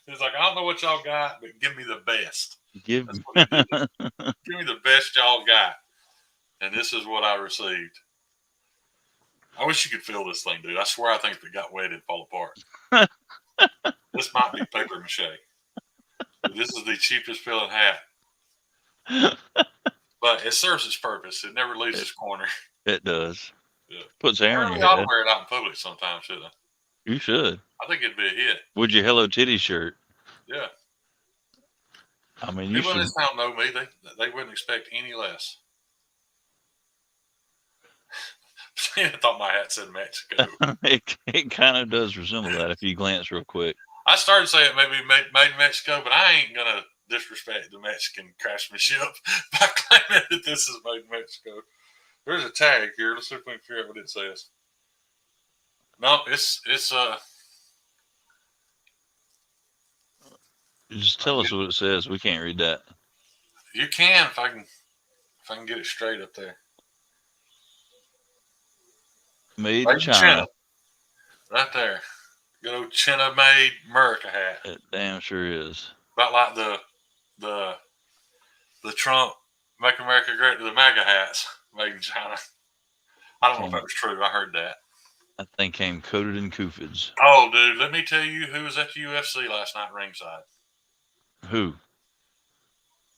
S1: He's like, I don't know what y'all got, but give me the best.
S2: Give
S1: me the best y'all got. And this is what I received. I wish you could feel this thing, dude. I swear I think if it got wet, it'd fall apart. This might be paper mache. This is the cheapest feeling hat. But it serves its purpose. It never leaves its corner.
S2: It does.
S1: Yeah.
S2: Puts hair on
S1: Maybe
S2: your
S1: I'll
S2: head.
S1: wear it out in public sometime, shouldn't I?
S2: You should.
S1: I think it'd be a hit.
S2: With your Hello Kitty shirt.
S1: Yeah.
S2: I mean, you
S1: People in
S2: should.
S1: this town know me. They wouldn't expect any less. I thought my hat said Mexico.
S2: it kind of does resemble that if you glance real quick.
S1: I started saying maybe made in Mexico, but I ain't gonna disrespect the Mexican craftsmanship by claiming that this is made in Mexico. There's a tag here. Let's see if we can figure out what it says. No, it's
S2: Just tell us what it says. We can't read that.
S1: you can if I can get it straight up there.
S2: Made in China.
S1: China. Right there. Good old China made America hat.
S2: It damn sure is.
S1: About like the Trump Make America Great, the MAGA hats made in China. I don't know if that was true. I heard that.
S2: That thing came coated in Kufids.
S1: Oh, dude, let me tell you who was at the UFC last night ringside.
S2: Who?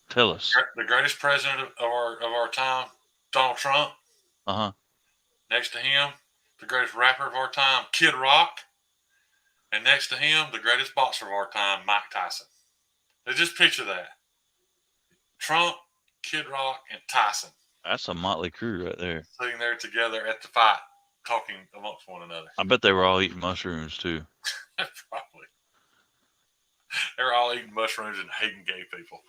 S2: Tell us.
S1: The greatest president of our time, Donald Trump.
S2: Uh-huh.
S1: Next to him, the greatest rapper of our time, Kid Rock. And next to him, the greatest boxer of our time, Mike Tyson. Now just picture that. Trump, Kid Rock, and Tyson.
S2: That's a motley crew right there.
S1: Sitting there together at the fight, talking amongst one another.
S2: I bet they were all eating mushrooms, too.
S1: Probably. They were all eating mushrooms and hating gay people.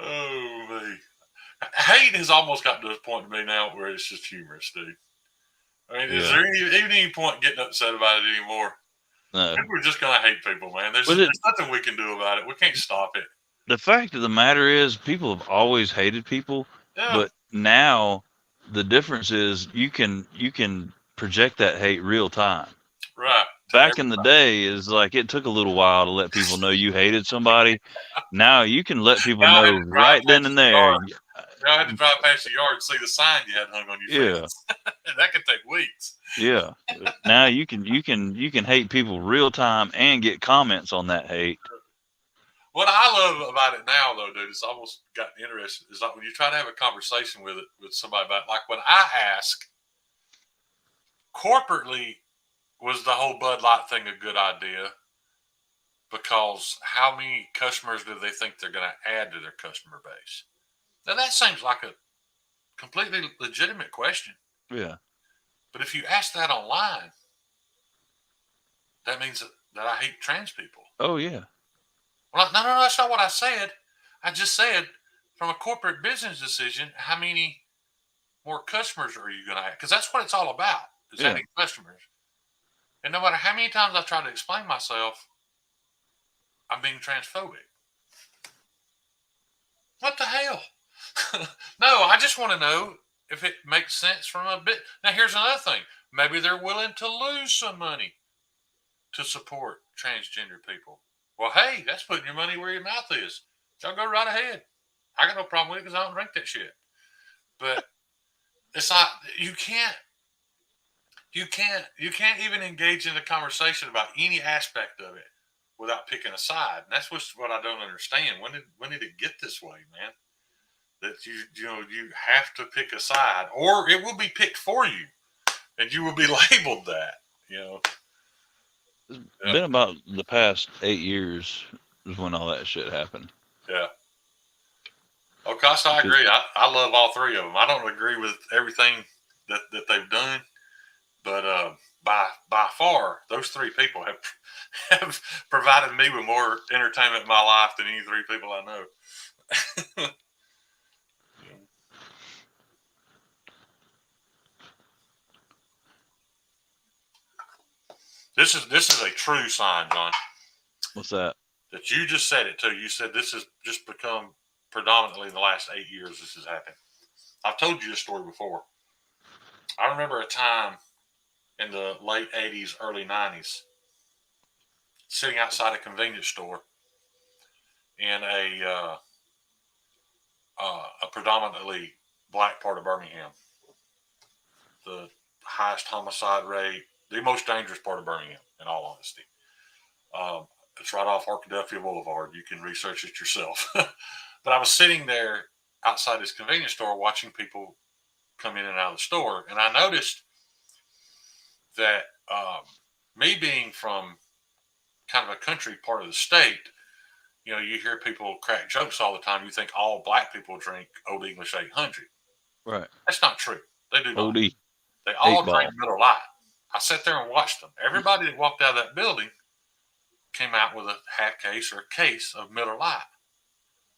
S1: Oh, me. Hate has almost got to the point to me now where it's just humorous, dude. I mean, is there even any point getting upset about it anymore?
S2: No.
S1: People are just going to hate people, man. There's nothing we can do about it. We can't stop it.
S2: The fact of the matter is, people have always hated people, but now the difference is you can project that hate real time.
S1: Right.
S2: Back in the day, is like it took a little while to let people know you hated somebody. Now you can let people know right then and there.
S1: I had to drive past your yard and see the sign you had hung on your fence. And that could take weeks.
S2: Yeah. Now you can hate people real time and get comments on that hate.
S1: What I love about it now, though, dude, it's almost gotten interesting. Is like when you try to have a conversation with somebody about it, like when I ask corporately, was the whole Bud Light thing a good idea? Because how many customers do they think they're going to add to their customer base? Now, that seems like a completely legitimate question.
S2: Yeah.
S1: But if you ask that online, that means that I hate trans people.
S2: Oh, yeah.
S1: Well, no, that's not what I said. I just said from a corporate business decision, how many more customers are you going to add? Because that's what it's all about, is adding customers. And no matter how many times I try to explain myself, I'm being transphobic. What the hell? No, I just want to know if it makes sense from a bit. Now, here's another thing. Maybe they're willing to lose some money to support transgender people. Well, hey, that's putting your money where your mouth is. Y'all go right ahead. I got no problem with it because I don't drink that shit. But it's like you can't even engage in a conversation about any aspect of it without picking a side. And that's what I don't understand. When did it get this way, man? That you have to pick a side, or it will be picked for you, and you will be labeled that.
S2: It's been about the past 8 years is when all that shit happened.
S1: Yeah. Okay, so I agree. I love all three of them. I don't agree with everything that they've done, but by far, those three people have provided me with more entertainment in my life than any three people I know. This is a true sign, John.
S2: What's that?
S1: That you just said it too. You said this has just become predominantly in the last 8 years this has happened. I've told you this story before. I remember a time in the late 80s, early 90s, sitting outside a convenience store in a predominantly black part of Birmingham. The highest homicide rate, the most dangerous part of Birmingham, in all honesty. It's right off Arkadelphia Boulevard. You can research it yourself. But I was sitting there outside this convenience store watching people come in and out of the store. And I noticed that me being from kind of a country part of the state, you know, you hear people crack jokes all the time. You think all black people drink Old English 800.
S2: Right.
S1: That's not true. They do not.
S2: OD
S1: They all
S2: 8
S1: drink
S2: ball.
S1: Miller Lite. I sat there and watched them. Everybody that walked out of that building came out with a half case or a case of Miller Lite.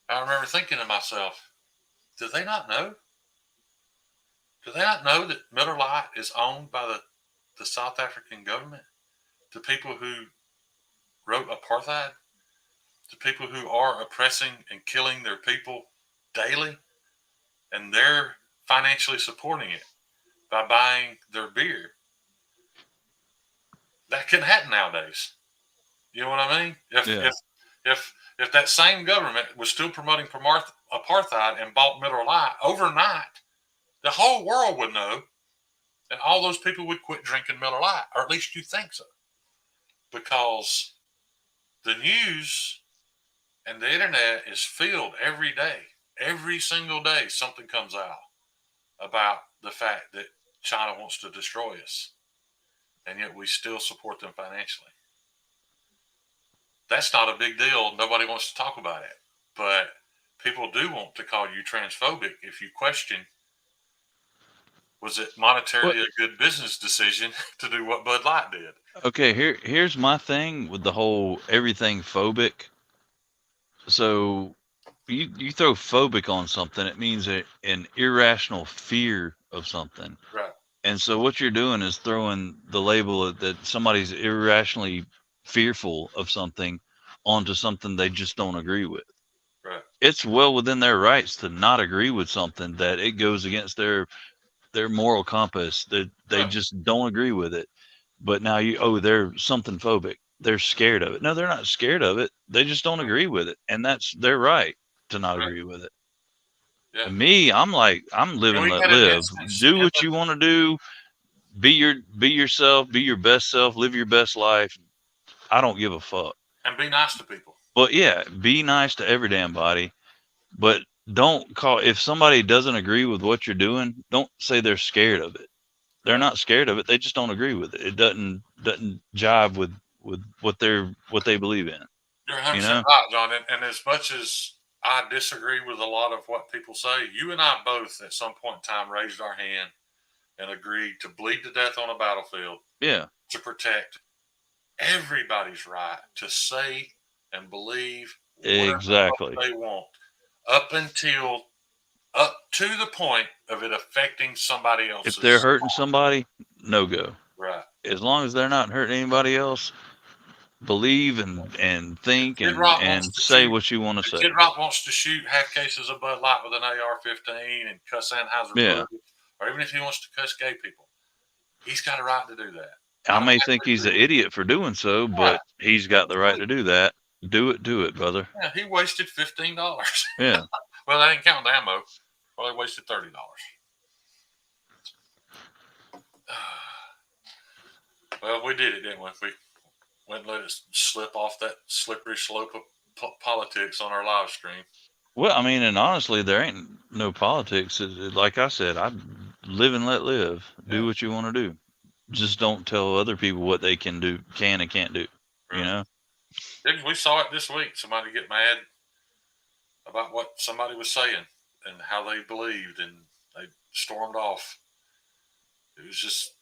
S1: I remember thinking to myself, do they not know? Do they not know that Miller Lite is owned by the South African government? The people who wrote apartheid? The people who are oppressing and killing their people daily? And they're financially supporting it by buying their beer. That can happen nowadays. You know what I mean? If that same government was still promoting apartheid and bought Miller Lite overnight, the whole world would know, and all those people would quit drinking Miller Lite, or at least you think so, because the news and the internet is filled every day, every single day. Something comes out about the fact that China wants to destroy us, and yet we still support them financially. That's not a big deal. Nobody wants to talk about it. But people do want to call you transphobic if you question, was it monetarily a good business decision to do what Bud Light did?
S2: Okay, here's my thing with the whole everything phobic. So you throw phobic on something, it means an irrational fear of something.
S1: Right.
S2: And so what you're doing is throwing the label that somebody's irrationally fearful of something onto something they just don't agree with.
S1: Right.
S2: It's well within their rights to not agree with something that it goes against their moral compass, that they just don't agree with it. But now they're something phobic. They're scared of it. No, they're not scared of it. They just don't agree with it. And that's their right to not agree with it.
S1: Yeah.
S2: And me, I'm like, I'm live and let live. Do what you want to do. Be yourself, be your best self, live your best life. I don't give a fuck.
S1: And be nice to people.
S2: But yeah, be nice to every damn body. But don't call, if somebody doesn't agree with what you're doing, don't say they're scared of it. They're not scared of it. They just don't agree with it. It doesn't jive with what they believe in.
S1: You're 100% right, John. And as much as I disagree with a lot of what people say, you and I both at some point in time raised our hand and agreed to bleed to death on a battlefield.
S2: Yeah.
S1: To protect everybody's right to say and believe
S2: exactly
S1: they want, up to the point of it affecting somebody else.
S2: If they're hurting somebody, no go.
S1: Right.
S2: As long as they're not hurting anybody else, believe and think and say what you want to say.
S1: Kid Rock wants to shoot half cases of Bud Light with an AR-15 and cuss Anheuser-Busch, or even if he wants to cuss gay people, he's got a right to do that.
S2: I may think he's an idiot for doing so, but he's got the right to do that. Do it, brother.
S1: Yeah, he wasted $15.
S2: Yeah.
S1: Well, that ain't counting the ammo. Probably wasted $30. Well, we did it, didn't we? We wouldn't let it slip off that slippery slope of politics on our live stream.
S2: Well, I mean, and honestly, there ain't no politics. Like I said, I live and let live. Do what you want to do. Just don't tell other people what they can and can't do. Right. You know?
S1: We saw it this week. Somebody get mad about what somebody was saying and how they believed, and they stormed off. It was just,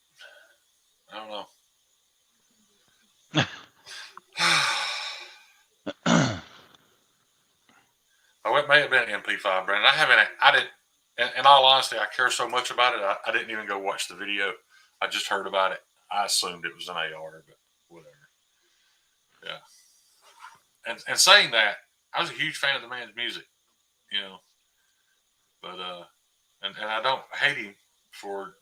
S1: I don't know. Oh, it may have been an MP5, Brandon. I didn't, in all honesty, I care so much about it, I didn't even go watch the video. I just heard about it. I assumed it was an AR, but whatever. Yeah. And saying that, I was a huge fan of the man's music, you know. But, and I don't hate him for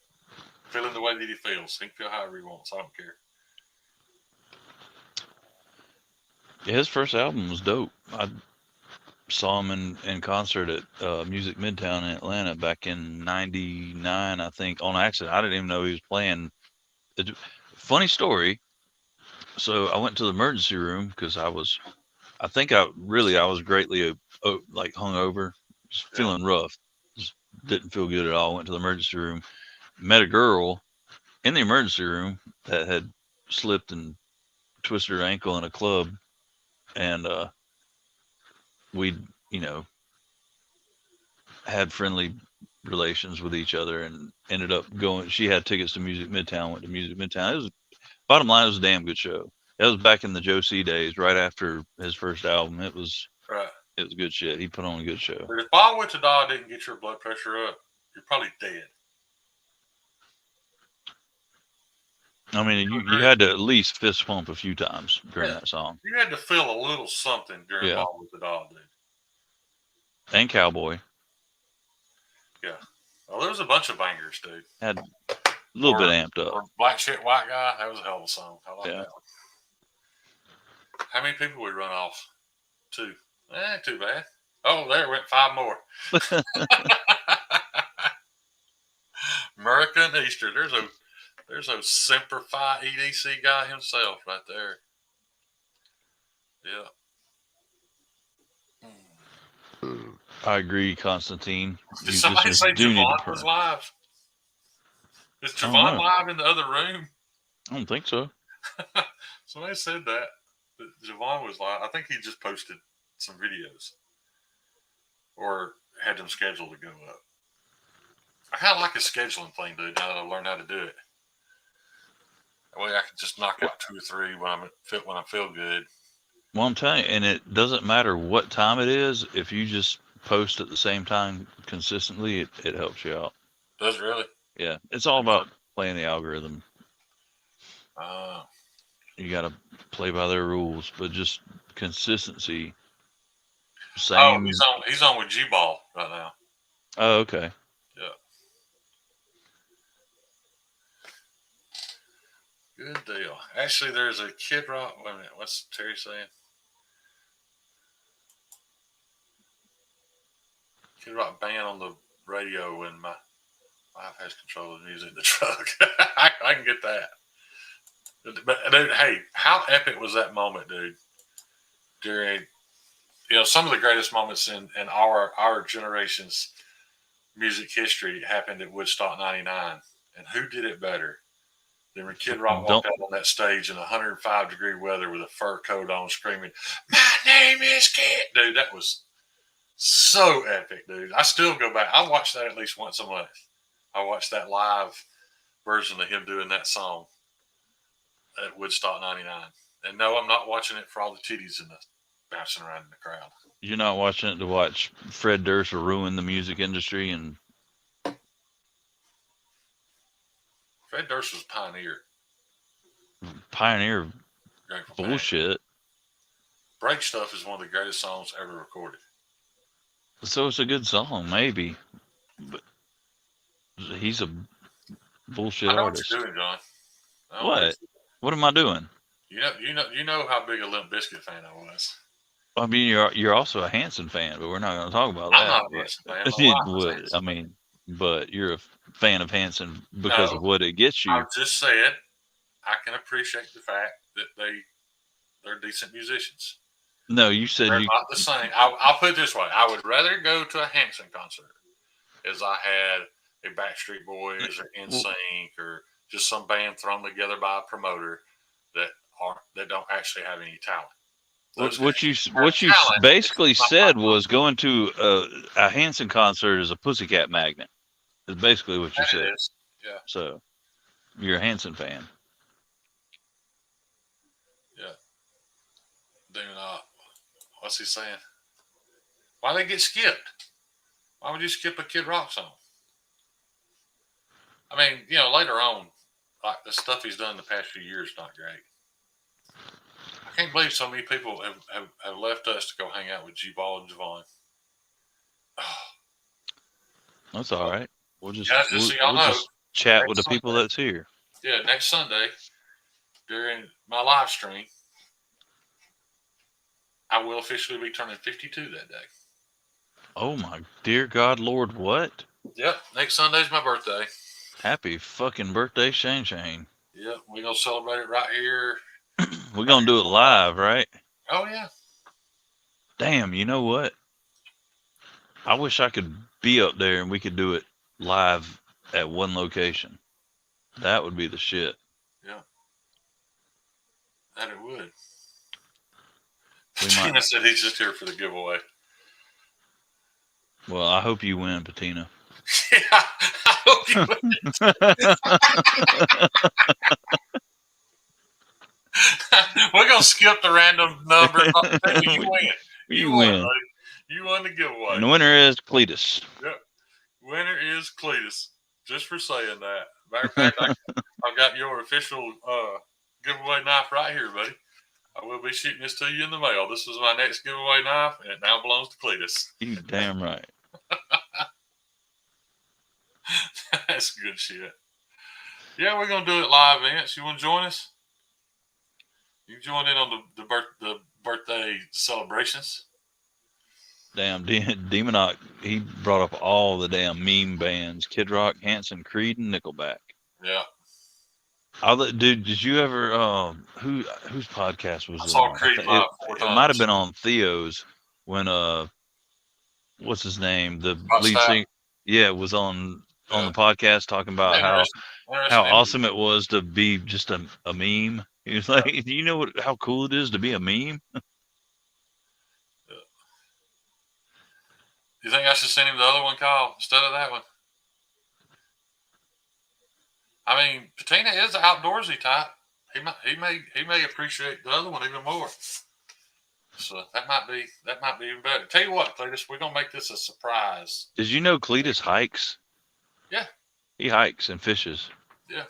S1: feeling the way that he feels. He can feel however he wants. I don't care.
S2: Yeah, his first album was dope. I saw him in concert at Music Midtown in Atlanta back in '99, I think, on accident. I didn't even know he was playing. Funny story. So I went to the emergency room because I was greatly like hungover Just feeling rough. Just didn't feel good at all. Went to the emergency room. Met a girl in the emergency room that had slipped and twisted her ankle in a club, and we, you know, had friendly relations with each other, and ended up going. She had tickets to Music Midtown. Went to Music Midtown. It was, bottom line, it was a damn good show. That was back in the Joe C days, right after his first album. It was good shit. He put on a good show.
S1: But if Ball with the Dog didn't get your blood pressure up, you're probably dead.
S2: I mean, you had to at least fist pump a few times during that song.
S1: You had to feel a little something during Ball with the Dog, dude.
S2: And Cowboy.
S1: Yeah. Well, there was a bunch of bangers, dude.
S2: Had a little bit amped up.
S1: Black Shit White Guy, that was a hell of a song. I like that one. How many people we run off? 2. Too bad. Oh, there went 5 more. America and Easter. There's a Semper Fi EDC guy himself right there. Yeah.
S2: I agree, Constantine.
S1: Did somebody say Javon was live? Is Javon live in the other room?
S2: I don't think so.
S1: Somebody said that Javon was live. I think he just posted some videos or had them scheduled to go up. I kind of like a scheduling thing, dude, now that I learned how to do it. That way I can just knock out 2 or 3 when I feel good.
S2: Well, I'm telling you, and it doesn't matter what time it is. If you just post at the same time consistently, it helps you out.
S1: Does it really?
S2: Yeah. It's all about playing the algorithm. You got to play by their rules, but just consistency.
S1: Same. Oh, he's on with G-Ball right now.
S2: Oh, okay.
S1: Yeah. Good deal. Actually, there's a Kid Rock. Wait a minute. What's Terry saying? Kid Rock band on the radio when my wife has control of the music in the truck. I can get that. But dude, hey, how epic was that moment, dude? During, some of the greatest moments in our generation's music history happened at Woodstock '99. And who did it better than when Kid Rock walked out on that stage in 105-degree weather with a fur coat on, screaming, "My name is Kid." Dude, that was so epic, dude. I still go back. I watch that at least once a month. I watch that live version of him doing that song at Woodstock '99. And no, I'm not watching it for all the titties and the bouncing around in the crowd.
S2: You're not watching it to watch Fred Durst ruin the music industry. And
S1: Fred Durst was pioneer
S2: bullshit.
S1: Break Stuff is one of the greatest songs ever recorded.
S2: So it's a good song, maybe, but he's a bullshit artist.
S1: What you're doing, John?
S2: What? What am I doing?
S1: You know how big a Limp Bizkit fan I was.
S2: I mean, you're also a Hanson fan, but we're not going to talk about that.
S1: I'm not a Hanson fan.
S2: I mean, but you're a fan of Hanson because of what it gets you.
S1: I just said I can appreciate the fact that they're decent musicians.
S2: No, you said
S1: they're not the same. I'll put it this way: I would rather go to a Hanson concert as I had a Backstreet Boys or NSYNC or just some band thrown together by a promoter that don't actually have any talent.
S2: What you basically said was going to a Hanson concert is a pussycat magnet. Is basically what you said.
S1: Yeah.
S2: So you're a Hanson fan.
S1: Yeah. Do not. What's he saying? Why they get skipped? Why would you skip a Kid Rock song? I mean, later on, like the stuff he's done the past few years is not great. I can't believe so many people have left us to go hang out with G-Ball and Javon. Oh.
S2: That's all right. We'll just chat with the people that's here.
S1: Yeah, next Sunday during my live stream, I will officially be turning 52 that day.
S2: Oh my dear God, Lord, what?
S1: Yep, next Sunday's my birthday.
S2: Happy fucking birthday, Shane Shane.
S1: Yep, we're going to celebrate it right here.
S2: We're going to do it live, right?
S1: Oh, yeah.
S2: Damn, you know what? I wish I could be up there and we could do it live at one location. That would be the shit.
S1: Yeah, that it would.
S2: We might.
S1: Tina said he's just here for the giveaway.
S2: Well, I hope you win, Patina.
S1: Yeah, I hope you win. We're gonna skip the random number. You win.
S2: You
S1: won,
S2: win.
S1: buddy. You won the giveaway.
S2: And the winner is Cletus.
S1: Yep. Winner is Cletus. Just for saying that. Matter of fact, I've got your official giveaway knife right here, buddy. I will be shooting this to you in the mail. This is my next giveaway knife, and it now belongs to Cletus.
S2: You damn right.
S1: That's good shit. Yeah, we're gonna do it live, Vince. You want to join us? You can join in on the birthday celebrations.
S2: Damn, Demonoc, he brought up all the damn meme bands: Kid Rock, Hanson, Creed, and Nickelback.
S1: Yeah.
S2: Dude, did you ever whose podcast was
S1: I
S2: it
S1: saw
S2: on?
S1: Creed live 4 times.
S2: It might have been on Theo's when what's his name? The lead singer. Yeah, it was on the podcast talking about how awesome it was to be just a meme. He was like, do you know how cool it is to be a meme?
S1: You think I should send him the other one, Kyle, instead of that one? I mean, Patina is an outdoorsy type. He may appreciate the other one even more. So that might be even better. Tell you what, Cletus, we're gonna make this a surprise.
S2: Did you know Cletus hikes?
S1: Yeah.
S2: He hikes and fishes.
S1: Yeah.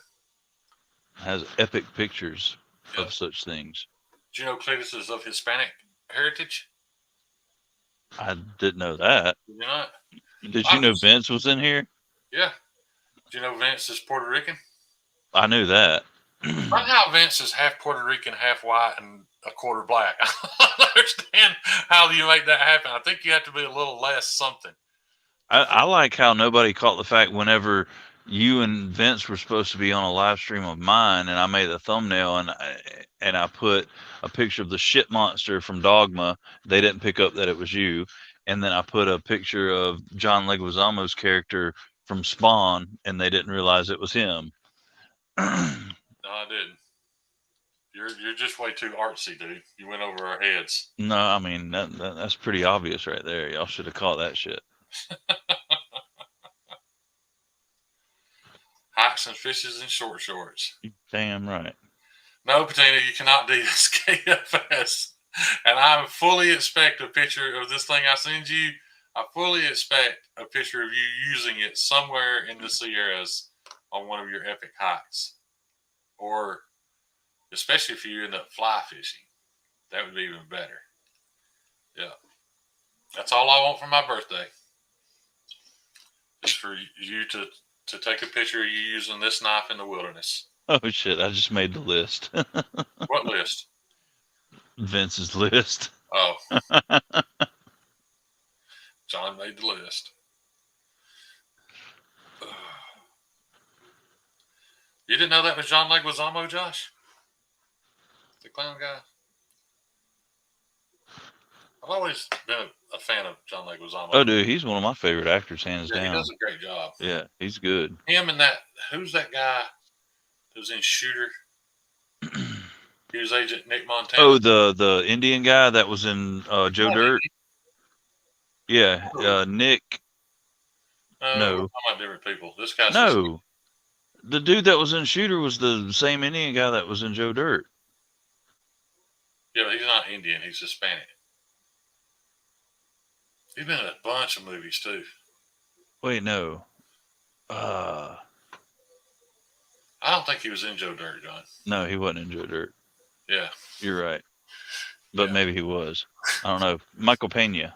S2: Has epic pictures of such things.
S1: Do you know Cletus is of Hispanic heritage?
S2: I didn't know that.
S1: Did you not?
S2: Did you know Vince was in here?
S1: Yeah. Do you know Vince is Puerto Rican?
S2: I knew that.
S1: Somehow Vince is half Puerto Rican, half white, and a quarter black. I don't understand how you make that happen. I think you have to be a little less something.
S2: I like how nobody caught the fact whenever you and Vince were supposed to be on a live stream of mine, and I made a thumbnail and I put a picture of the shit monster from Dogma. They didn't pick up that it was you. And then I put a picture of John Leguizamo's character from Spawn, and they didn't realize it was him.
S1: No, I didn't. You're just way too artsy, dude. You went over our heads.
S2: No, I mean that's pretty obvious right there. Y'all should have caught that shit.
S1: Hikes and fishes in short shorts.
S2: Damn right.
S1: No, Patina, you cannot do this KFS. And I fully expect a picture of this thing I send you. I fully expect a picture of you using it somewhere in the Sierras on one of your epic hikes. Or especially if you end up fly fishing. That would be even better. Yeah. That's all I want for my birthday. Just for you to take a picture of you using this knife in the wilderness.
S2: Oh shit, I just made the list.
S1: What list?
S2: Vince's list.
S1: Oh. John made the list. You didn't know that was John Leguizamo, Josh? The clown guy? I've always been a fan of John Leguizamo.
S2: Oh, dude, he's one of my favorite actors, hands down.
S1: He does a great job.
S2: Yeah, he's good.
S1: Him and who's that guy who's in Shooter? He was Agent Nick Montana.
S2: Oh, the Indian guy that was in Joe Dirt? Yeah, Nick. No.
S1: We're talking about different people. This guy's
S2: No. The dude that was in Shooter was the same Indian guy that was in Joe Dirt.
S1: Yeah, but he's not Indian. He's Hispanic. He's been in a bunch of movies, too.
S2: Wait, no.
S1: I don't think he was in Joe Dirt, John.
S2: No, he wasn't in Joe Dirt.
S1: Yeah.
S2: You're right. But maybe he was. I don't know. Michael Pena.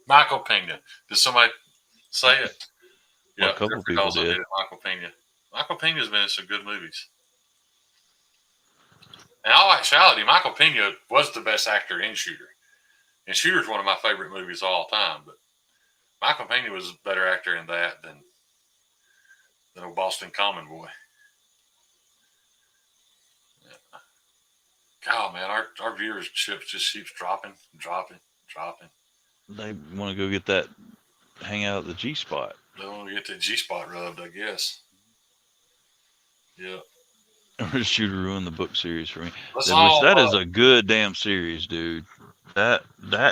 S1: Michael Pena. Did somebody say it?
S2: Yeah, a couple people did.
S1: Michael Pena. Michael Pena's been in some good movies. In all actuality, Michael Pena was the best actor in Shooter. And Shooter's one of my favorite movies of all time. But Michael Pena was a better actor in that than old Boston Common Boy. Yeah. God, man, our viewership just keeps dropping.
S2: They want to go get that hang out at the G spot.
S1: They want to get the G spot rubbed, I guess. Yeah.
S2: Or should ruin the book series for me.
S1: Let's
S2: Which
S1: all.
S2: that is a good damn series, dude. That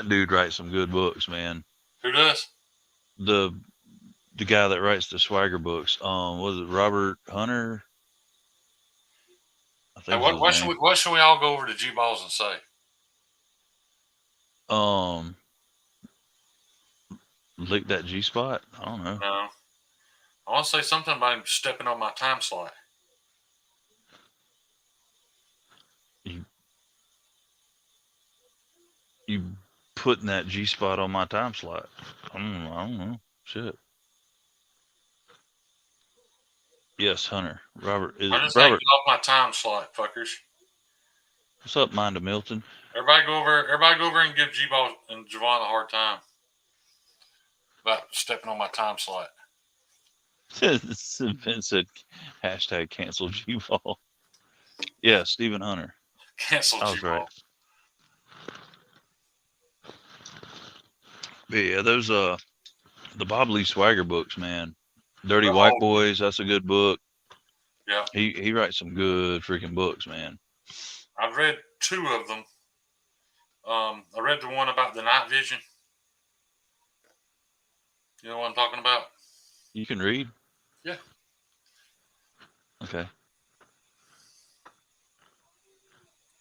S2: dude writes some good books, man.
S1: Who does?
S2: The guy that writes the Swagger books. Was it Robert Hunter? I
S1: Hey,
S2: think was his name.
S1: what should we all go over to G Balls and say?
S2: Lick that G spot. I don't know.
S1: No. I want to say something about him stepping on my time slot.
S2: You putting that G spot on my time slot. I don't know. Shit. Yes, Hunter. Robert is
S1: I just
S2: Robert.
S1: think off my time slot, fuckers.
S2: What's up, Mind of Milton?
S1: Everybody go over and give G Ball and Javon a hard time about stepping on my time slot.
S2: Vince said hashtag cancel G Ball. Yeah, Stephen Hunter.
S1: Cancel
S2: I was
S1: G Ball.
S2: right. But yeah, those the Bob Lee Swagger books, man. Dirty White Boys, that's a good book.
S1: Yeah.
S2: He writes some good freaking books, man.
S1: I've read 2 of them. I read the one about the night vision. You know what I'm talking about?
S2: You can read?
S1: Yeah.
S2: Okay.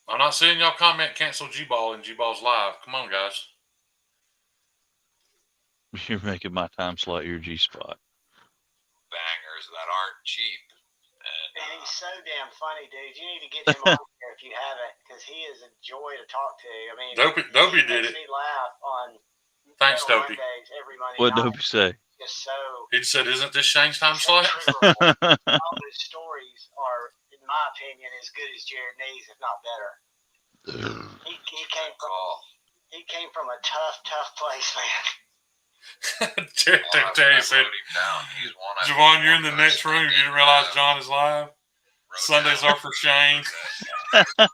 S1: I'm not seeing y'all comment cancel G Ball and G Ball's live. Come on, guys.
S2: You're making my time slot your G spot.
S3: Bangers that aren't cheap.
S4: And he's so damn funny, dude. You need to get him on here if you haven't, because he is a joy to talk to. I mean,
S1: Dopey did it.
S4: He laugh on
S1: Thanks, Dopey.
S4: Mondays, every Monday
S2: What
S4: night.
S2: Dopey say?
S4: Just so.
S1: He said, "Isn't this Shane's time slot?"
S4: All his stories are, in my opinion, as good as Jared Nee's, if not better. He came from a tough place, man.
S1: Terry said, Javon, you're in the next room. You didn't realize John is live? Sundays are for Shane.
S4: He's a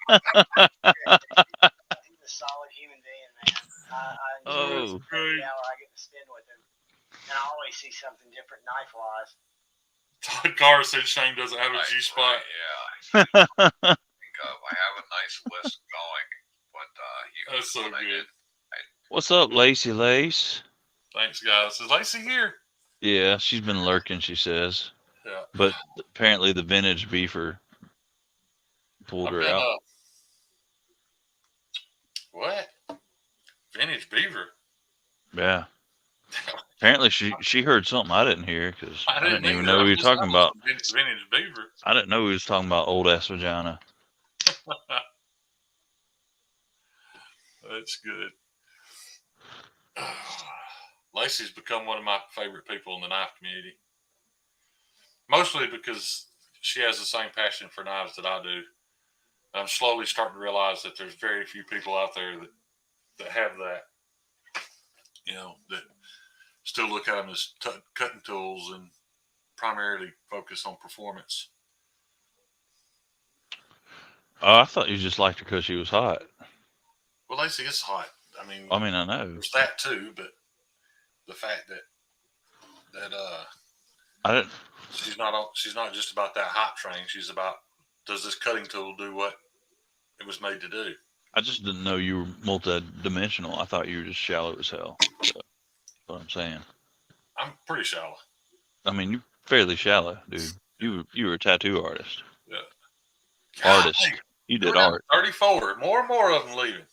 S4: solid human being, man. I enjoy every hour I get to spend with him. And I always see something different knife-wise.
S1: Todd Carr said Shane doesn't have a G-spot.
S3: Yeah. I have a nice list going. But
S1: that's so good.
S2: What's up, Lacey Lace?
S1: Thanks, guys. Is Lacey here?
S2: Yeah, she's been lurking, she says.
S1: Yeah.
S2: But apparently the vintage beefer pulled her out.
S1: What? Vintage beaver?
S2: Yeah. Apparently she heard something I didn't hear, because I didn't even know we were talking about.
S1: Vintage beaver.
S2: I didn't know we was talking about old ass vagina.
S1: That's good. Lacey's become one of my favorite people in the knife community. Mostly because she has the same passion for knives that I do. I'm slowly starting to realize that there's very few people out there that have that. You know, that still look at them as cutting tools and primarily focus on performance.
S2: Oh, I thought you just liked her because she was hot.
S1: Well, Lacey is hot. I mean,
S2: I know.
S1: There's that too, but the fact that
S2: I didn't.
S1: She's not just about that hot train. She's about, does this cutting tool do what it was made to do?
S2: I just didn't know you were multi-dimensional. I thought you were just shallow as hell. So, that's what I'm saying.
S1: I'm pretty shallow.
S2: I mean, you're fairly shallow, dude. You were a tattoo artist.
S1: Yeah.
S2: Artist.
S1: Hey,
S2: you did art.
S1: 34. More and more of them leaving.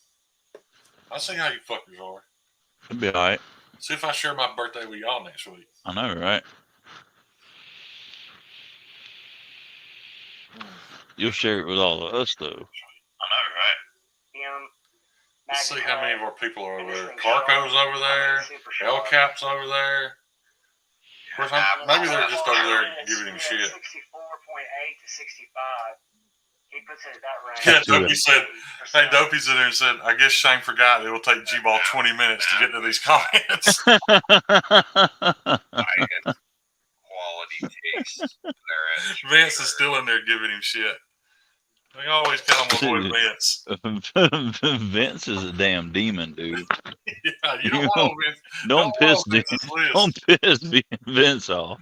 S1: I see how you fuckers are.
S2: It'll be all right.
S1: See if I share my birthday with y'all next week.
S2: I know, right? You'll share it with all of us, though.
S1: I know, right? Let's see how many of our people are over there. Carco's over there. El Cap's over there. Of course, maybe they're just over there giving him shit. 64.8
S4: to 65. He puts it at that range.
S1: Yeah, Dopey said, hey, Dopey's in there and said, I guess Shane forgot it will take G-Ball 20 minutes to get to these comments.
S3: Quality taste.
S1: Vance is still in there giving him shit. We always got them avoid
S2: Dude.
S1: Vince.
S2: Vince is a damn demon, dude.
S1: Yeah, you don't want Vince.
S2: Don't piss
S1: Vince's list.
S2: don't piss Vince off.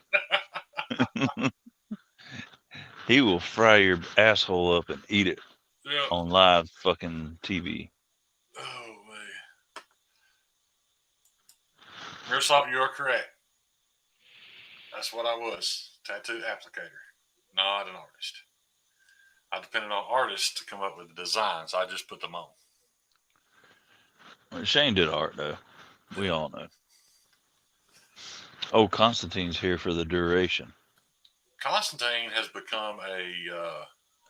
S2: He will fry your asshole up and eat it
S1: Yeah.
S2: on live fucking TV.
S1: Oh man. Mirosop, you are correct. That's what I was. Tattoo applicator, not an artist. I depended on artists to come up with the designs. I just put them on.
S2: Well, Shane did art though. We all know. Oh, Constantine's here for the duration.
S1: Constantine has become a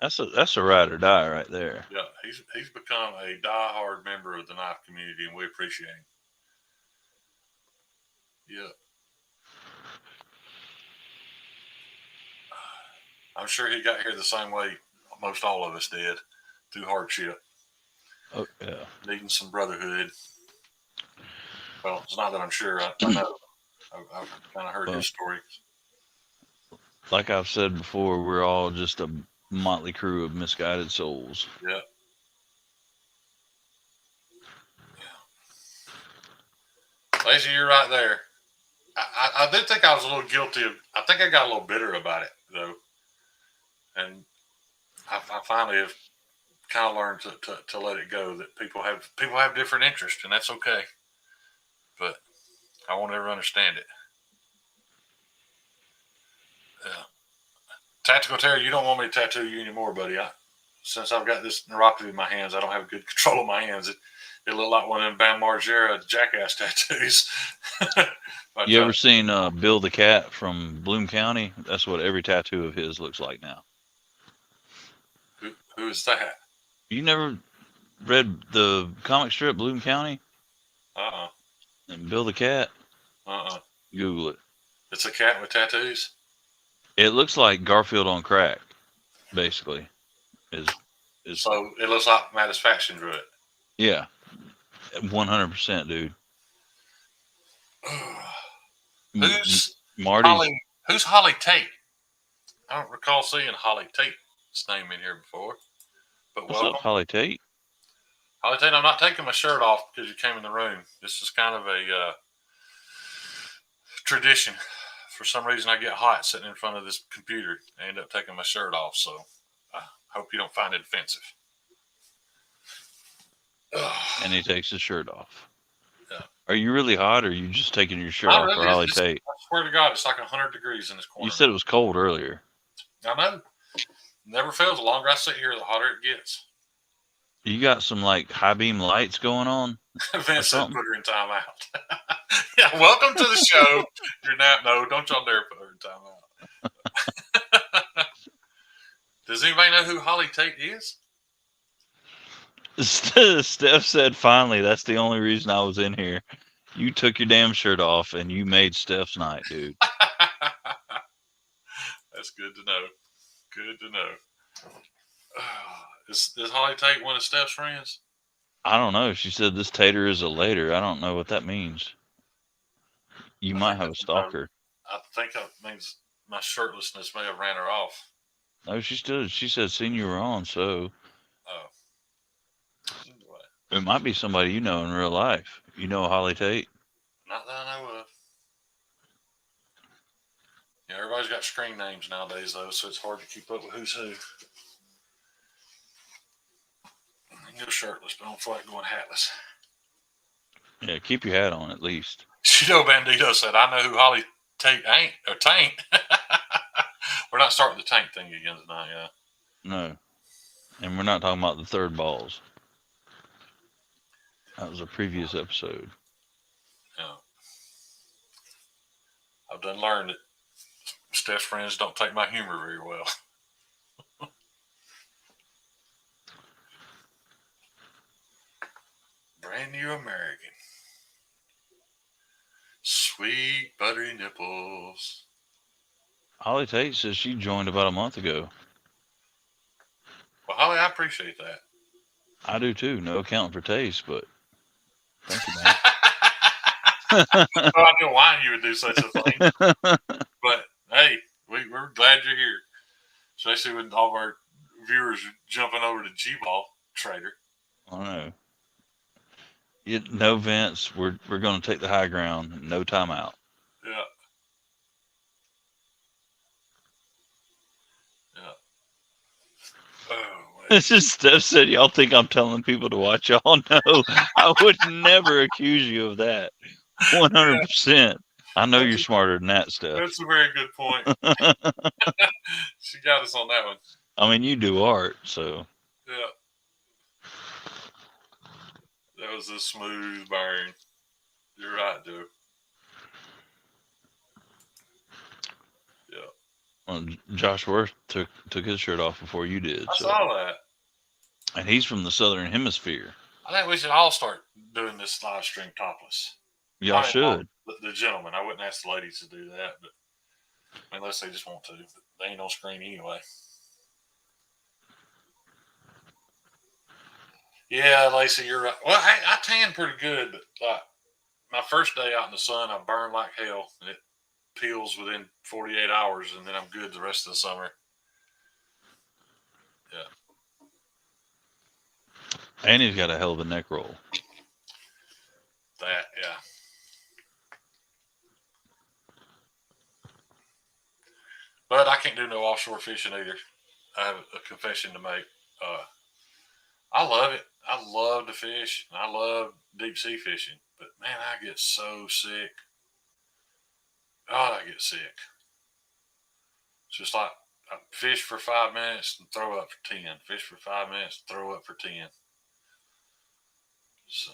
S2: That's a ride or die right there.
S1: yeah. He's become a diehard member of the knife community, and we appreciate him. Yeah. I'm sure he got here the same way most all of us did, through hardship.
S2: Oh yeah.
S1: Needing some brotherhood. Well, it's not that I'm sure. I know. I've kind of heard his story.
S2: Like I've said before, we're all just a motley crew of misguided souls.
S1: Yeah. Lazy, you're right there. I did think I was a little guilty of. I think I got a little bitter about it though, and I finally have kind of learned to let it go. That people have different interests, and that's okay. But I won't ever understand it. Yeah. Tactical Terry, you don't want me to tattoo you anymore, buddy. Since I've got this neuropathy in my hands, I don't have good control of my hands. It looked like one of them Bam Margera jackass tattoos.
S2: You ever seen Bill the Cat from Bloom County? That's what every tattoo of his looks like now.
S1: Who is that?
S2: You never read the comic strip Bloom County? And Bill the Cat? Google it.
S1: It's a cat with tattoos?
S2: It looks like Garfield on crack, basically.
S1: So it looks like Mattisfaction drew it.
S2: Yeah. 100%, dude.
S1: Who's
S2: Marty's?
S1: Who's Holly Tate? I don't recall seeing Holly Tate's name in here before. But
S2: What's
S1: welcome.
S2: up, Holly Tate?
S1: Holly Tate, I'm not taking my shirt off because you came in the room. This is kind of a tradition. For some reason, I get hot sitting in front of this computer. I end up taking my shirt off, so I hope you don't find it offensive.
S2: And he takes his shirt off.
S1: Yeah.
S2: Are you really hot, or are you just taking your shirt off for Holly Tate?
S1: I swear to God, it's like 100 degrees in this corner.
S2: You said it was cold earlier.
S1: I know. Never fails. The longer I sit here, the hotter it gets.
S2: You got some like high beam lights going on?
S1: Vince said put her in timeout. Yeah, welcome to the show. You're not. No, don't y'all dare put her in timeout. Does anybody know who Holly Tate is?
S2: Steph said, finally, that's the only reason I was in here. You took your damn shirt off and you made Steph's night, dude.
S1: That's good to know. Good to know. Is Holly Tate one of Steph's friends?
S2: I don't know. She said this tater is a later. I don't know what that means. You might have a stalker.
S1: I think that means my shirtlessness may have ran her off.
S2: No, she said seen you were on, so.
S1: Oh.
S2: It might be somebody you know in real life. You know Holly Tate?
S1: Not that I know of. Yeah, everybody's got screen names nowadays, though, so it's hard to keep up with who's who. I can go shirtless, but I don't feel like going hatless.
S2: Yeah, keep your hat on at least.
S1: Cheeto Bandito said, I know who Holly Tate ain't, or Taint. We're not starting the Taint thing again tonight, yeah.
S2: No. And we're not talking about the third balls. That was a previous episode.
S1: Yeah. I've done learned that Steph's friends don't take my humor very well. Brand new American. Sweet buttery nipples.
S2: Holly Tate says she joined about a month ago.
S1: Well, Holly, I appreciate that.
S2: I do too. No accounting for taste, but thank you, man.
S1: Well, I know why you would do such a thing. But hey, we're glad you're here. Especially with all of our viewers jumping over to G-Ball Trader.
S2: I know. No Vince. We're going to take the high ground. No timeout.
S1: Yeah. Yeah. Oh,
S2: It's just Steph said, y'all think I'm telling people to watch y'all? No, I would never accuse you of that. 100%. I know you're smarter than that, Steph.
S1: That's a very good point. She got us on that one.
S2: I mean, you do art, so.
S1: Yeah. That was a smooth burn. You're right, dude. Yeah.
S2: Well, Josh Worth took his shirt off before you did.
S1: I saw that.
S2: And he's from the Southern Hemisphere.
S1: I think we should all start doing this live stream topless.
S2: Y'all should.
S1: The gentlemen. I wouldn't ask the ladies to do that, but unless they just want to. But they ain't on screen anyway. Yeah, Lacey, you're right. Well, I tan pretty good, but like my first day out in the sun, I burn like hell, and it peels within 48 hours, and then I'm good the rest of the summer. Yeah.
S2: And he's got a hell of a neck roll.
S1: That, yeah. But I can't do no offshore fishing either. I have a confession to make. I love it. I love to fish. And I love deep sea fishing. But man, I get so sick. God, I get sick. It's just like I fish for 5 minutes and throw up for 10. Fish for 5 minutes, throw up for 10. So,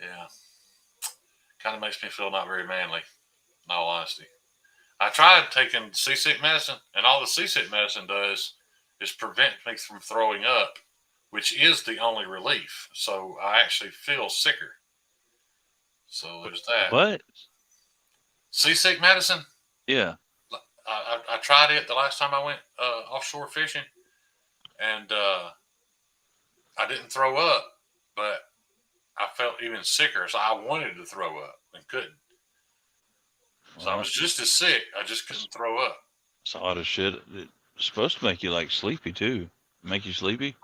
S1: yeah. Kind of makes me feel not very manly, in all honesty. I tried taking seasick medicine, and all the seasick medicine does is prevent me from throwing up, which is the only relief. So I actually feel sicker. So there's that.
S2: What?
S1: Seasick medicine?
S2: Yeah.
S1: I tried it the last time I went offshore fishing, and I didn't throw up, but I felt even sicker. So I wanted to throw up and couldn't. So I was just as sick. I just couldn't throw up.
S2: It's odd as shit. It's supposed to make you like sleepy too. Make you sleepy?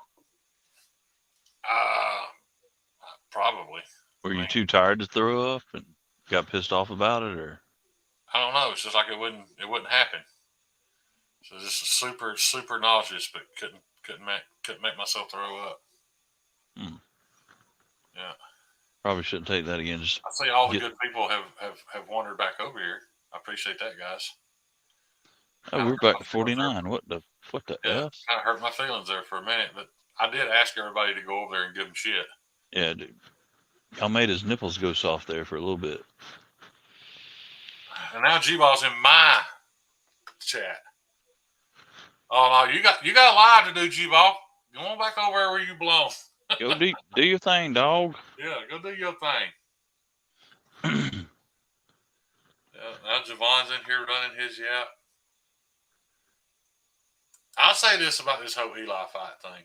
S1: Probably.
S2: Were you too tired to throw up and got pissed off about it, or?
S1: I don't know. It's just like it wouldn't happen. So just super, super nauseous, but couldn't make myself throw up. Yeah.
S2: Probably shouldn't take that again. Just
S1: I see all the good people have wandered back over here. I appreciate that, guys.
S2: we're back to 49. What the
S1: Yeah,
S2: F?
S1: kind of hurt my feelings there for a minute, but I did ask everybody to go over there and give them shit.
S2: Yeah, dude. Y'all made his nipples go soft there for a little bit.
S1: And now G-Ball's in my chat. Oh no, you got a live to do, G-Ball. Go on back over there where you belong.
S2: Go do your thing, dog.
S1: Yeah, go do your thing. Yeah, now Javon's in here running his yap. I'll say this about this whole Eli fight thing.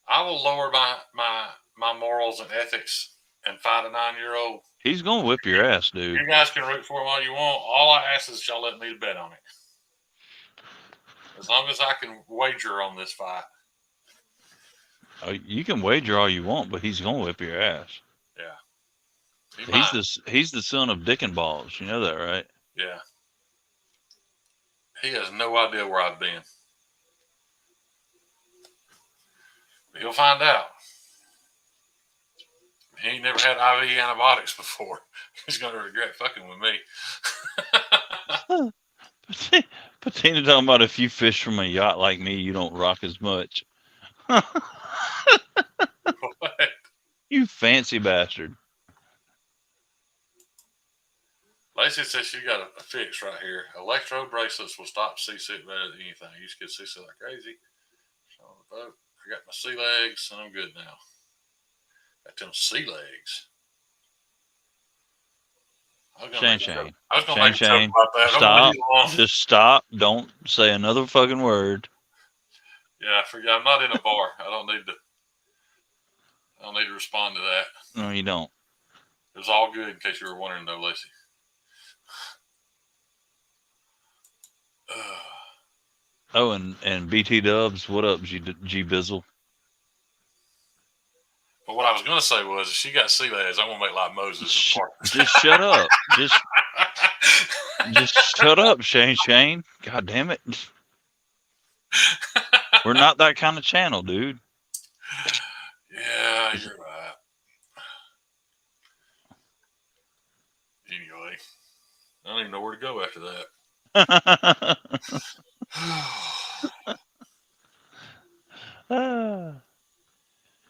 S1: I will lower my morals and ethics and fight a 9-year-old.
S2: He's gonna whip your ass, dude.
S1: You guys can root for him all you want. All I ask is y'all let me bet on it. As long as I can wager on this fight.
S2: You can wager all you want, but he's gonna whip your ass.
S1: Yeah.
S2: He's the son of Dick and Balls. You know that, right?
S1: Yeah. He has no idea where I've been. But you'll find out. He ain't never had IV antibiotics before. He's going to regret fucking with me.
S2: Patina talking about if you fish from a yacht like me, you don't rock as much.
S1: What?
S2: You fancy bastard.
S1: Lacey says she got a fix right here. Electrode bracelets will stop seasick better than anything. I used to get seasick like crazy. So on the boat, I got my sea legs, and I'm good now. Got them sea legs. I was going to make a joke about that.
S2: Stop. Just stop. Don't say another fucking word.
S1: Yeah, I forget. I'm not in a bar. I don't need to respond to that.
S2: No, you don't.
S1: It was all good in case you were wondering though,
S2: Oh, and BT Dubs, what up, G Bizzle?
S1: But what I was going to say was, if she got sea legs, I'm going to make like Moses.
S2: Just shut up. Just shut up, Shane. God damn it. We're not that kind of channel, dude.
S1: Yeah, you're right. Anyway, I don't even know where to go after that.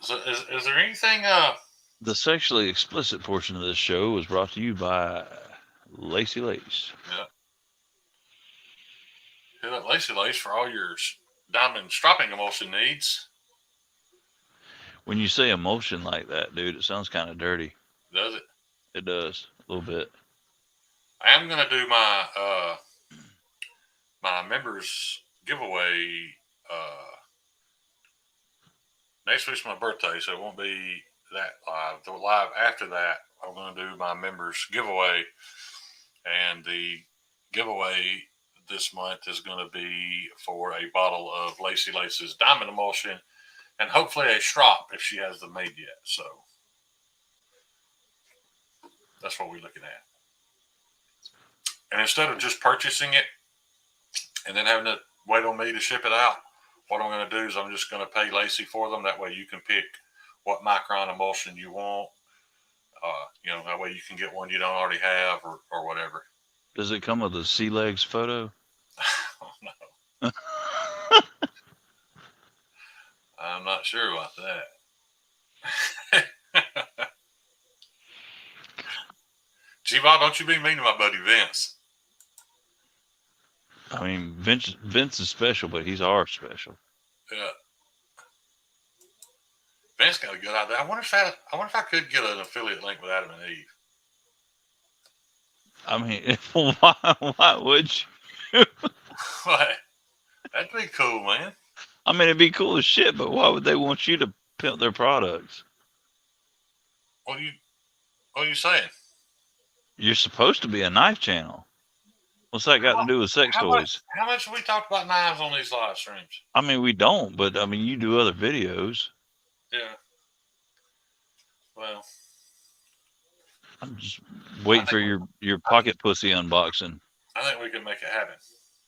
S1: So is there anything?
S2: The sexually explicit portion of this show was brought to you by Lacy Lace.
S1: Yeah. Hit up Lacy Lace for all your diamond strapping emulsion needs.
S2: When you say emulsion like that, dude, it sounds kind of dirty.
S1: Does it?
S2: It does a little bit.
S1: I am gonna do my my members giveaway next week's my birthday, so it won't be that live. The live after that, I'm gonna do my members giveaway, and the giveaway this month is going to be for a bottle of Lacy Lace's diamond emulsion, and hopefully a strop if she hasn't made yet. So that's what we're looking at. And instead of just purchasing it and then having to wait on me to ship it out, what I'm going to do is I'm just going to pay Lacy for them. That way you can pick what micron emulsion you want. That way you can get one you don't already have or whatever.
S2: Does it come with a sea legs photo?
S1: Oh, no. I'm not sure about that. G-Ball, don't you be mean to my buddy Vince.
S2: I mean, Vince is special, but he's our special.
S1: Yeah. Vince got a good idea. I wonder if I could get an affiliate link with Adam and Eve.
S2: I mean, why would you?
S1: What? That'd be cool, man.
S2: I mean, it'd be cool as shit, but why would they want you to pimp their products?
S1: What are you saying?
S2: You're supposed to be a knife channel. What's that got to do with sex toys?
S1: How much have we talked about knives on these live streams?
S2: I mean, we don't, but I mean, you do other videos.
S1: Yeah. Well,
S2: I'm just waiting for your pocket pussy unboxing.
S1: I think we can make it happen.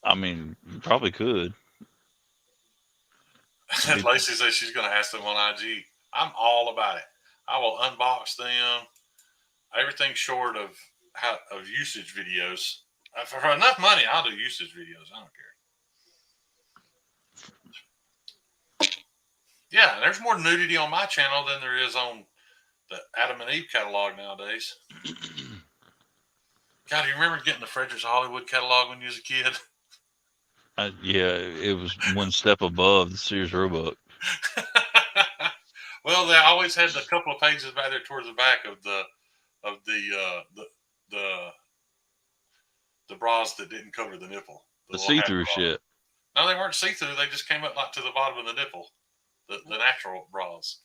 S2: I mean, you probably could.
S1: Lacey says she's going to ask them on IG. I'm all about it. I will unbox them. Everything short of usage videos. For enough money, I'll do usage videos. I don't care. Yeah, there's more nudity on my channel than there is on the Adam and Eve catalog nowadays. God, do you remember getting the Fredericks Hollywood catalog when you was a kid?
S2: Yeah, it was one step above the Sears Roebuck.
S1: Well, they always had a couple of pages back there towards the back of the bras that didn't cover the nipple.
S2: The see-through shit.
S1: No, they weren't see-through. They just came up like to the bottom of the nipple. The natural bras.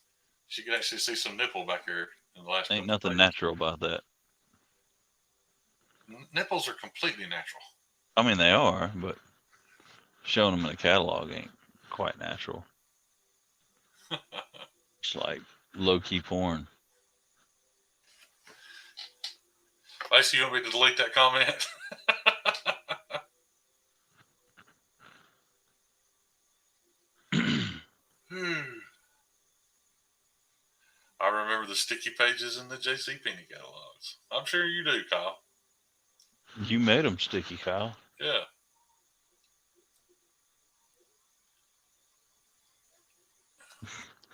S1: She could actually see some nipple back there in the last.
S2: Ain't nothing natural about that.
S1: Nipples are completely natural.
S2: I mean, they are, but showing them in a catalog ain't quite natural. It's like low-key porn.
S1: Lacey, you want me to delete that comment? I remember the sticky pages in the JC Penney catalogs. I'm sure you do, Kyle.
S2: You made them sticky, Kyle.
S1: Yeah.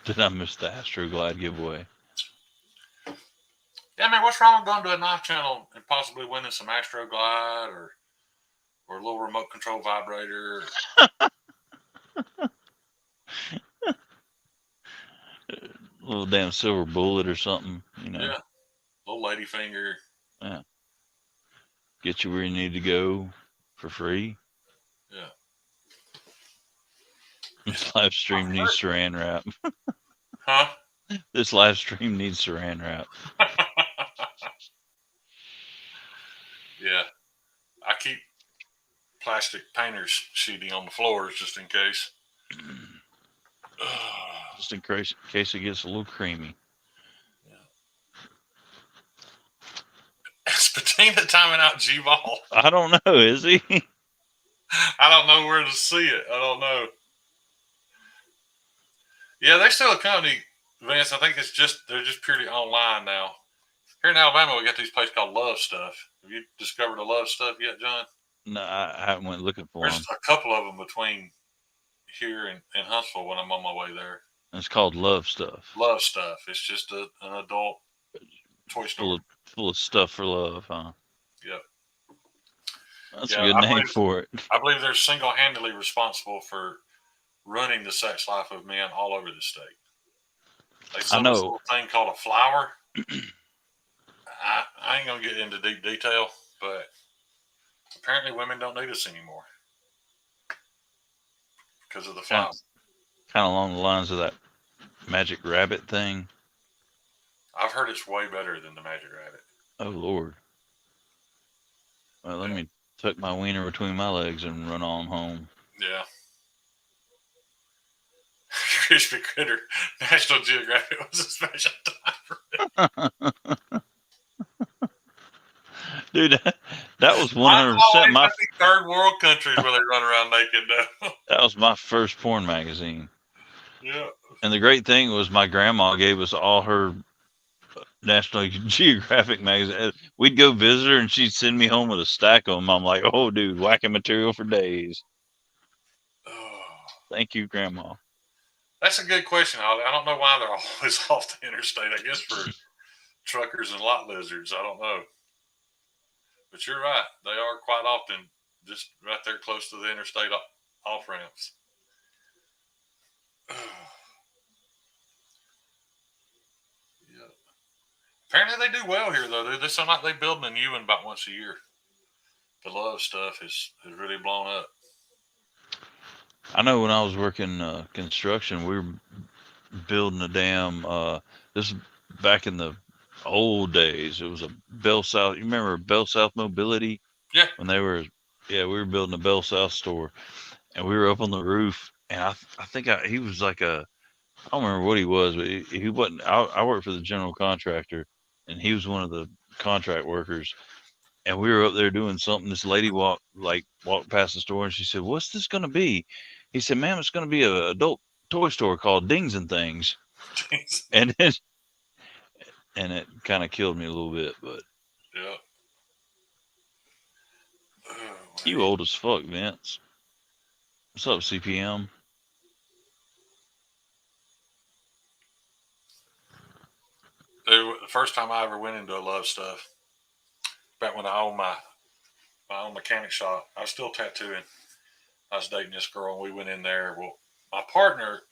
S2: Did I miss the Astroglide giveaway?
S1: Yeah, man, what's wrong with going to a knife channel and possibly winning some Astroglide or a little remote control vibrator?
S2: A little damn silver bullet or something, you know.
S1: Yeah. Little lady finger.
S2: Yeah. Get you where you need to go for free.
S1: Yeah.
S2: This live stream needs saran wrap.
S1: Huh?
S2: This live stream needs saran wrap.
S1: Yeah. I keep plastic painter's sheeting on the floors just in case.
S2: Just in case it gets a little creamy.
S1: Is Patina timing out G-Ball?
S2: I don't know. Is he?
S1: I don't know where to see it. I don't know. Yeah, they still a company, Vince. I think they're just purely online now. Here in Alabama, we got these places called Love Stuff. Have you discovered a Love Stuff yet, John?
S2: No, I haven't went looking for
S1: There's
S2: them.
S1: a couple of them between here and Huntsville when I'm on my way there.
S2: It's called Love Stuff.
S1: Love Stuff. It's just an adult toy store.
S2: Full of stuff for love, huh?
S1: Yep.
S2: That's a good name for it.
S1: I believe they're single-handedly responsible for running the sex life of men all over the state. They sell this little thing called a flower. I ain't going to get into deep detail, but apparently women don't need us anymore because of the flower.
S2: Kind of along the lines of that Magic Rabbit thing.
S1: I've heard it's way better than the Magic Rabbit.
S2: Oh, Lord. Well, let me tuck my wiener between my legs and run on home.
S1: Yeah. Crispy Critter, National Geographic was a special time for it.
S2: Dude, that was 100% my
S1: third world countries where they run around naked now.
S2: That was my first porn magazine.
S1: Yeah.
S2: And the great thing was my grandma gave us all her National Geographic magazine. We'd go visit her and she'd send me home with a stack of them. I'm like, oh, dude, whacking material for days.
S1: Oh.
S2: Thank you, Grandma.
S1: That's a good question. I don't know why they're always off the interstate. I guess for truckers and lot lizards. I don't know. But you're right. They are quite often just right there close to the interstate off-ramps. Yeah. Apparently they do well here, though, dude. They sound like they build a new one about once a year. The Love Stuff has really blown up.
S2: I know when I was working construction, we were building a damn, this is back in the old days. It was a Bell South. You remember Bell South Mobility?
S1: Yeah.
S2: When they were, we were building a Bell South store, and we were up on the roof, and I think he was like I don't remember what he was, but he wasn't. I worked for the general contractor, and he was one of the contract workers. And we were up there doing something. This lady walked past the store, and she said, "What's this going to be?" He said, "Ma'am, it's going to be an adult toy store called Dings and Things." and it kind of killed me a little bit, but
S1: yeah.
S2: You old as fuck, Vince. What's up, CPM?
S1: Dude, the first time I ever went into a Love Stuff, back when I owned my own mechanic shop, I was still tattooing. I was dating this girl, and we went in there. Well, my partner,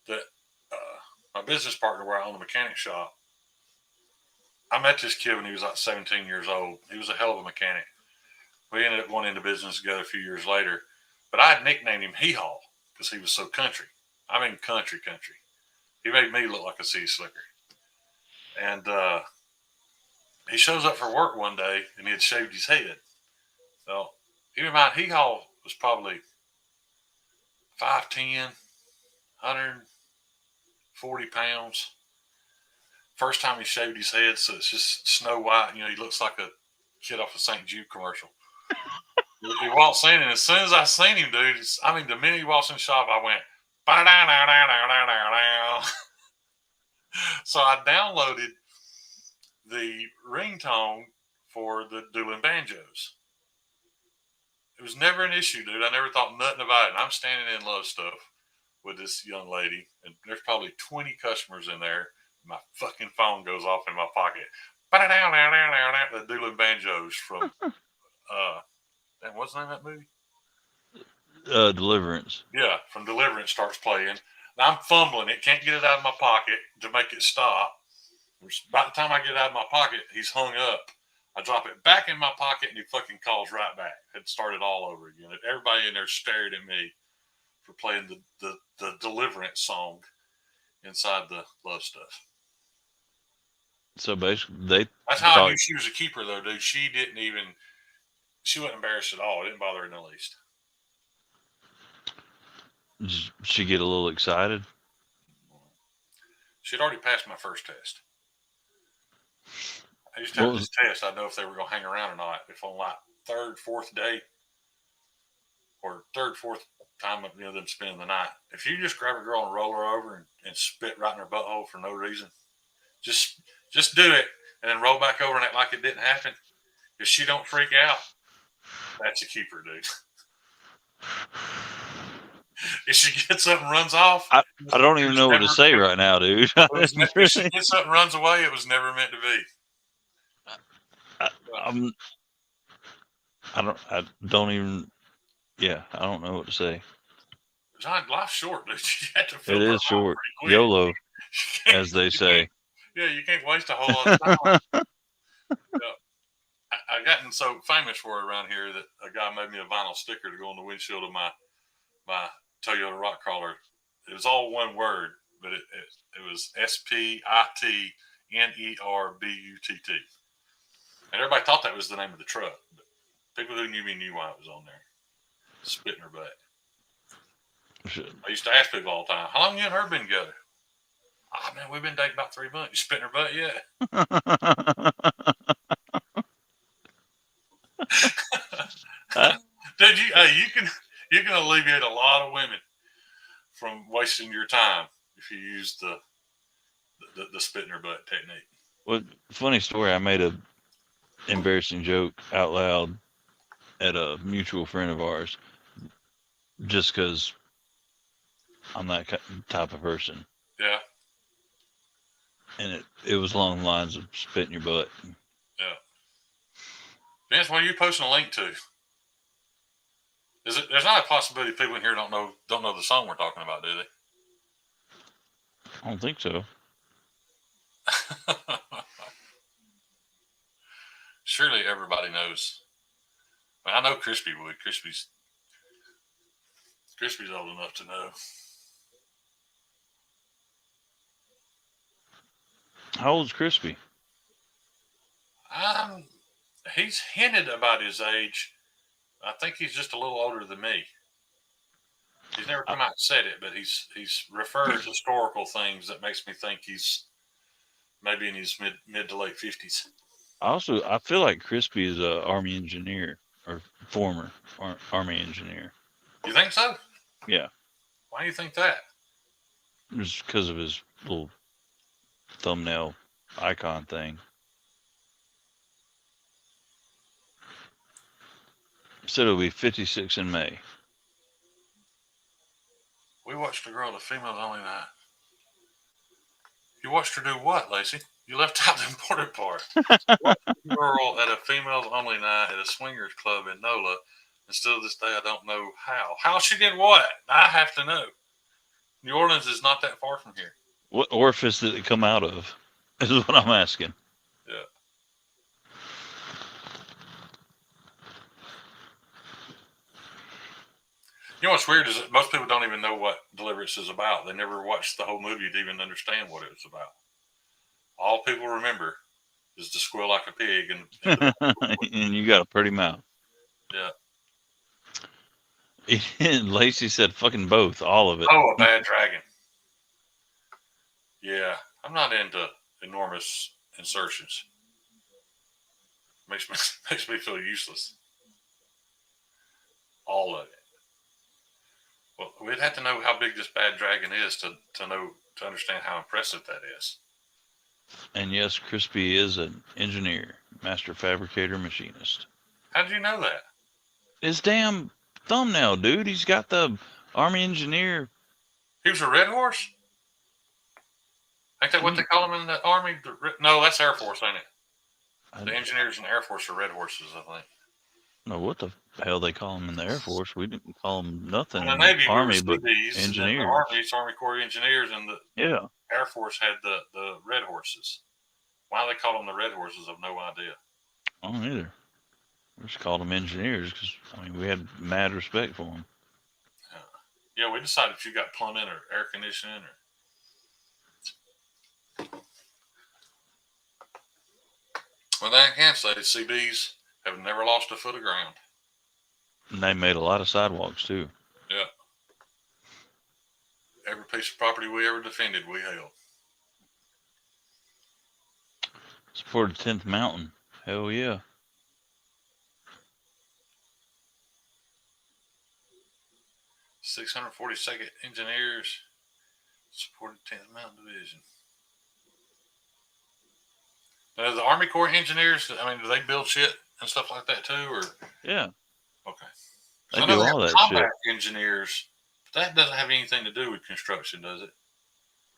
S1: my business partner where I own the mechanic shop, I met this kid when he was like 17 years old. He was a hell of a mechanic. We ended up going into business together a few years later. But I had nicknamed him Hee-Haw because he was so country. I mean country. He made me look like a city slicker. And he shows up for work one day, and he had shaved his head. So, keep in mind, Hee-Haw was probably 5'10", 140 pounds. First time he shaved his head, so it's just snow white. You know, he looks like a kid off a St. Jude commercial. He walks in, and as soon as I seen him, dude, the minute he walks in the shop, I went, ba-da-da-da-da-da-da-da. So I downloaded the ringtone for the dueling banjos. It was never an issue, dude. I never thought nothing about it. And I'm standing in Love Stuff with this young lady, and there's probably 20 customers in there. My fucking phone goes off in my pocket. The dueling banjos from what's the name of that movie?
S2: Deliverance.
S1: Yeah, from Deliverance starts playing. Now I'm fumbling it, can't get it out of my pocket to make it stop. By the time I get it out of my pocket, he's hung up. I drop it back in my pocket, and he fucking calls right back. It started all over again. Everybody in there stared at me for playing the Deliverance song inside the Love Stuff.
S2: So basically,
S1: that's how I knew she was a keeper, though, dude. She She wasn't embarrassed at all. It didn't bother her in the least.
S2: Did she get a little excited?
S1: She'd already passed my first test. I used to have this test. I'd know if they were going to hang around or not. If on like third, fourth day, or third, fourth time of them spending the night, if you just grab a girl and roll her over and spit right in her butthole for no reason, just do it and then roll back over and act like it didn't happen. If she don't freak out, that's a keeper, dude. If she gets up and runs off,
S2: I don't even know what to say right now, dude.
S1: If she gets up and runs away, it was never meant to be.
S2: I don't even. Yeah, I don't know what to say.
S1: John, life's short, dude. You have to
S2: it is short. YOLO, as they say.
S1: Yeah, you can't waste a whole lot of time. I gotten so famous for it around here that a guy made me a vinyl sticker to go on the windshield of my Toyota rock crawler. It was all one word, but it was SPITNERBUTT. And everybody thought that was the name of the truck. But people who knew me knew why it was on there. Spit in her butt. I used to ask people all the time, how long you and her been together? Oh, man, we've been dating about 3 months. You spit in her butt yet? Dude, you can alleviate a lot of women from wasting your time if you use the spit in her butt technique.
S2: Well, funny story. I made a embarrassing joke out loud at a mutual friend of ours, just because I'm that type of person.
S1: Yeah.
S2: And it was along the lines of spit in your butt.
S1: Yeah. Vince, what are you posting a link to? There's not a possibility people in here don't know the song we're talking about, do they?
S2: I don't think so.
S1: Surely everybody knows. I know Crispy would. Crispy's old enough to know.
S2: How old's Crispy?
S1: He's hinted about his age. I think he's just a little older than me. He's never come out and said it, but he's referred to historical things that makes me think he's maybe in his mid to late 50s.
S2: I feel like Crispy is an Army engineer or former Army engineer.
S1: You think so?
S2: Yeah.
S1: Why do you think that?
S2: Just because of his little thumbnail icon thing. Said it'll be 56 in May.
S1: We watched a girl at a females only night. You watched her do what, Lacey? You left out the important part. Watched a girl at a females only night at a swingers club in NOLA. And still to this day, I don't know how. How she did what? I have to know. New Orleans is not that far from here.
S2: What orifice did it come out of? This is what I'm asking.
S1: Yeah. You know what's weird is that most people don't even know what Deliverance is about. They never watched the whole movie to even understand what it was about. All people remember is to squeal like a pig.
S2: And you got a pretty mouth.
S1: Yeah.
S2: Lacey said fucking both, all of it.
S1: Oh, a bad dragon. Yeah, I'm not into enormous insertions. Makes me feel useless. All of it. Well, we'd have to know how big this bad dragon is to understand how impressive that is.
S2: And yes, Crispy is an engineer, master fabricator, machinist.
S1: How did you know that?
S2: His damn thumbnail, dude. He's got the Army engineer.
S1: He was a Red Horse? Ain't that what they call him in the Army? No, that's Air Force, ain't it? The engineers in the Air Force are Red Horses, I think.
S2: No, what the hell they call them in the Air Force? We didn't call them nothing
S1: in the
S2: Navy,
S1: Army,
S2: but engineers. The
S1: Army, it's Army Corps Engineers, and the Air Force had the Red Horses. Why they call them the Red Horses, I've no idea.
S2: I don't either. We just called them engineers because, we had mad respect for them.
S1: Yeah, we decided if you got plumbing or air conditioning or... Well, I can't say CB's have never lost a foot of ground.
S2: And they made a lot of sidewalks too.
S1: Yeah. Every piece of property we ever defended, we held.
S2: Supported 10th Mountain. Hell yeah.
S1: (642nd) Engineers supported 10th Mountain Division. Now, the Army Corps Engineers, I mean, do they build shit and stuff like that too, or?
S2: Yeah.
S1: Okay.
S2: They
S1: I
S2: do
S1: know
S2: all
S1: have
S2: that shit.
S1: combat engineers, but that doesn't have anything to do with construction, does it?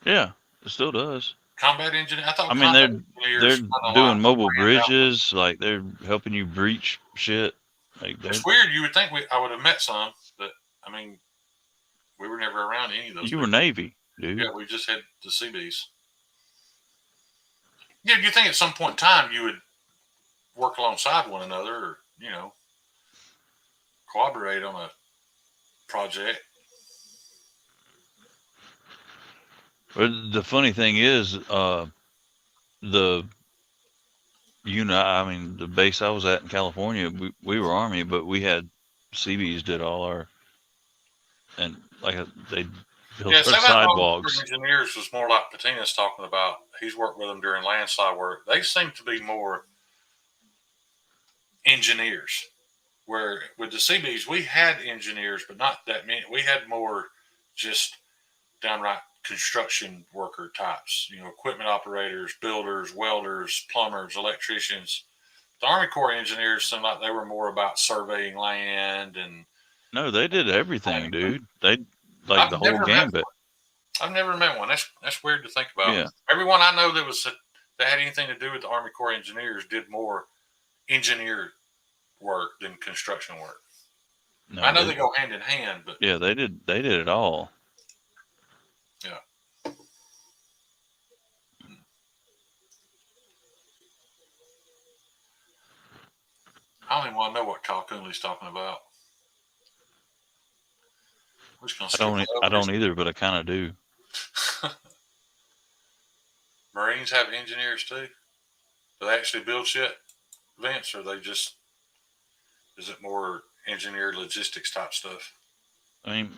S2: Yeah, it still does.
S1: Combat engineer. I thought.
S2: I mean, they're
S1: engineers kinda
S2: doing
S1: like
S2: mobile
S1: ran
S2: bridges, like they're helping you breach shit. Like
S1: It's weird. You would think I would have met some, but I mean, we were never around any of those.
S2: You were Navy, dude.
S1: Yeah, we just had the CBs. Yeah, do you think at some point in time you would work alongside one another, or collaborate on a project?
S2: But the funny thing is, the base I was at in California, we were Army, but we had CBs did all our, and like they built our sidewalks.
S1: Engineers was more like Patina's talking about. He's worked with them during landslide work. They seem to be more engineers. Where with the CBs, we had engineers, but not that many. We had more just downright construction worker types, equipment operators, builders, welders, plumbers, electricians. The Army Corps engineers seemed like they were more about surveying land and.
S2: No, they did everything, dude. They the whole gambit.
S1: I've never met one. That's weird to think about.
S2: Yeah.
S1: Everyone I know that had anything to do with the Army Corps engineers did more engineer work than construction work. No, I know they go hand in hand, but
S2: yeah, they did it all.
S1: Yeah. I don't even want to know what Kyle Coonley's talking about.
S2: I don't either, but I kind of do.
S1: Marines have engineers too. Do they actually build shit, Vince, or is it more engineered logistics type stuff?
S2: I mean,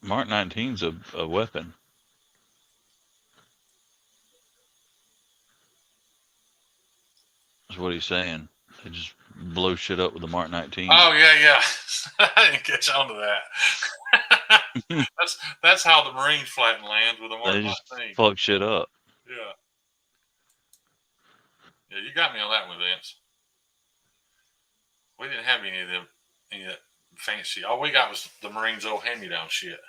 S2: Mark 19's a weapon. That's what he's saying. They just blow shit up with the Mark 19.
S1: Oh yeah. I didn't catch on to that. that's how the Marines flatten land with the Mark 19. They just
S2: fuck shit up.
S1: Yeah. Yeah, you got me on that one, Vince. We didn't have any of that fancy. All we got was the Marines' old hand-me-down shit.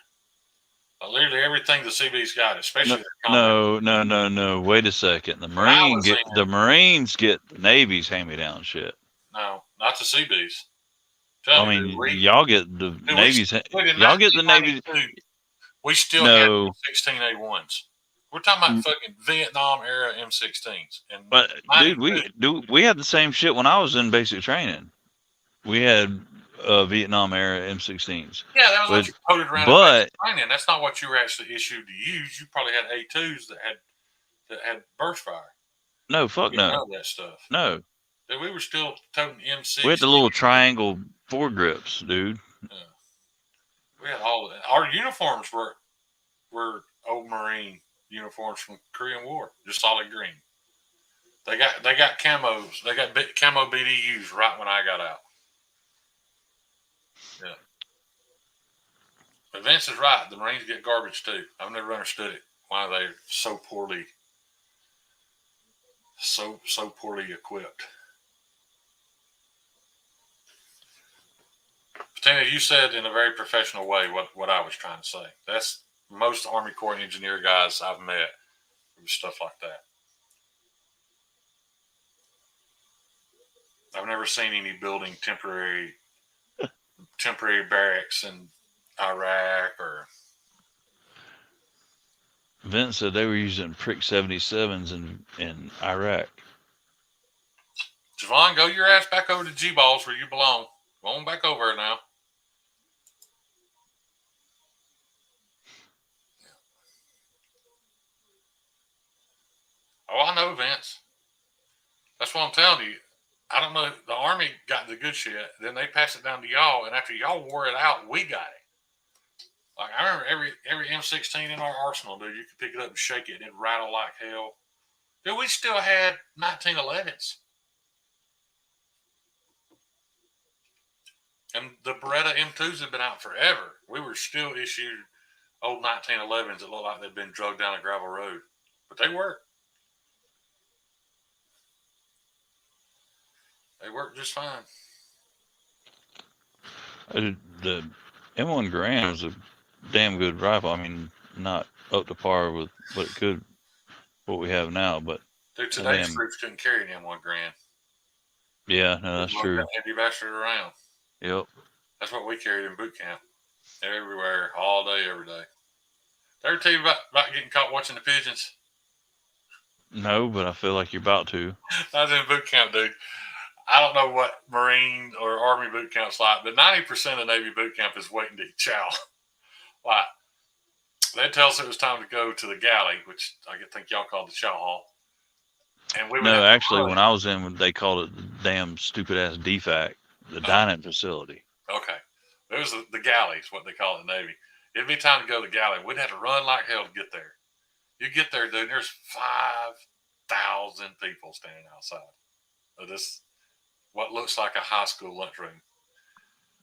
S1: Literally everything the CB's got, especially
S2: no. Wait a second. The Marines get the Navy's hand-me-down shit.
S1: No, not the CBs.
S2: Y'all get the Navy's. Y'all get the Navy.
S1: We still had 16A1s. We're talking about fucking Vietnam era M16s.
S2: But dude, we had the same shit when I was in basic training. We had Vietnam era M16s.
S1: Yeah, that was what you coded around in basic training. That's not what you were actually issued to use. You probably had A2s that had burst fire.
S2: No, fuck no.
S1: None of that stuff.
S2: No.
S1: We were still toting M6.
S2: We had the little triangle foregrips, dude.
S1: Yeah. We had all of that. Our uniforms were old Marine uniforms from Korean War, just solid green. They got camos. They got camo BDUs right when I got out. Yeah. But Vince is right. The Marines get garbage too. I've never understood it. Why they're so poorly equipped. Tina, you said in a very professional way what I was trying to say. That's most Army Corps engineer guys I've met. Stuff like that. I've never seen any building temporary barracks in Iraq or.
S2: Vince said they were using prick 77s in Iraq.
S1: Javon, go your ass back over to G-Balls where you belong. Go on back over there now. Oh, I know, Vince. That's what I'm telling you. I don't know. The Army got the good shit. Then they passed it down to y'all, and after y'all wore it out, we got it. Like I remember every M16 in our arsenal, dude. You could pick it up and shake it, and it'd rattle like hell. Dude, we still had 1911s. And the Beretta M2s have been out forever. We were still issued old 1911s that looked like they'd been drugged down a gravel road. But they work. They work just fine.
S2: The M1 Garand was a damn good rifle. I mean, not up to par with what we have now, but
S1: dude, today's troops couldn't carry an M1 Garand.
S2: Yeah, no, that's true.
S1: Heavy bastard around.
S2: Yep.
S1: That's what we carried in boot camp. Everywhere, all day, every day. Did I ever tell you about getting caught watching the pigeons?
S2: No, but I feel like you're about to.
S1: I was in boot camp, dude. I don't know what Marine or Army boot camp's like, but 90% of Navy boot camp is waiting to eat chow. Like, they tell us it was time to go to the galley, which I think y'all called the chow hall. And we
S2: No, actually, when I was in, they called it the damn stupid-ass DFAC, the dining facility.
S1: Okay. It was the galleys, what they call it in the Navy. It'd be time to go to the galley. We'd have to run like hell to get there. You get there, dude, and there's 5,000 people standing outside of this, what looks like a high school lunchroom.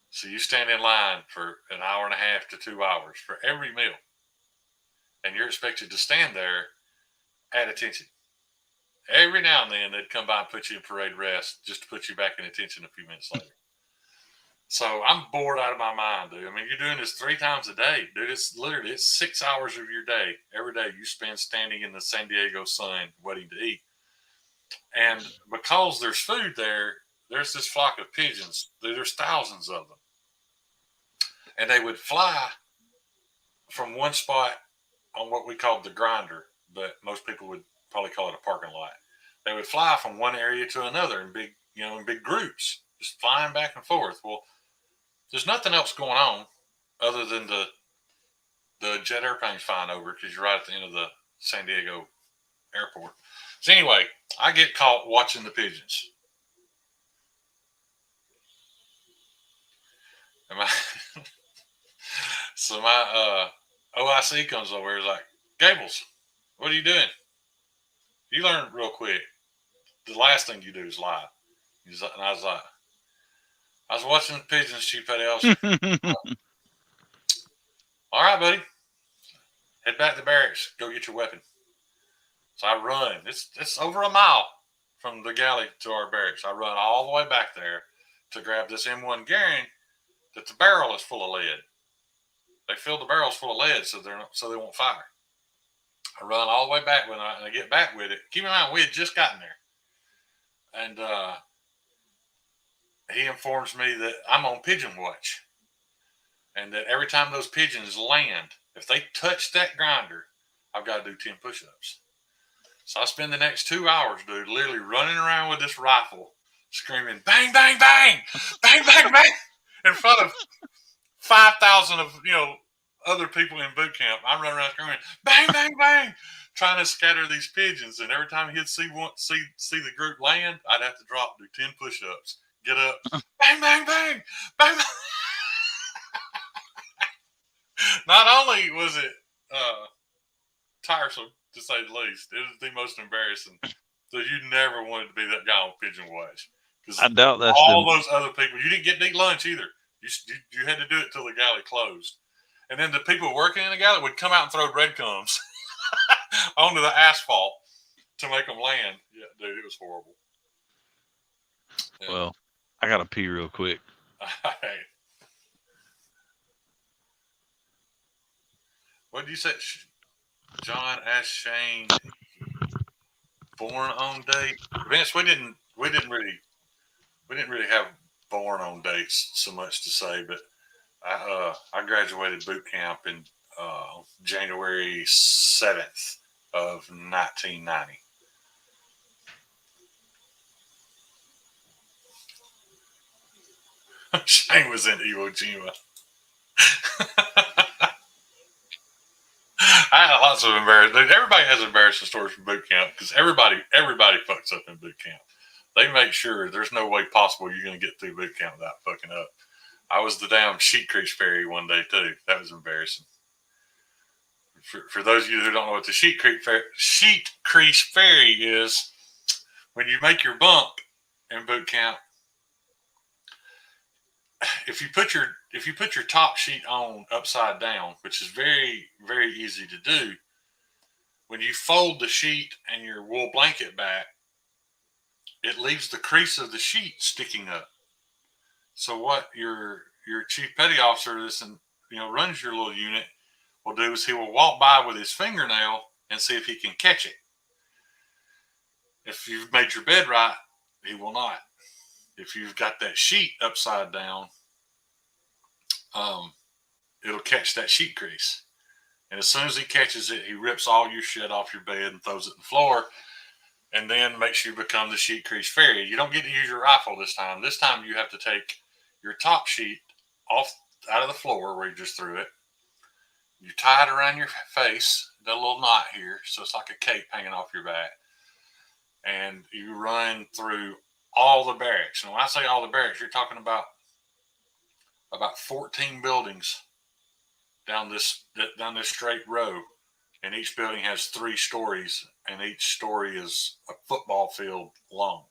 S1: So you stand in line for an hour and a half to 2 hours for every meal. And you're expected to stand there at attention. Every now and then, they'd come by and put you in parade rest just to put you back in attention a few minutes later. So I'm bored out of my mind, dude. I mean, you're doing this 3 times a day, dude. It's literally 6 hours of your day. Every day you spend standing in the San Diego sun waiting to eat. And because there's food there, there's this flock of pigeons. There's thousands of them. And they would fly from one spot on what we called the grinder, but most people would probably call it a parking lot. They would fly from one area to another in big groups, just flying back and forth. Well, there's nothing else going on other than the jet airplanes flying over because you're right at the end of the San Diego airport. So anyway, I get caught watching the pigeons. So my OIC comes over and is like, Gables, what are you doing? You learn real quick. The last thing you do is lie. And I was like, I was watching the pigeons, Chief Petty Officer. All right, buddy. Head back to the barracks. Go get your weapon. So I run. It's over a mile from the galley to our barracks. I run all the way back there to grab this M1 Garand that the barrel is full of lead. They fill the barrels full of lead so they won't fire. I run all the way back when I get back with it. Keep in mind, we had just gotten there. And he informs me that I'm on pigeon watch. And that every time those pigeons land, if they touch that grinder, I've got to do 10 push-ups. So I spend the next 2 hours, dude, literally running around with this rifle, screaming, bang, bang, bang, bang, bang, bang, in front of 5,000 of, other people in boot camp. I run around screaming, bang, bang, bang, trying to scatter these pigeons. And every time he'd see the group land, I'd have to drop, do 10 push-ups, get up, bang, bang, bang, bang, bang. Not only was it tiresome, to say the least, it was the most embarrassing. So you never wanted to be that guy on pigeon watch.
S2: I doubt that's
S1: all those other people. You didn't get to eat lunch either. You had to do it till the galley closed. And then the people working in the galley would come out and throw breadcrumbs onto the asphalt to make them land. Yeah, dude, it was horrible. Yeah.
S2: Well, I got to pee real quick.
S1: Hey. What did you say? John asked Shane, born on date. Vince, we didn't really have born on dates so much to say, but I graduated boot camp in January 7th of 1990. Shane was in Iwo Jima. I had lots of embarrassing. Everybody has embarrassing stories from boot camp because everybody fucks up in boot camp. They make sure there's no way possible you're going to get through boot camp without fucking up. I was the damn sheet crease fairy one day too. That was embarrassing. For those of you who don't know what the sheet crease fairy is, when you make your bump in boot camp, if you put your top sheet on upside down, which is very, very easy to do, when you fold the sheet and your wool blanket back, it leaves the crease of the sheet sticking up. So what your chief petty officer runs your little unit will do is he will walk by with his fingernail and see if he can catch it. If you've made your bed right, he will not. If you've got that sheet upside down, it'll catch that sheet crease. And as soon as he catches it, he rips all your shit off your bed and throws it on the floor, and then makes you become the sheet crease fairy. You don't get to use your rifle this time. This time you have to take your top sheet off out of the floor where you just threw it. You tie it around your face, got a little knot here, so it's like a cape hanging off your back. And you run through all the barracks. And when I say all the barracks, you're talking about 14 buildings down this straight row, and each building has 3 stories, and each story is a football field long.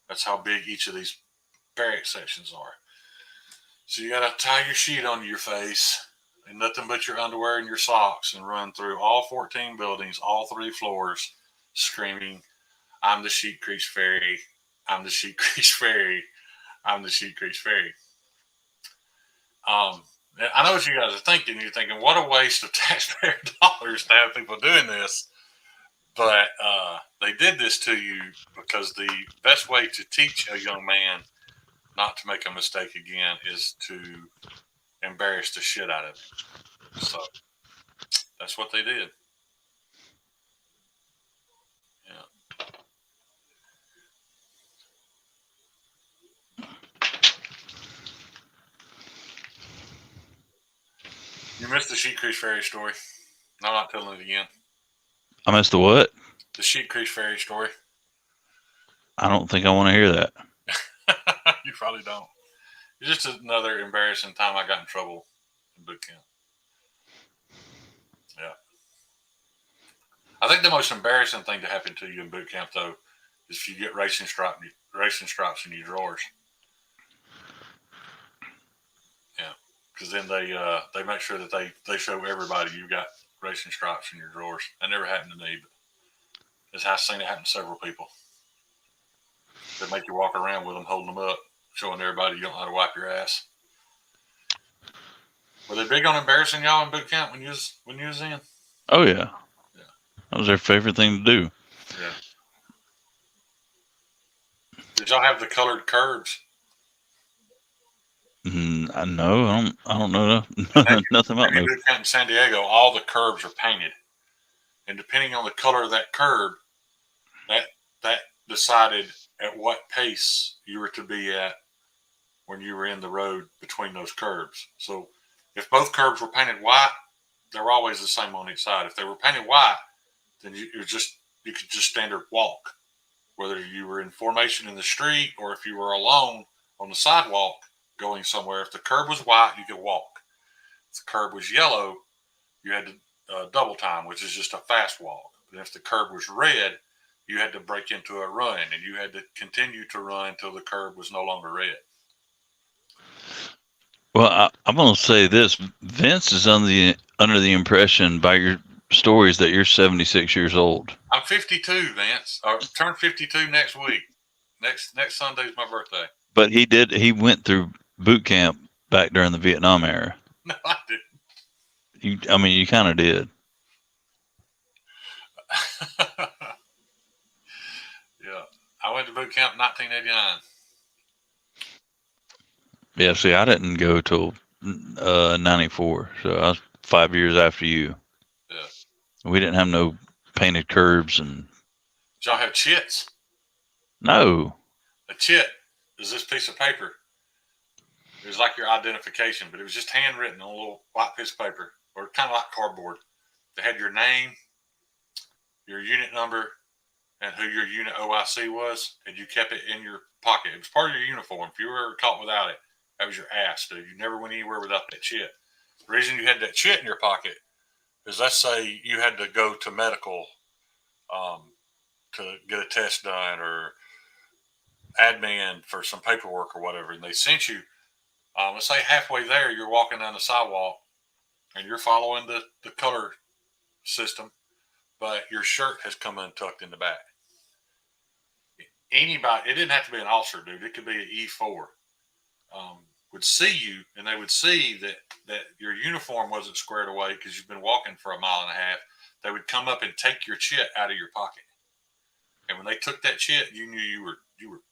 S1: That's how big each of these barrack sections are. So you got to tie your sheet onto your face and nothing but your underwear and your socks, and run through all 14 buildings, all 3 floors, screaming, "I'm the sheet crease fairy. I'm the sheet crease fairy. I'm the sheet crease fairy." I know what you guys are thinking. You're thinking, what a waste of taxpayer dollars to have people doing this. But they did this to you because the best way to teach a young man not to make a mistake again is to embarrass the shit out of him. So that's what they did. Yeah. You missed the sheet crease fairy story. No, I'm not telling it again.
S2: I missed the what?
S1: The sheet crease fairy story.
S2: I don't think I want to hear that.
S1: You probably don't. It's just another embarrassing time I got in trouble in boot camp. Yeah. I think the most embarrassing thing to happen to you in boot camp, though, is if you get racing stripes in your drawers. Yeah, because then they make sure that they show everybody you got racing stripes in your drawers. That never happened to me, but I've seen it happen to several people. They make you walk around with them, holding them up, showing everybody you don't know how to wipe your ass. Were they big on embarrassing y'all in boot camp when you was in?
S2: Oh yeah. That was their favorite thing to do.
S1: Yeah. Did y'all have the colored curbs?
S2: No, I don't know nothing about no.
S1: Boot camp in San Diego, all the curbs are painted, and depending on the color of that curb, that decided at what pace you were to be at when you were in the road between those curbs. So if both curbs were painted white, they were always the same on each side. If they were painted white, then you could just standard walk, whether you were in formation in the street or if you were alone on the sidewalk going somewhere. If the curb was white, you could walk. If the curb was yellow, you had to double time, which is just a fast walk. But if the curb was red, you had to break into a run, and you had to continue to run until the curb was no longer red.
S2: Well, I'm going to say this. Vince is under the impression by your stories that you're 76 years old.
S1: I'm 52, Vince. I turn 52 next week. Next Sunday's my birthday.
S2: But he went through boot camp back during the Vietnam era.
S1: No, I didn't.
S2: You kind of did.
S1: Yeah. I went to boot camp in 1989.
S2: Yeah, see, I didn't go till 94, so I was 5 years after you.
S1: Yeah.
S2: We didn't have no painted curbs and.
S1: Did y'all have chits?
S2: No.
S1: A chit is this piece of paper. It was like your identification, but it was just handwritten on a little white piece of paper, or kind of like cardboard. They had your name, your unit number, and who your unit OIC was, and you kept it in your pocket. It was part of your uniform. If you were ever caught without it, that was your ass, dude. You never went anywhere without that chit. The reason you had that chit in your pocket is, let's say you had to go to medical to get a test done, or admin for some paperwork or whatever, and they sent you, let's say halfway there, you're walking down the sidewalk and you're following the color system, but your shirt has come untucked in the back. Anybody, it didn't have to be an officer, dude. It could be an E4, would see you, and they would see that your uniform wasn't squared away because you've been walking for a mile and a half. They would come up and take your chit out of your pocket. And when they took that chit, you knew you were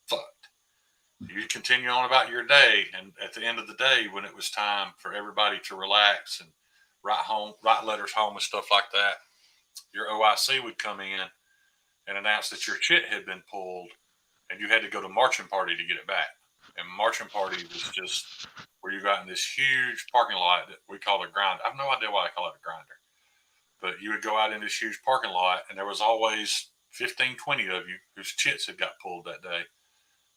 S1: fucked. You'd continue on about your day, and at the end of the day, when it was time for everybody to relax and write letters home and stuff like that, your OIC would come in and announce that your chit had been pulled, and you had to go to marching party to get it back. And marching party was just where you got in this huge parking lot that we call a grinder. I have no idea why I call it a grinder, but you would go out in this huge parking lot, and there was always 15, 20 of you whose chits had got pulled that day,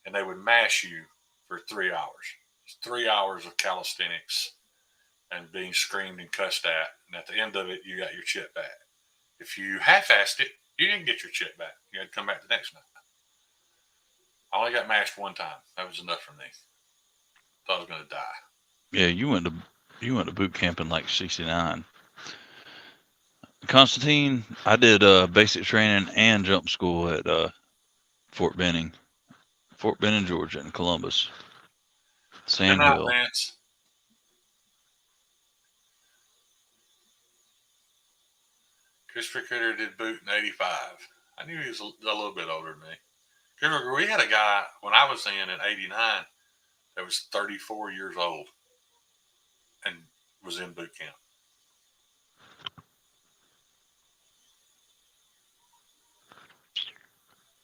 S1: and they would mash you for 3 hours. It's 3 hours of calisthenics and being screamed and cussed at, and at the end of it, you got your chit back. If you half-assed it, you didn't get your chit back. You had to come back the next night. I only got mashed one time. That was enough for me. Thought I was going to die.
S2: Yeah, you went to boot camp in like '69. Constantine, I did basic training and jump school at Fort Benning, Georgia, in Columbus. Sand Hill.
S1: Christopher Critter did boot in '85. I knew he was a little bit older than me. We had a guy when I was in '89 that was 34 years old and was in boot camp.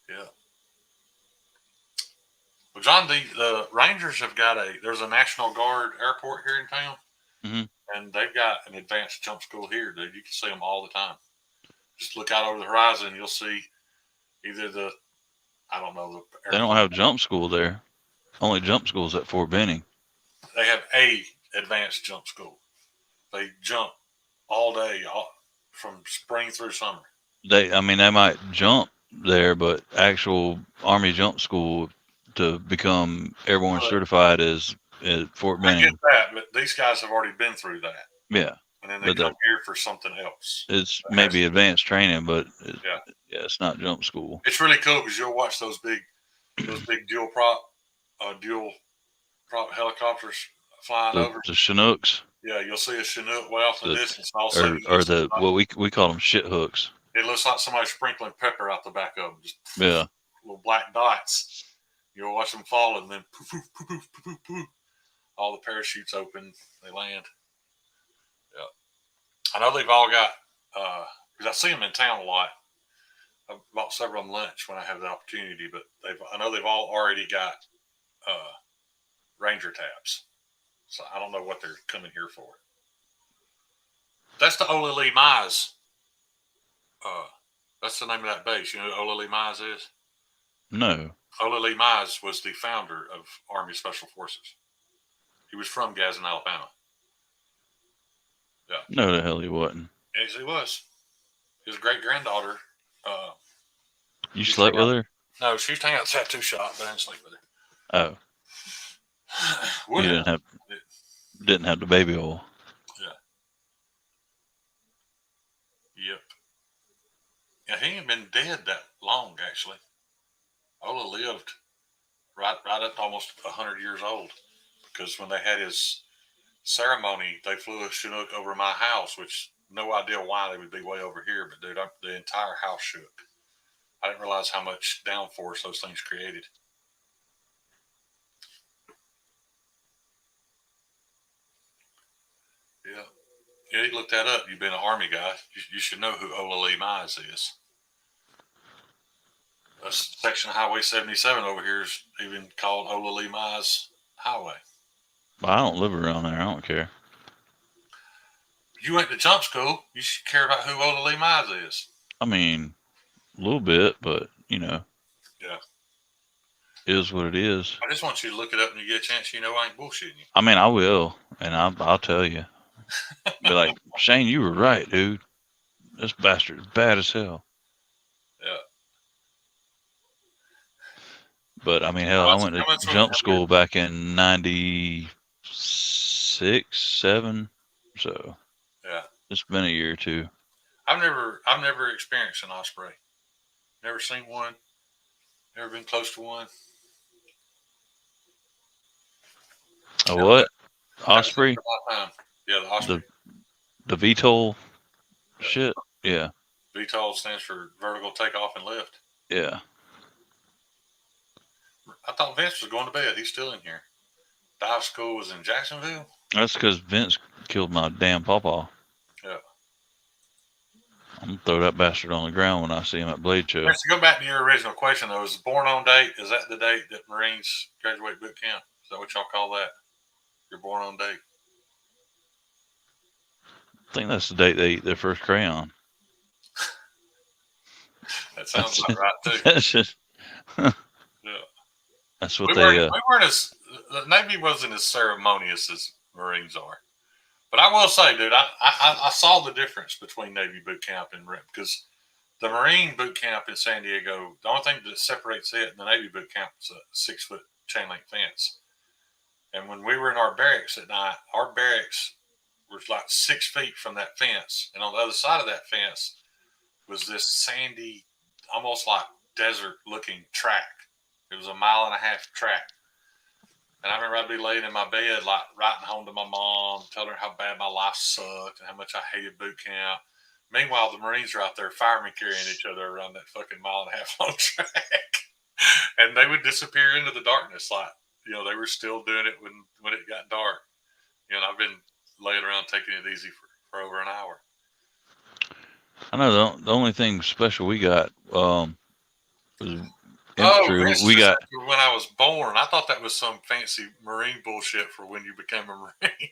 S1: Yeah. Well, John, the Rangers have got there's a National Guard airport here in town, and they've got an advanced jump school here, dude. You can see them all the time. Just look out over the horizon, and you'll see either
S2: They don't have jump school there. Only jump schools at Fort Benning.
S1: They have a advanced jump school. They jump all day, from spring through summer.
S2: They might jump there, but actual Army jump school to become airborne certified is at Fort Benning.
S1: I get that, but these guys have already been through that.
S2: Yeah.
S1: And then they come here for something else.
S2: It's maybe advanced training, but it's not jump school.
S1: It's really cool because you'll watch those big dual prop helicopters flying over.
S2: The Chinooks.
S1: Yeah, you'll see a Chinook way off the distance. And
S2: or we call them shit hooks.
S1: It looks like somebody sprinkling pepper out the back of them. Just little black dots. You'll watch them fall, and then poof, poof, poof, poof, poof, poof, poof. All the parachutes open. They land. Yeah. I know they've all got, because I see them in town a lot. I've bought several of them lunch when I have the opportunity, but I know they've all already got Ranger tabs. So I don't know what they're coming here for. That's the Ola Lee Mize. That's the name of that base. You know who Ola Lee Mize is?
S2: No.
S1: Ola Lee Mize was the founder of Army Special Forces. He was from Gadsden, Alabama. Yeah.
S2: No, the hell he wasn't.
S1: Yes, he was. His great-granddaughter.
S2: You slept with her?
S1: No, she was hanging out at the tattoo shop, but I didn't sleep with her.
S2: Oh. You didn't have the baby oil.
S1: Yeah. Yep. Yeah, he ain't been dead that long, actually. Ola lived right up to almost 100 years old, because when they had his ceremony, they flew a Chinook over my house, which no idea why they would be way over here, but dude, the entire house shook. I didn't realize how much downforce those things created. Yeah. Yeah, you look that up. You've been an Army guy. You should know who Ola Lee Mize is. A section of Highway 77 over here is even called Ola Lee Mize Highway.
S2: Well, I don't live around there. I don't care.
S1: You went to jump school. You should care about who Ola Lee Mize is.
S2: I mean, a little bit, but know,
S1: Yeah.
S2: is what it is.
S1: I just want you to look it up when you get a chance. You know, I ain't bullshitting you.
S2: I mean, I will, and I'll tell you. Be like, Shane, you were right, dude. This bastard is bad as hell.
S1: Yeah.
S2: But I mean, hell, I went to
S1: Coming from
S2: jump school back in '96, '97. So
S1: Yeah.
S2: it's been a year or two.
S1: I've never experienced an osprey. Never seen one. Never been close to one.
S2: A what?
S1: That was
S2: Osprey?
S1: my time. Yeah, the osprey.
S2: The VTOL shit? Yeah.
S1: VTOL stands for vertical takeoff and lift.
S2: Yeah.
S1: I thought Vince was going to bed. He's still in here. Dive school was in Jacksonville.
S2: That's because Vince killed my damn pawpaw.
S1: Yeah.
S2: I'm going to throw that bastard on the ground when I see him at Blade Show.
S1: Let's go back to your original question, though. Is born on date, is that the date that Marines graduate boot camp? Is that what y'all call that? You're born on date?
S2: I think that's the date they eat their first crayon.
S1: That sounds about right, too.
S2: That's just...
S1: Yeah.
S2: That's what
S1: We weren't as... The Navy wasn't as ceremonious as Marines are. But I will say, dude, I saw the difference between Navy boot camp and because the Marine boot camp in San Diego, the only thing that separates it and the Navy boot camp is a 6-foot chain link fence. And when we were in our barracks at night, our barracks was like 6 feet from that fence. And on the other side of that fence was this sandy, almost like desert looking track. It was a 1.5 mile track. And I remember I'd be laying in my bed, like writing home to my mom, telling her how bad my life sucked and how much I hated boot camp. Meanwhile, the Marines are out there firemen carrying each other around that fucking 1.5 mile long track. And they would disappear into the darkness. Like, you know, they were still doing it when it got dark. You know, and I've been laying around taking it easy for over an hour.
S2: I know the only thing special we got was infantry. We got
S1: when I was born. I thought that was some fancy Marine bullshit for when you became a Marine.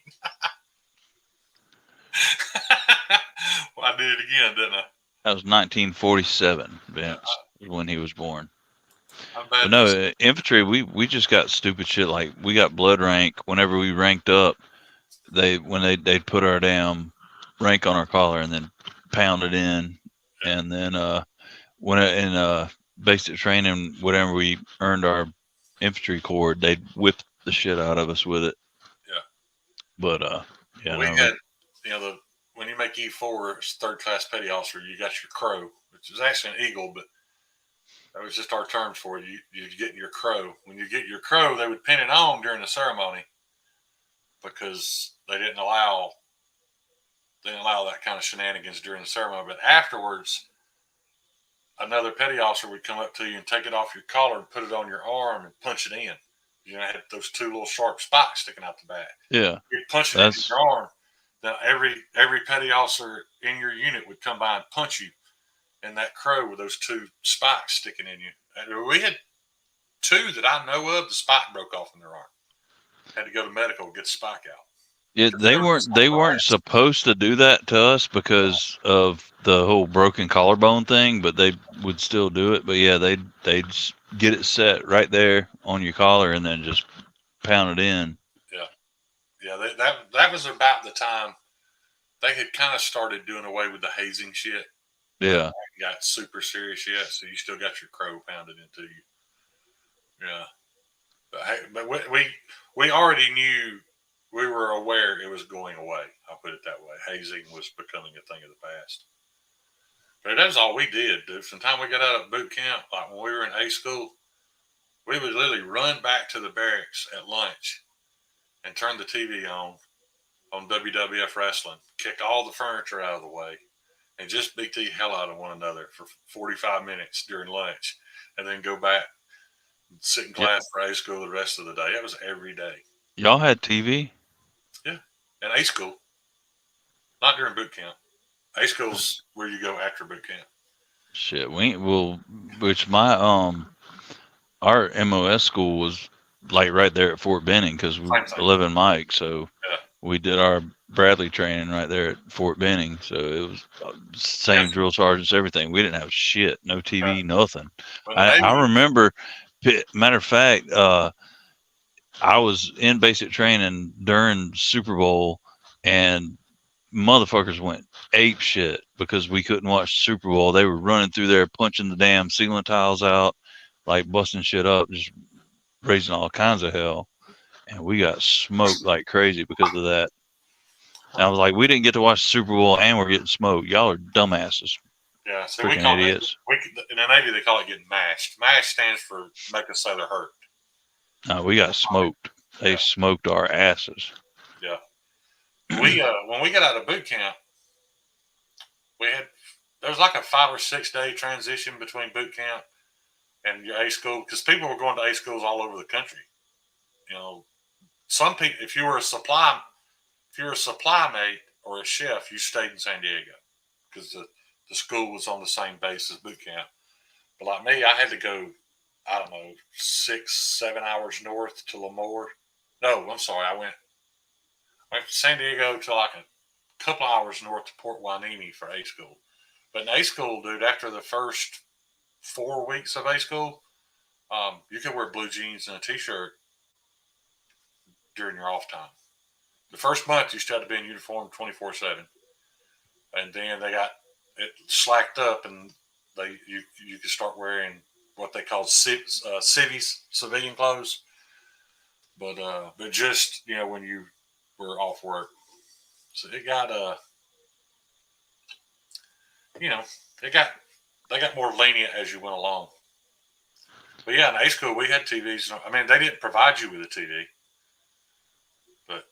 S1: Well, I did it again, didn't I?
S2: That was 1947, Vince, when he was born. But no, infantry, we just got stupid shit. Like, we got blood rank. Whenever we ranked up, they'd put our damn rank on our collar and then pound it in. And then when in basic training, whenever we earned our infantry cord, they'd whip the shit out of us with it.
S1: Yeah.
S2: But yeah,
S1: we had, you know, when you make E4, it's third class petty officer, you got your crow, which is actually an eagle, but that was just our terms for it. You get your crow. When you get your crow, they would pin it on during the ceremony because they didn't allow that kind of shenanigans during the ceremony. But afterwards, another petty officer would come up to you and take it off your collar and put it on your arm and punch it in. You know, it had those 2 little sharp spikes sticking out the back.
S2: Yeah.
S1: You'd punch it in your arm. Then every petty officer in your unit would come by and punch you in that crow with those 2 spikes sticking in you. And we had 2 that I know of. The spike broke off in their arm. Had to go to medical to get the spike out.
S2: Yeah, they weren't supposed to do that to us because of the whole broken collarbone thing, but they would still do it. But yeah, they'd just get it set right there on your collar and then just pound it in.
S1: Yeah, that was about the time they had kind of started doing away with the hazing shit.
S2: Yeah,
S1: it got super serious yet, so you still got your crow pounded into you. Yeah, but we already knew. We were aware it was going away. I'll put it that way. Hazing was becoming a thing of the past. But that was all we did, dude. From the time we got out of boot camp, like when we were in A school, we would literally run back to the barracks at lunch and turn the TV on WWF Wrestling, kick all the furniture out of the way, and just beat the hell out of one another for 45 minutes during lunch, and then go back and sit in class for A school the rest of the day. That was every day.
S2: Y'all had TV?
S1: Yeah, in A school. Not during boot camp. A school's where you go after boot camp.
S2: Shit, which my our MOS school was like right there at Fort Benning because we 11 Mike, so we did our Bradley training right there at Fort Benning. So it was same drill sergeants, everything. We didn't have shit, no TV, nothing. I remember, matter of fact, I was in basic training during Super Bowl, and motherfuckers went ape shit because we couldn't watch Super Bowl. They were running through there, punching the damn ceiling tiles out, like busting shit up, just raising all kinds of hell. And we got smoked like crazy because of that. And I was like, we didn't get to watch the Super Bowl, and we're getting smoked. Y'all are dumbasses.
S1: Yeah, so
S2: freaking idiots.
S1: In the Navy, they call it getting mashed. Mash stands for make us say they're hurt.
S2: No, we got smoked. They smoked our asses.
S1: Yeah. We when we got out of boot camp, there was like a 5 or 6 day transition between boot camp and your A school because people were going to A schools all over the country. You know, some people, if you were a supply mate or a chef, you stayed in San Diego because the school was on the same base as boot camp. But like me, I had to go, I don't know, 6-7 hours north to Lemoore. No, I'm sorry, I went from San Diego to like a couple hours north to Port Hueneme for A school. But in A school, dude, after the first 4 weeks of A school, you could wear blue jeans and a t-shirt during your off time. The first month, you still had to be in uniform 24/7, and then they got it slacked up, and you could start wearing what they call civvies, civilian clothes. But just when you were off work, so it got they got more lenient as you went along. But yeah, in A school we had TVs. I mean, they didn't provide you with a TV, but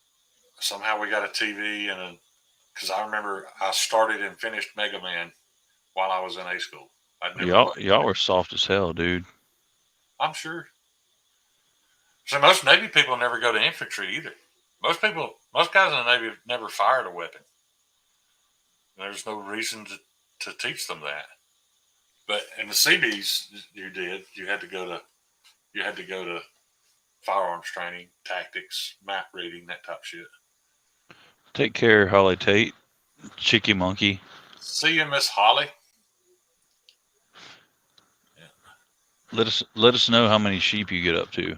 S1: somehow we got a TV because I remember I started and finished Mega Man while I was in A school.
S2: Y'all were soft as hell, dude.
S1: I'm sure. So most Navy people never go to infantry either. Most guys in the Navy have never fired a weapon. There's no reason to teach them that. But in the Seabees, you did. You had to go to firearms training, tactics, map reading, that type of shit.
S2: Take care, Holly Tate, Chicky Monkey.
S1: See you, Miss Holly.
S2: Yeah. Let us know how many sheep you get up to.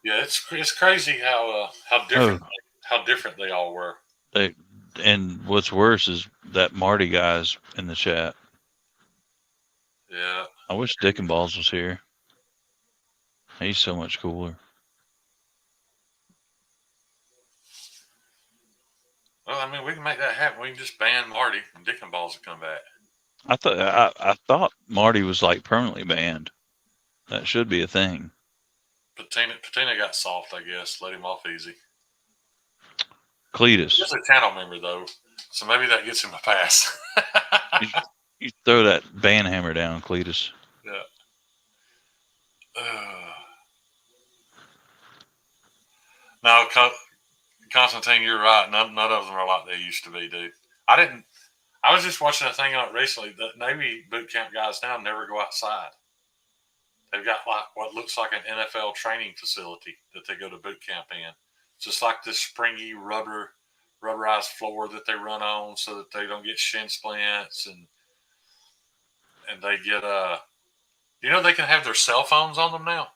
S1: Yeah, it's crazy how different they all were.
S2: And what's worse is that Marty guy's in the chat.
S1: Yeah.
S2: I wish Dick and Balls was here. He's so much cooler.
S1: Well, I mean, we can make that happen. We can just ban Marty and Dick and Balls will come back.
S2: I thought Marty was like permanently banned. That should be a thing.
S1: Patina got soft, I guess. Let him off easy.
S2: Cletus.
S1: He's a channel member though, so maybe that gets him a pass.
S2: you throw that ban hammer down, Cletus.
S1: Yeah. No, Constantine, you're right. None of them are like they used to be, dude. I was just watching a thing on it recently. The Navy boot camp guys now never go outside. They've got like what looks like an NFL training facility that they go to boot camp in. It's just like this springy rubberized floor that they run on so that they don't get shin splints and they get they can have their cell phones on them now.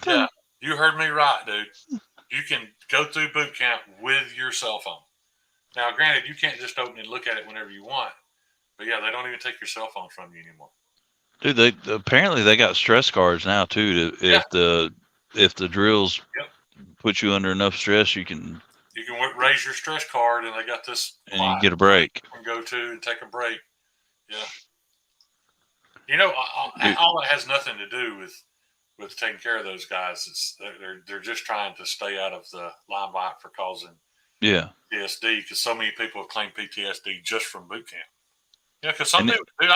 S1: Yeah, you heard me right, dude. You can go through boot camp with your cell phone. Now, granted, you can't just open and look at it whenever you want, but yeah, they don't even take your cell phone from you anymore.
S2: Dude, they got stress cards now too. If the drills put you under enough stress, you can
S1: raise your stress card, and they got this,
S2: and you get a break.
S1: You can go to and take a break. Yeah, all that has nothing to do with taking care of those guys. They're just trying to stay out of the limelight for causing PTSD because so many people have claimed PTSD just from boot camp. Yeah, because some people, dude,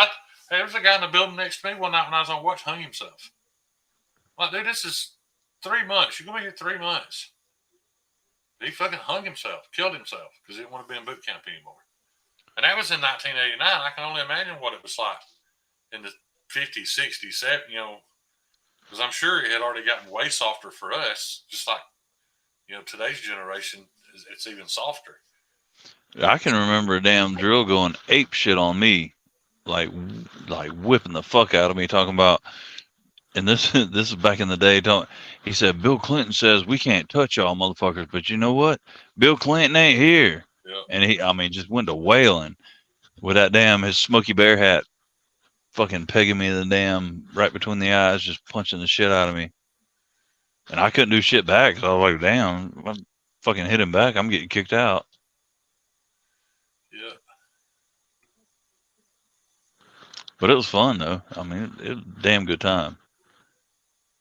S1: there was a guy in the building next to me one night when I was on watch hung himself. I'm like, dude, this is 3 months. You're going to be here 3 months. He fucking hung himself, killed himself because he didn't want to be in boot camp anymore. And that was in 1989. I can only imagine what it was like in the 50s, 60s, 70s, because I'm sure it had already gotten way softer for us, just like, today's generation, it's even softer.
S2: I can remember a damn drill going ape shit on me, like whipping the fuck out of me, talking about. And this is back in the day. He said Bill Clinton says we can't touch y'all motherfuckers, but you know what? Bill Clinton ain't here.
S1: Yeah.
S2: And just went to wailing with that his Smokey Bear hat, fucking pegging me in the right between the eyes, just punching the shit out of me. And I couldn't do shit back. So I was like, damn, if I fucking hit him back, I'm getting kicked out.
S1: Yeah.
S2: But it was fun though. I mean, it was a damn good time.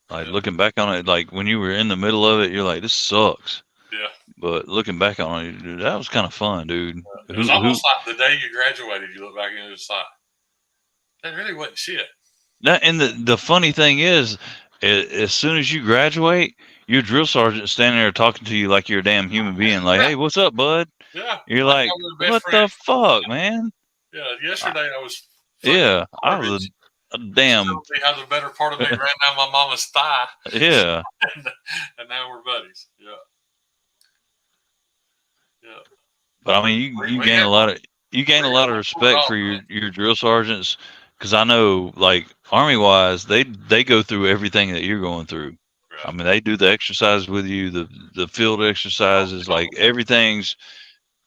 S2: Like looking back on it, like when you were in the middle of it, you're like, this sucks.
S1: Yeah.
S2: But looking back on it, dude, that was kind of fun, dude.
S1: It was almost like the day you graduated, you look back and it's like, that really wasn't shit.
S2: And the funny thing is, as soon as you graduate, your drill sergeant standing there talking to you like you're a damn human being. Like, hey, what's up, bud?
S1: Yeah.
S2: You're like, what the fuck, man?
S1: Yeah. Yesterday I was.
S2: I was a damn.
S1: How the better part of me ran down my mama's thigh.
S2: Yeah.
S1: And now we're buddies. Yeah. Yeah.
S2: But I mean, you gain a lot of respect for your drill sergeants, because I know, like, Army wise, they go through everything that you're going through. Right. I mean, they do the exercises with you, the field exercises, like everything's.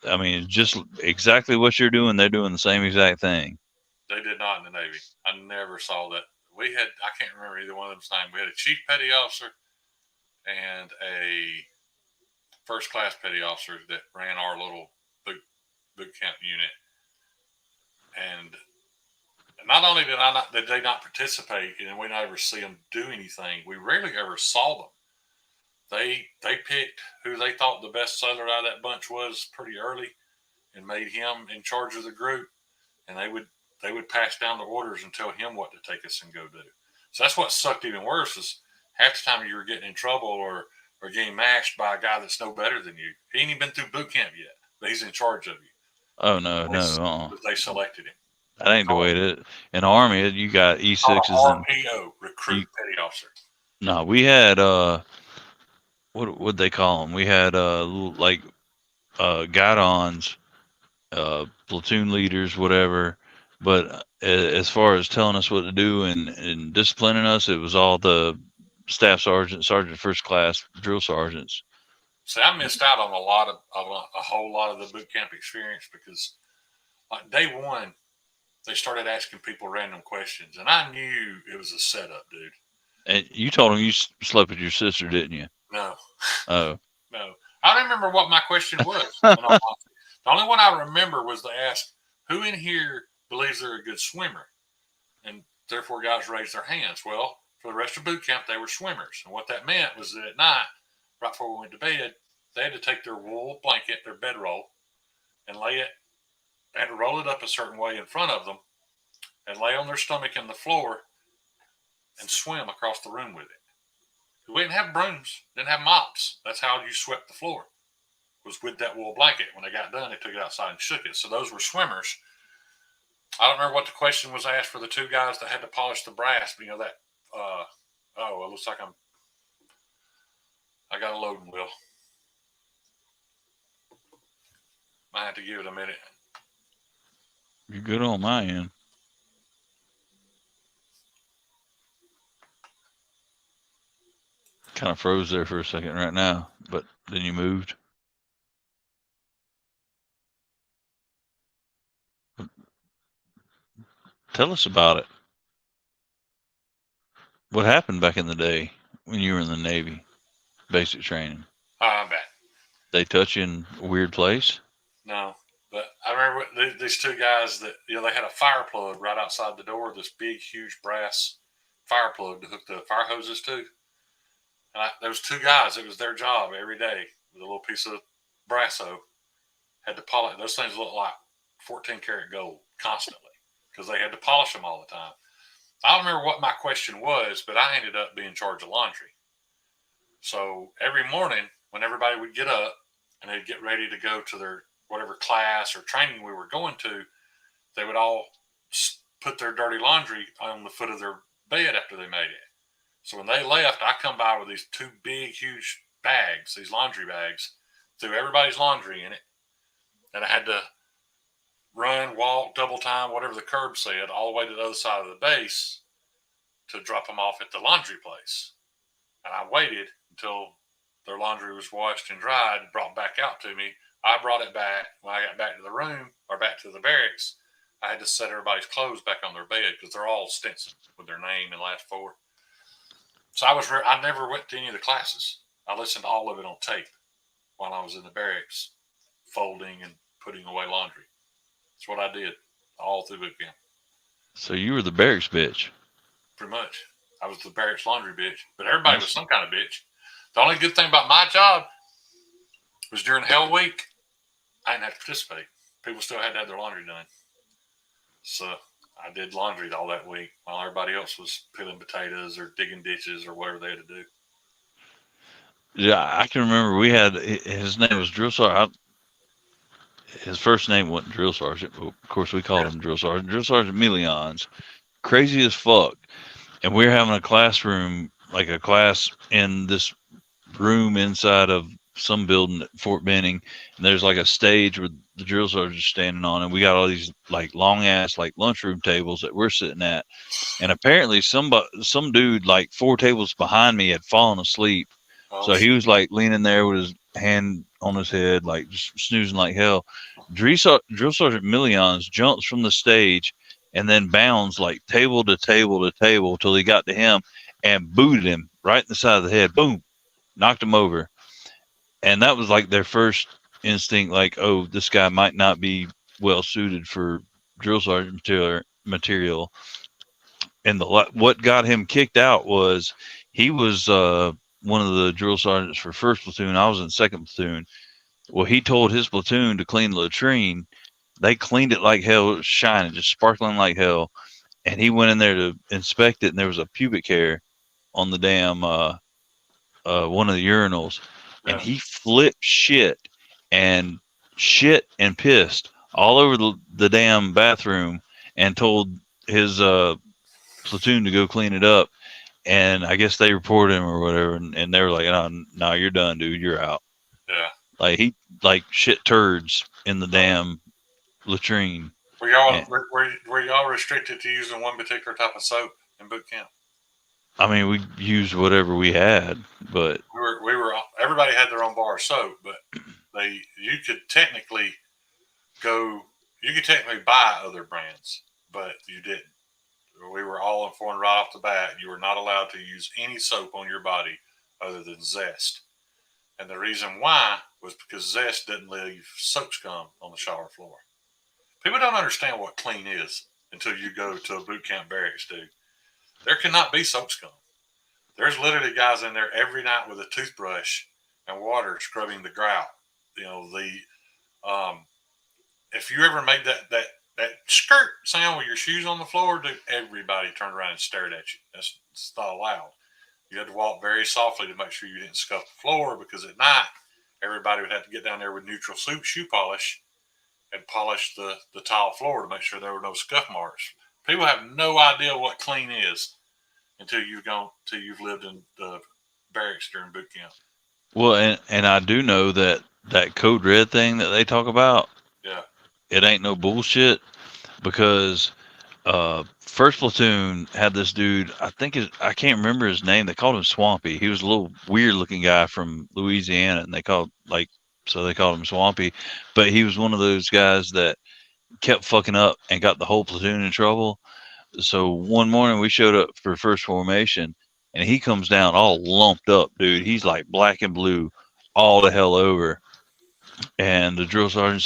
S2: I mean, just exactly what you're doing. They're doing the same exact thing.
S1: They did not in the Navy. I never saw that. We had, I can't remember either one of them's name. We had a chief petty officer and a first class petty officer that ran our little boot camp unit. And not only did they not participate, and we never see them do anything, we rarely ever saw them. They picked who they thought the best sailor out of that bunch was pretty early and made him in charge of the group. And they would pass down the orders and tell him what to take us and go do. So that's what sucked even worse, is half the time you were getting in trouble or getting mashed by a guy that's no better than you. He ain't even been through boot camp yet, but he's in charge of you.
S2: Oh, no.
S1: They selected him.
S2: That ain't the way it is. In the Army, you got E6s and
S1: RPO, recruit petty officer.
S2: No, we had what would they call them? We had like guidons, platoon leaders, whatever. But as far as telling us what to do and disciplining us, it was all the staff sergeant, first class, drill sergeants.
S1: See, I missed out on a whole lot of the boot camp experience because, like, day one, they started asking people random questions, and I knew it was a setup, dude.
S2: And you told them you slept with your sister, didn't you?
S1: No.
S2: Oh.
S1: No. I don't remember what my question was. The only one I remember was to ask, who in here believes they're a good swimmer? And therefore guys raised their hands. Well, for the rest of boot camp, they were swimmers. And what that meant was that at night, right before we went to bed, they had to take their wool blanket, their bedroll, and lay it. They had to roll it up a certain way in front of them and lay on their stomach in the floor and swim across the room with it. We didn't have brooms, didn't have mops. That's how you swept the floor, was with that wool blanket. When they got done, they took it outside and shook it. So those were swimmers. I don't remember what the question was asked for the two guys that had to polish the brass, but it looks like I got a loading wheel. Might have to give it a minute.
S2: You're good on my end. Kind of froze there for a second right now, but then you moved. Tell us about it. What happened back in the day when you were in the Navy, basic training?
S1: I bet.
S2: They touch you in a weird place?
S1: No, but I remember these two guys that, they had a fire plug right outside the door, this big, huge brass fire plug to hook the fire hoses to. And there was two guys. It was their job every day with a little piece of brasso. Had to polish. Those things look like 14 karat gold constantly because they had to polish them all the time. I don't remember what my question was, but I ended up being in charge of laundry. So every morning when everybody would get up and they'd get ready to go to their whatever class or training we were going to, they would all put their dirty laundry on the foot of their bed after they made it. So when they left, I come by with these 2 big, huge bags, these laundry bags, threw everybody's laundry in it, and I had to run, walk, double time, whatever the curb said, all the way to the other side of the base to drop them off at the laundry place. And I waited until their laundry was washed and dried and brought back out to me. I brought it back. When I got back to the room or back to the barracks, I had to set everybody's clothes back on their bed because they're all stenciled with their name and last 4. So I never went to any of the classes. I listened to all of it on tape while I was in the barracks, folding and putting away laundry. That's what I did all through boot camp.
S2: So you were the barracks bitch.
S1: Pretty much. I was the barracks laundry bitch, but everybody was some kind of bitch. The only good thing about my job was during Hell Week, I didn't have to participate. People still had to have their laundry done. So I did laundry all that week while everybody else was peeling potatoes or digging ditches or whatever they had to do.
S2: Yeah, I can remember we had, his name was Drill Sergeant. His first name wasn't Drill Sergeant, but of course we called him Drill Sergeant. Drill Sergeant Millions. Crazy as fuck. And we were having a classroom, like a class in this room inside of some building at Fort Benning. And there's like a stage with the drill sergeant standing on, and we got all these like long ass like lunchroom tables that we're sitting at. And apparently some dude like 4 tables behind me had fallen asleep. So he was like leaning there with his hand on his head, like just snoozing like hell. Drill Sergeant Millions jumps from the stage and then bounds like table to table to table till he got to him and booted him right in the side of the head. Boom, knocked him over. And that was like their first instinct, like, oh, this guy might not be well suited for drill sergeant material. And what got him kicked out was he was one of the drill sergeants for 1st platoon. I was in 2nd platoon. Well, he told his platoon to clean the latrine. They cleaned it like hell. It was shining, just sparkling like hell. And he went in there to inspect it, and there was a pubic hair on the damn one of the urinals. Yeah. And he flipped shit and pissed all over the damn bathroom and told his platoon to go clean it up. And I guess they reported him or whatever, and they were like, no, you're done, dude. You're out.
S1: Yeah.
S2: Like he like shit turds in the damn latrine.
S1: Were y'all restricted to using one particular type of soap in boot camp?
S2: I mean, we used whatever we had, but
S1: we were everybody had their own bar of soap, but you could technically buy other brands, but you didn't. We were all informed right off the bat. You were not allowed to use any soap on your body other than Zest. And the reason why was because Zest doesn't leave soap scum on the shower floor. People don't understand what clean is until you go to a boot camp barracks, dude. There cannot be soap scum. There's literally guys in there every night with a toothbrush and water scrubbing the grout. You know, if you ever made that skirt sound with your shoes on the floor, dude, everybody turned around and stared at you. That's not allowed. You had to walk very softly to make sure you didn't scuff the floor, because at night, everybody would have to get down there with neutral shoe polish and polish the tile floor to make sure there were no scuff marks. People have no idea what clean is until you've lived in the barracks during boot camp.
S2: Well, and I do know that code red thing that they talk about.
S1: Yeah.
S2: It ain't no bullshit, because 1st platoon had this dude, I can't remember his name. They called him Swampy. He was a little weird looking guy from Louisiana, and they called him Swampy. But he was one of those guys that kept fucking up and got the whole platoon in trouble. So one morning we showed up for first formation, and he comes down all lumped up, dude. He's like black and blue all the hell over. And the drill sergeant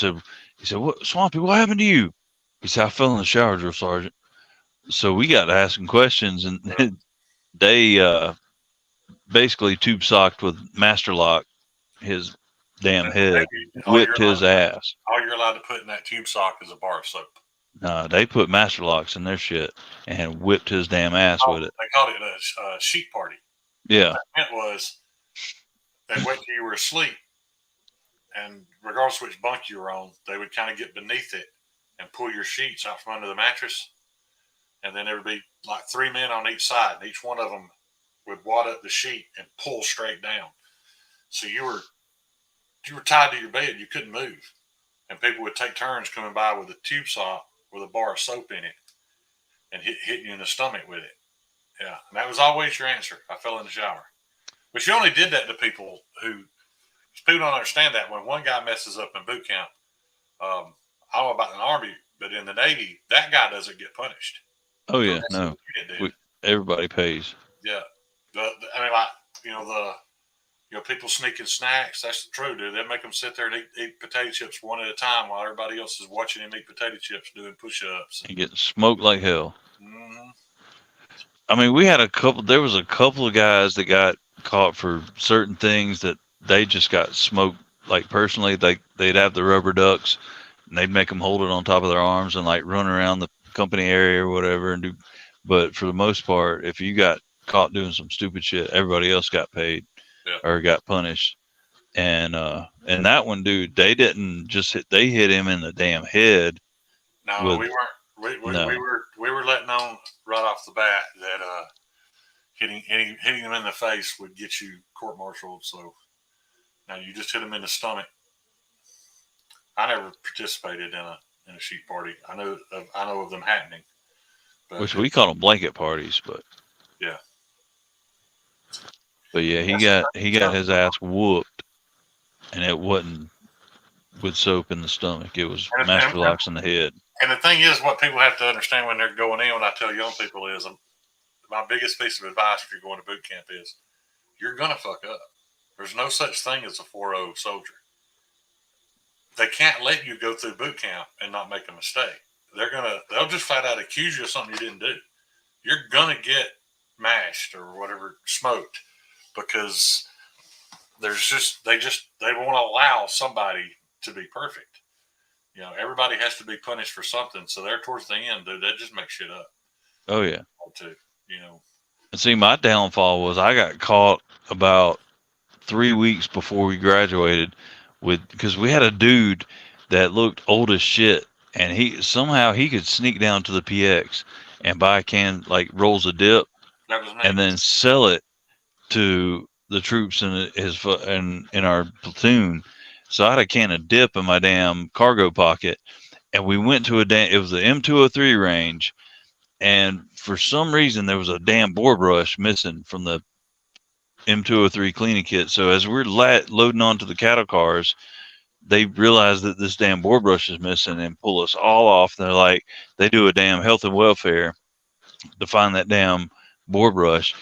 S2: said, "What, Swampy, what happened to you?" He said, "I fell in the shower, drill sergeant." So we got to asking questions, and they basically tube socked with Master Lock his damn head, whipped his ass.
S1: All you're allowed to put in that tube sock is a bar of soap.
S2: They put Master Locks in their shit and whipped his damn ass with it.
S1: They called it a sheet party.
S2: Yeah.
S1: What that meant was they'd wait till you were asleep, and regardless of which bunk you were on, they would kind of get beneath it and pull your sheets out from under the mattress. And then there would be like 3 men on each side, and each one of them would wad up the sheet and pull straight down. So you were tied to your bed. You couldn't move. And people would take turns coming by with a tube sock with a bar of soap in it and hitting you in the stomach with it. Yeah, and that was always your answer. I fell in the shower. But you only did that to people who people don't understand that when one guy messes up in boot camp. I don't know about in the Army, but in the Navy, that guy doesn't get punished.
S2: Oh yeah, no. Everybody pays.
S1: Yeah, I mean, like people sneaking snacks. That's the truth, dude. They make them sit there and eat potato chips one at a time while everybody else is watching him eat potato chips, doing push-ups.
S2: And getting smoked like hell.
S1: Mm-hmm.
S2: I mean, there was a couple of guys that got caught for certain things that they just got smoked. Like personally, they'd have the rubber ducks and they'd make them hold it on top of their arms and like run around the company area or whatever and do. But for the most part, if you got caught doing some stupid shit, everybody else got paid or got punished. And that one, dude, they didn't just they hit him in the damn head.
S1: No, we weren't. We were letting on right off the bat that hitting him in the face would get you court-martialed. So now you just hit him in the stomach. I never participated in a sheet party. I know of them happening.
S2: Which we call them blanket parties, but
S1: yeah.
S2: But yeah, he got his ass whooped, and it wasn't with soap in the stomach. It was master locks in the head.
S1: And the thing is, what people have to understand when they're going in, when I tell young people is, my biggest piece of advice if you're going to boot camp is, you're gonna fuck up. There's no such thing as a 4-0 soldier. They can't let you go through boot camp and not make a mistake. They'll just flat out accuse you of something you didn't do. You're gonna get mashed or whatever, smoked, because they won't allow somebody to be perfect. Everybody has to be punished for something. So they're towards the end, dude, they just make shit up.
S2: Oh yeah.
S1: Too,
S2: And see, my downfall was I got caught about 3 weeks before we graduated because we had a dude that looked old as shit, and he could sneak down to the PX and buy a can, like rolls of dip, and then sell it to the troops in our platoon. So I had a can of dip in my damn cargo pocket, and we went to it was the M203 range, and for some reason there was a damn board brush missing from the M203 cleaning kit. So as we're loading onto the cattle cars, they realize that this damn board brush is missing and pull us all off. They're like, they do a damn health and welfare to find that damn board brush.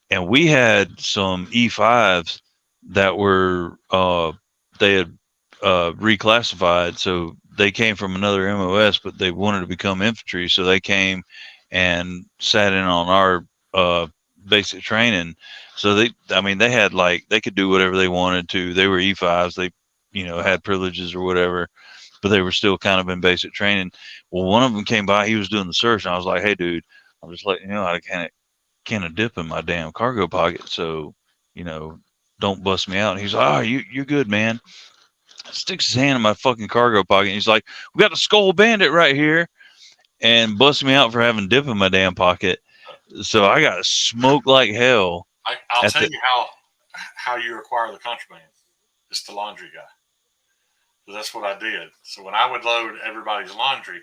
S2: And we had some E5s that were, they had reclassified. So they came from another MOS, but they wanted to become infantry. So they came and sat in on our basic training. So they had they could do whatever they wanted to. They were E5s. They, had privileges or whatever, but they were still kind of in basic training. Well, one of them came by, he was doing the search, and I was like, hey dude, I'm just letting you know, I can of dip in my damn cargo pocket. So, don't bust me out. And he's like, oh, you're good, man. Sticks his hand in my fucking cargo pocket. And he's like, we got the Skull Bandit right here, and busts me out for having dip in my damn pocket. So I got smoked like hell.
S1: I'll tell you how you acquire the contraband. It's the laundry guy. So that's what I did. So when I would load everybody's laundry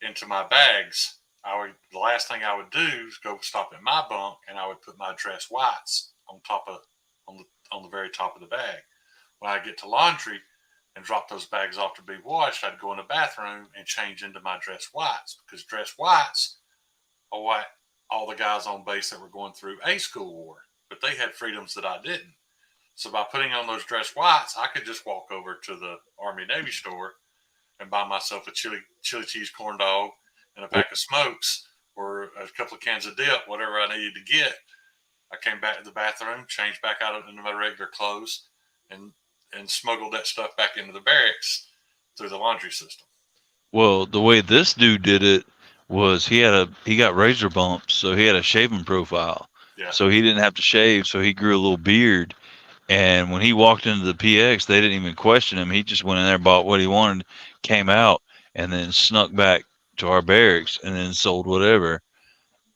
S1: into my bags, the last thing I would do is go stop at my bunk, and I would put my dress whites on the very top of the bag. When I get to laundry and drop those bags off to be washed, I'd go in the bathroom and change into my dress whites, because dress whites are what all the guys on base that were going through A school wore, but they had freedoms that I didn't. So by putting on those dress whites, I could just walk over to the Army Navy store and buy myself a chili cheese corn dog and a pack of smokes or a couple of cans of dip, whatever I needed to get. I came back to the bathroom, changed back out into my regular clothes, and smuggled that stuff back into the barracks through the laundry system.
S2: Well, the way this dude did it was he got razor bumps, so he had a shaving profile.
S1: Yeah.
S2: So he didn't have to shave, so he grew a little beard. And when he walked into the PX, they didn't even question him. He just went in there, bought what he wanted, came out, and then snuck back to our barracks and then sold whatever.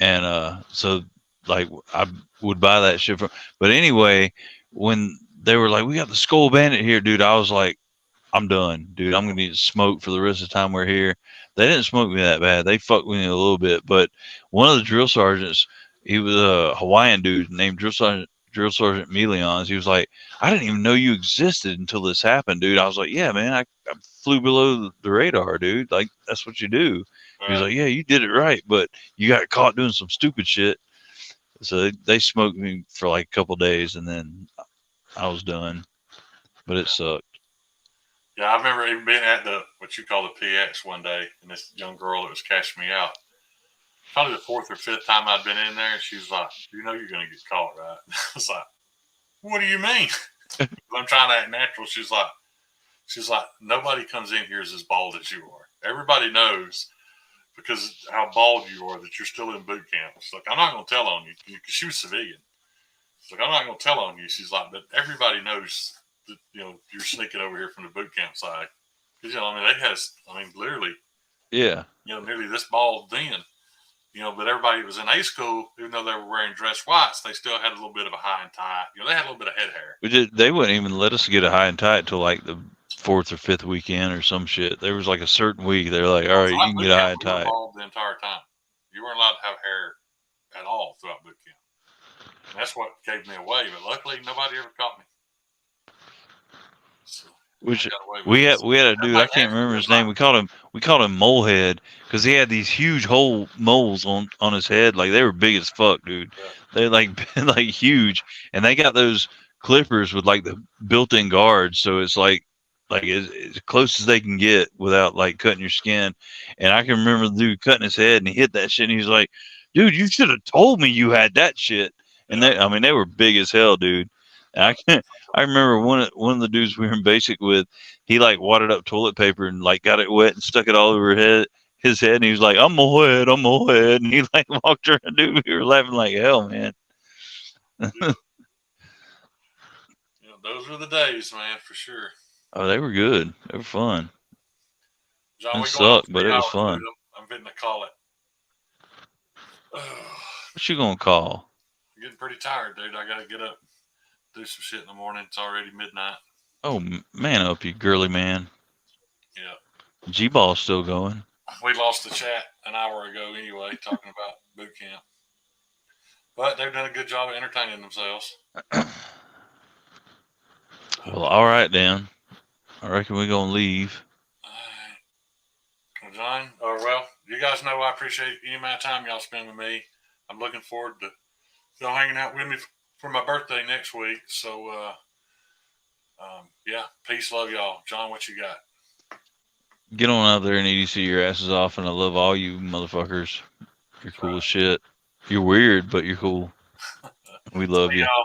S2: And so like I would buy that shit from. But anyway, when they were like, "We got the Skull Bandit here, dude," I was like, "I'm done, dude. I'm gonna need to smoke for the rest of the time we're here." They didn't smoke me that bad. They fucked with me a little bit, but one of the drill sergeants, he was a Hawaiian dude named Drill Sergeant Melions. He was like, "I didn't even know you existed until this happened, dude." I was like, "Yeah, man, I flew below the radar, dude. Like that's what you do." He was like, "Yeah, you did it right, but you got caught doing some stupid shit." So they smoked me for like a couple days, and then I was done. But it sucked.
S1: Yeah, I remember even being at the what you call the PX one day, and this young girl that was cashing me out. Probably the fourth or fifth time I'd been in there, and she was like, "You know you're gonna get caught, right?" I was like, "What do you mean?" I'm trying to act natural. She's like, "Nobody comes in here as bald as you are. Everybody knows because how bald you are that you're still in boot camp." She's like, "I'm not gonna tell on you," because she was civilian. She's like, "I'm not gonna tell on you." She's like, "But everybody knows that you're sneaking over here from the boot camp side." Because I mean, they had, literally,
S2: Yeah.
S1: nearly this bald then. But everybody was in A school, even though they were wearing dress whites, they still had a little bit of a high and tight. They had a little bit of head hair.
S2: They wouldn't even let us get a high and tight till like the 4th or 5th weekend or some shit. There was like a certain week they're like, "All right, you can get a high and tight."
S1: Bald the entire time. You weren't allowed to have hair at all throughout boot camp. And that's what gave me away. But luckily, nobody ever caught me. So,
S2: which we had a dude, I can't remember his name. We called him Molehead because he had these huge moles on his head. Like they were big as fuck, dude. Yeah. They're like huge, and they got those clippers with like the built-in guards, so it's like as close as they can get without like cutting your skin. And I can remember the dude cutting his head, and he hit that shit, and he's like, "Dude, you should have told me you had that shit." And they were big as hell, dude. And I remember one of the dudes we were in basic with, he like wadded up toilet paper and like got it wet and stuck it all over his head, and he was like, I'm a head, and he like walked around, dude. We were laughing like hell, man.
S1: Those were the days, man, for sure.
S2: Oh, they were good. They were fun.
S1: John,
S2: it sucked, but it was fun.
S1: I'm fitting to call it.
S2: What you gonna call?
S1: I'm getting pretty tired, dude. I gotta get up, do some shit in the morning. It's already midnight.
S2: Oh, man up, you girly man.
S1: Yeah.
S2: G-Ball's still going.
S1: We lost the chat an hour ago anyway, talking about boot camp. But they've done a good job of entertaining themselves.
S2: Well, all right, then. I reckon we're going to leave.
S1: All right. Well, John, you guys know I appreciate any amount of time y'all spend with me. I'm looking forward to y'all hanging out with me for my birthday next week. So, yeah, peace, love y'all. John, what you got?
S2: Get on out there and EDC your asses off, and I love all you motherfuckers. You're cool as shit. You're weird, but you're cool. We love you.
S1: Y'all.